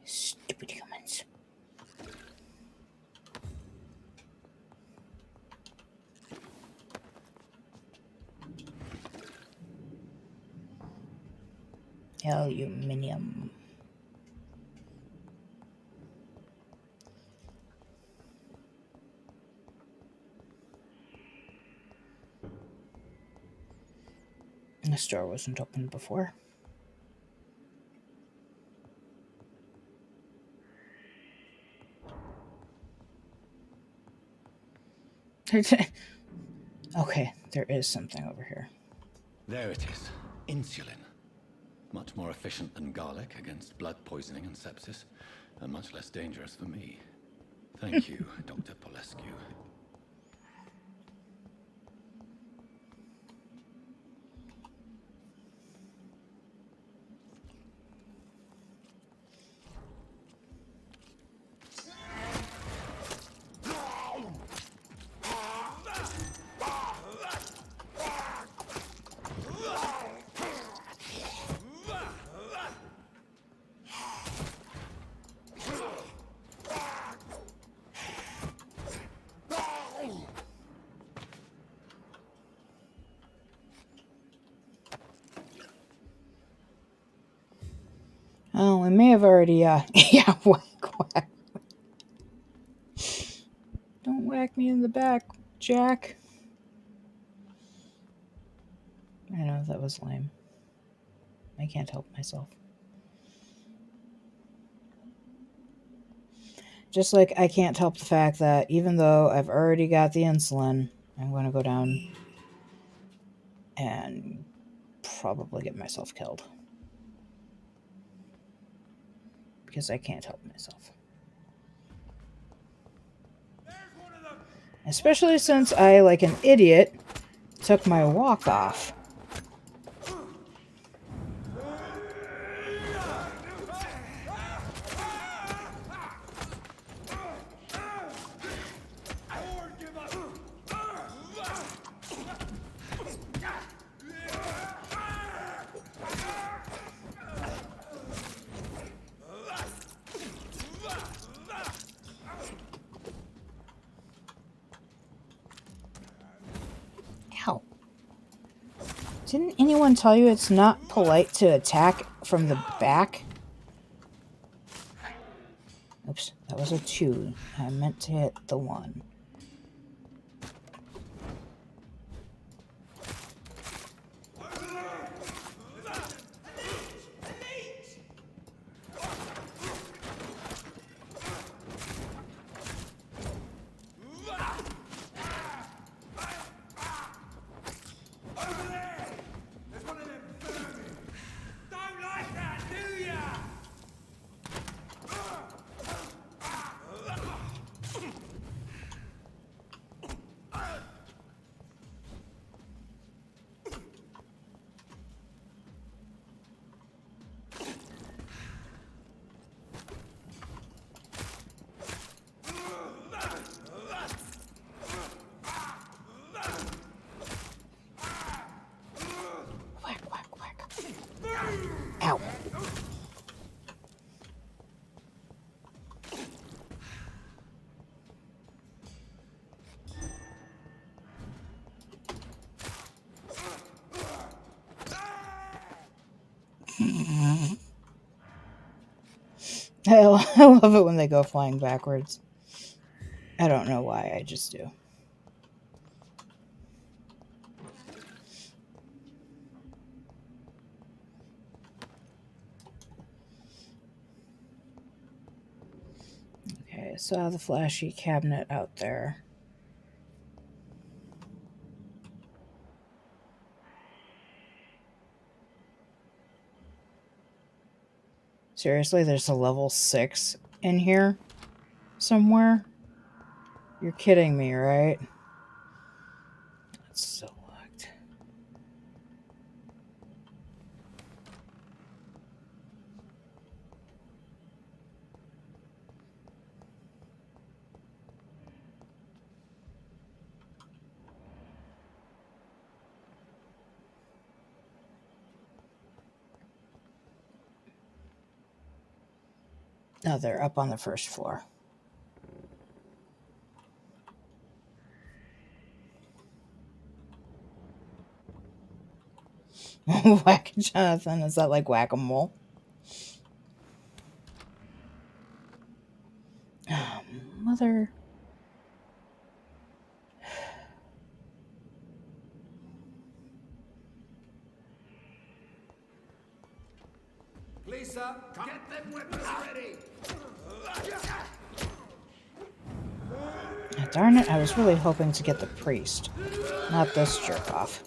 Stupid humans. Aluminium. The store wasn't open before. Okay, there is something over here. There it is. Insulin. Much more efficient than garlic against blood poisoning and sepsis, and much less dangerous for me. Thank you, Dr. Polescu. Oh, we may have already, yeah, whack. Don't whack me in the back, Jack. I know, that was lame. I can't help myself. Just like I can't help the fact that even though I've already got the insulin, I'm going to go down and probably get myself killed. Because I can't help myself. Especially since I, like an idiot, took my walk off. Ow. Didn't anyone tell you it's not polite to attack from the back? Oops, that was a 2. I meant to hit the 1. Ow. I love it when they go flying backwards. I don't know why, I just do. Okay, saw the flashy cabinet out there. Seriously, there's a level 6 in here somewhere? You're kidding me, right? That's so locked. No, they're up on the first floor. Whack Jonathan, is that like whack-a-mole? Oh, mother. Lisa, get them weapons ready! Darn it, I was really hoping to get the priest, not this jerk-off.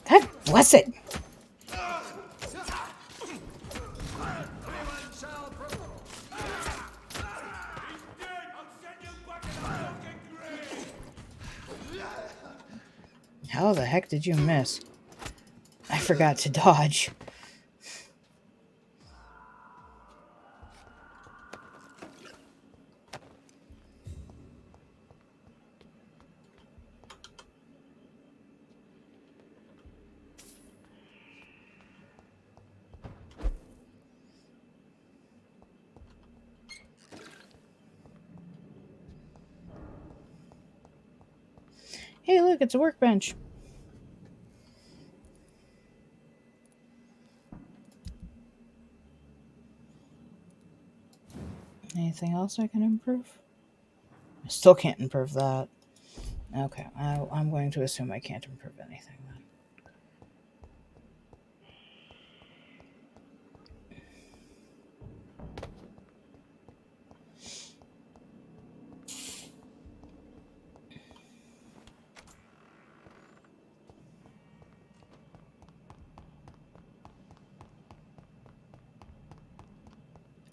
God bless it! How the heck did you miss? I forgot to dodge. Hey, look, it's a workbench. Anything else I can improve? I still can't improve that. Okay, I'm going to assume I can't improve anything then.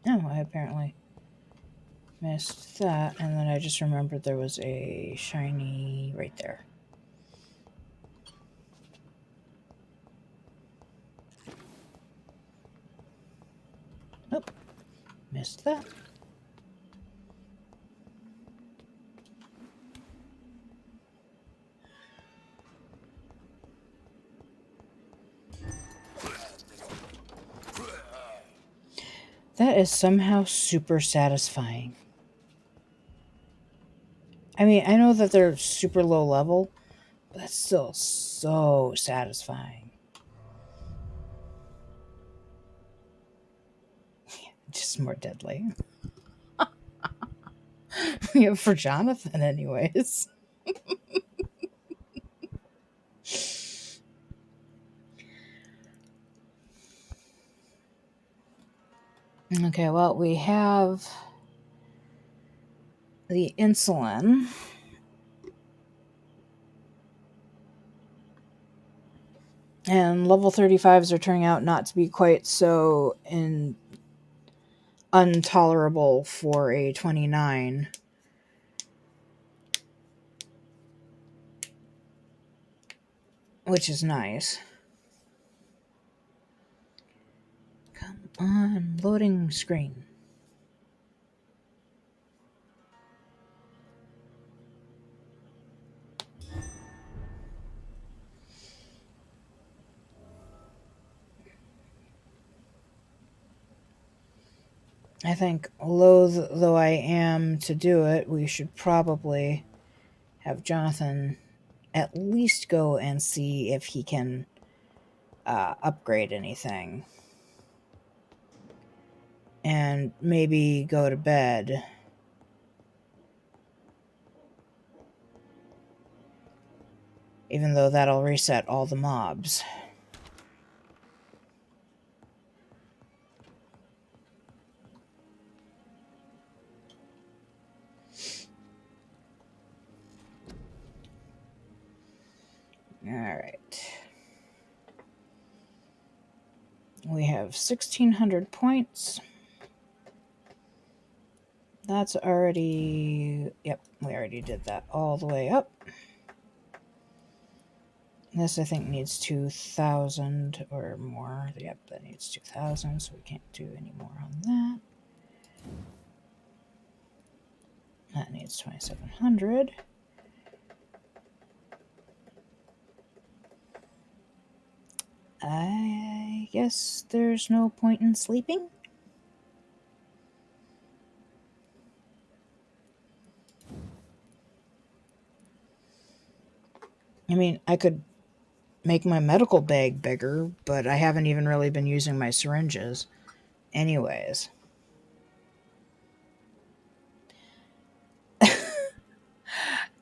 Oh, I apparently missed that, and then I just remembered there was a shiny right there. Nope, missed that. That is somehow super satisfying. I mean, I know that they're super low level, but that's still so satisfying. Just more deadly. Yeah, for Jonathan, anyways. Okay, well, we have the insulin. And level 35s are turning out not to be quite so intolerable for a 29. Which is nice. Come on, loading screen. I think, loath though I am to do it, we should probably have Jonathan at least go and see if he can upgrade anything. And maybe go to bed. Even though that'll reset all the mobs. Alright. We have 1,600 points. That's already... Yep, we already did that all the way up. This, I think, needs 2,000 or more. Yep, that needs 2,000, so we can't do any more on that. That needs 2,700. I guess there's no point in sleeping. I mean, I could make my medical bag bigger, but I haven't even really been using my syringes. Anyways.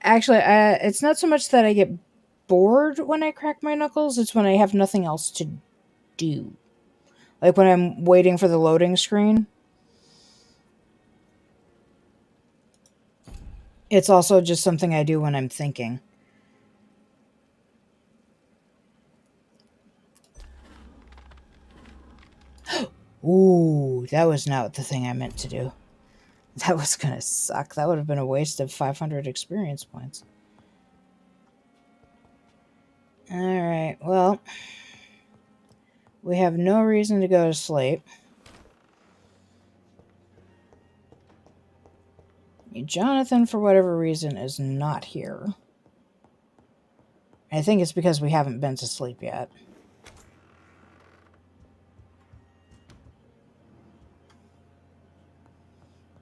Actually, it's not so much that I get bored when I crack my knuckles, it's when I have nothing else to do. Like when I'm waiting for the loading screen. It's also just something I do when I'm thinking. Ooh, that was not the thing I meant to do. That was gonna suck. That would have been a waste of 500 experience points. Alright, well. We have no reason to go to sleep. Jonathan, for whatever reason, is not here. I think it's because we haven't been to sleep yet.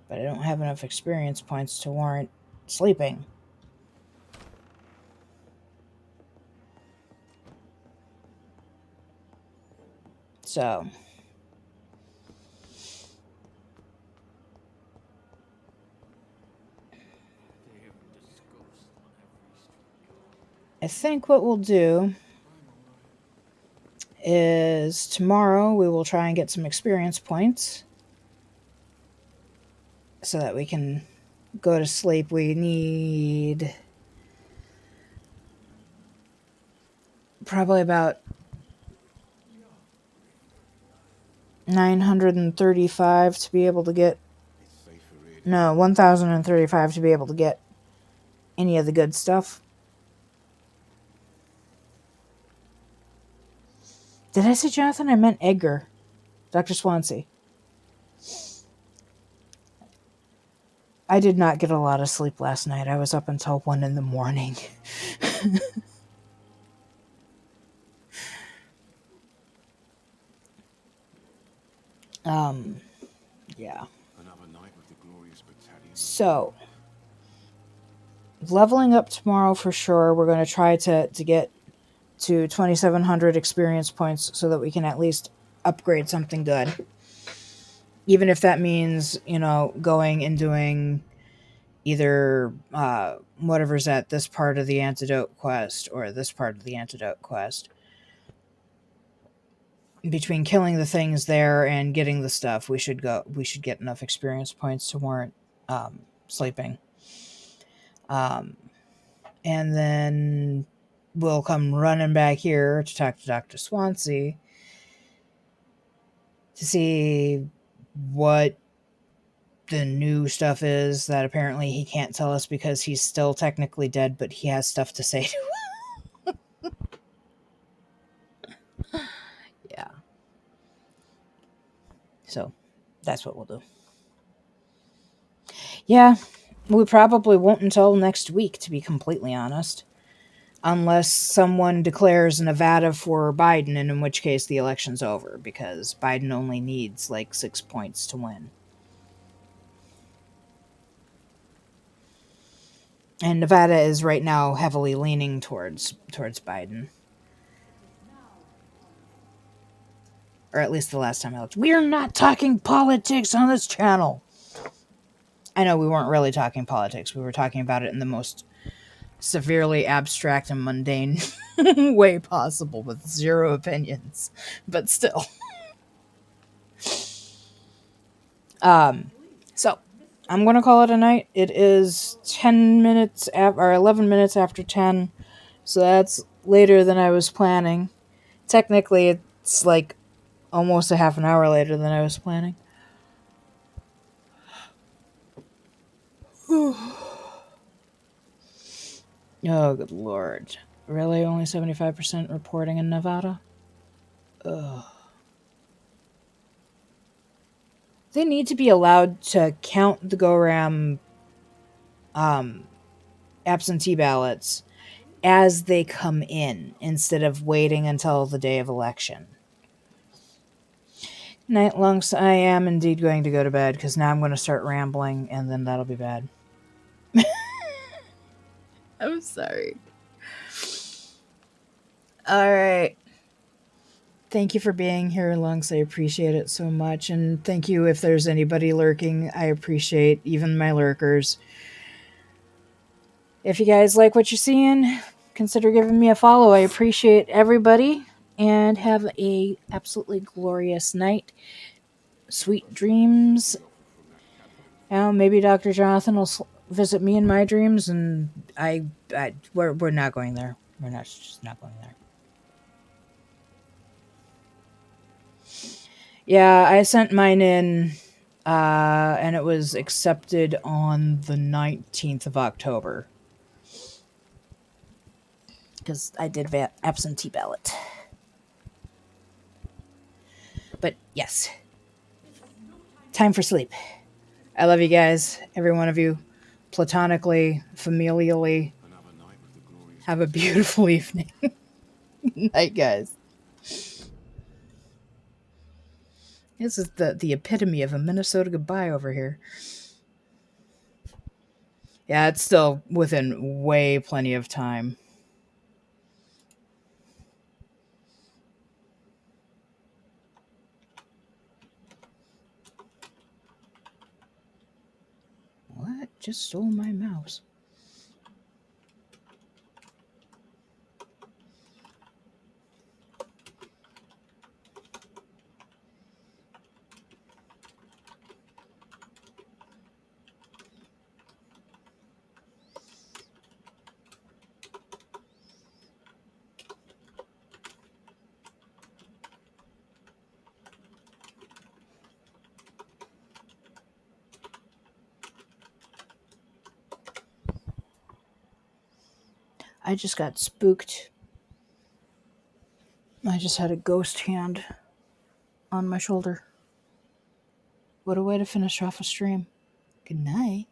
But I don't have enough experience points to warrant sleeping. So. I think what we'll do is tomorrow we will try and get some experience points so that we can go to sleep. We need probably about 935 to be able to get... No, 1,035 to be able to get any of the good stuff. Did I say Jonathan? I meant Edgar. Dr. Swansea. I did not get a lot of sleep last night. I was up until 1 in the morning. Yeah. So, leveling up tomorrow for sure. We're going to try to get to 2,700 experience points so that we can at least upgrade something good. Even if that means, you know, going and doing either whatever's at this part of the antidote quest or this part of the antidote quest. Between killing the things there and getting the stuff, we should get enough experience points to warrant sleeping. And then we'll come running back here to talk to Dr. Swansea to see what the new stuff is that apparently he can't tell us because he's still technically dead, but he has stuff to say to us. Yeah. So, that's what we'll do. Yeah, we probably won't until next week, to be completely honest. Unless someone declares Nevada for Biden, and in which case the election's over, because Biden only needs, like, 6 points to win. And Nevada is right now heavily leaning towards Biden. Or at least the last time I looked. We are not talking politics on this channel. I know we weren't really talking politics. We were talking about it in the most severely abstract and mundane way possible with zero opinions. But still. So, I'm going to call it a night. It is 10 minutes or 11 minutes after 10. So that's later than I was planning. Technically, it's like almost a half an hour later than I was planning. Oh, good lord. Really? Only 75% reporting in Nevada? Ugh. They need to be allowed to count the GORAM absentee ballots as they come in instead of waiting until the day of election. Night lungs, I am indeed going to go to bed because now I'm going to start rambling and then that'll be bad. I'm sorry. All right. Thank you for being here, Lungs. I appreciate it so much. And thank you if there's anybody lurking. I appreciate even my lurkers. If you guys like what you're seeing, consider giving me a follow. I appreciate everybody. And have a absolutely glorious night. Sweet dreams. Now, maybe Dr. Jonathan will visit me in my dreams, and we're not going there. We're just not going there. Yeah, I sent mine in, and it was accepted on the 19th of October. Because I did absentee ballot. But yes. Time for sleep. I love you guys, every one of you, platonically, familially. Have a beautiful evening. Night, guys. This is the epitome of a Minnesota goodbye over here. Yeah, it's still within way plenty of time. What? Just stole my mouse. I just got spooked. I just had a ghost hand on my shoulder. What a way to finish off a stream. Good night.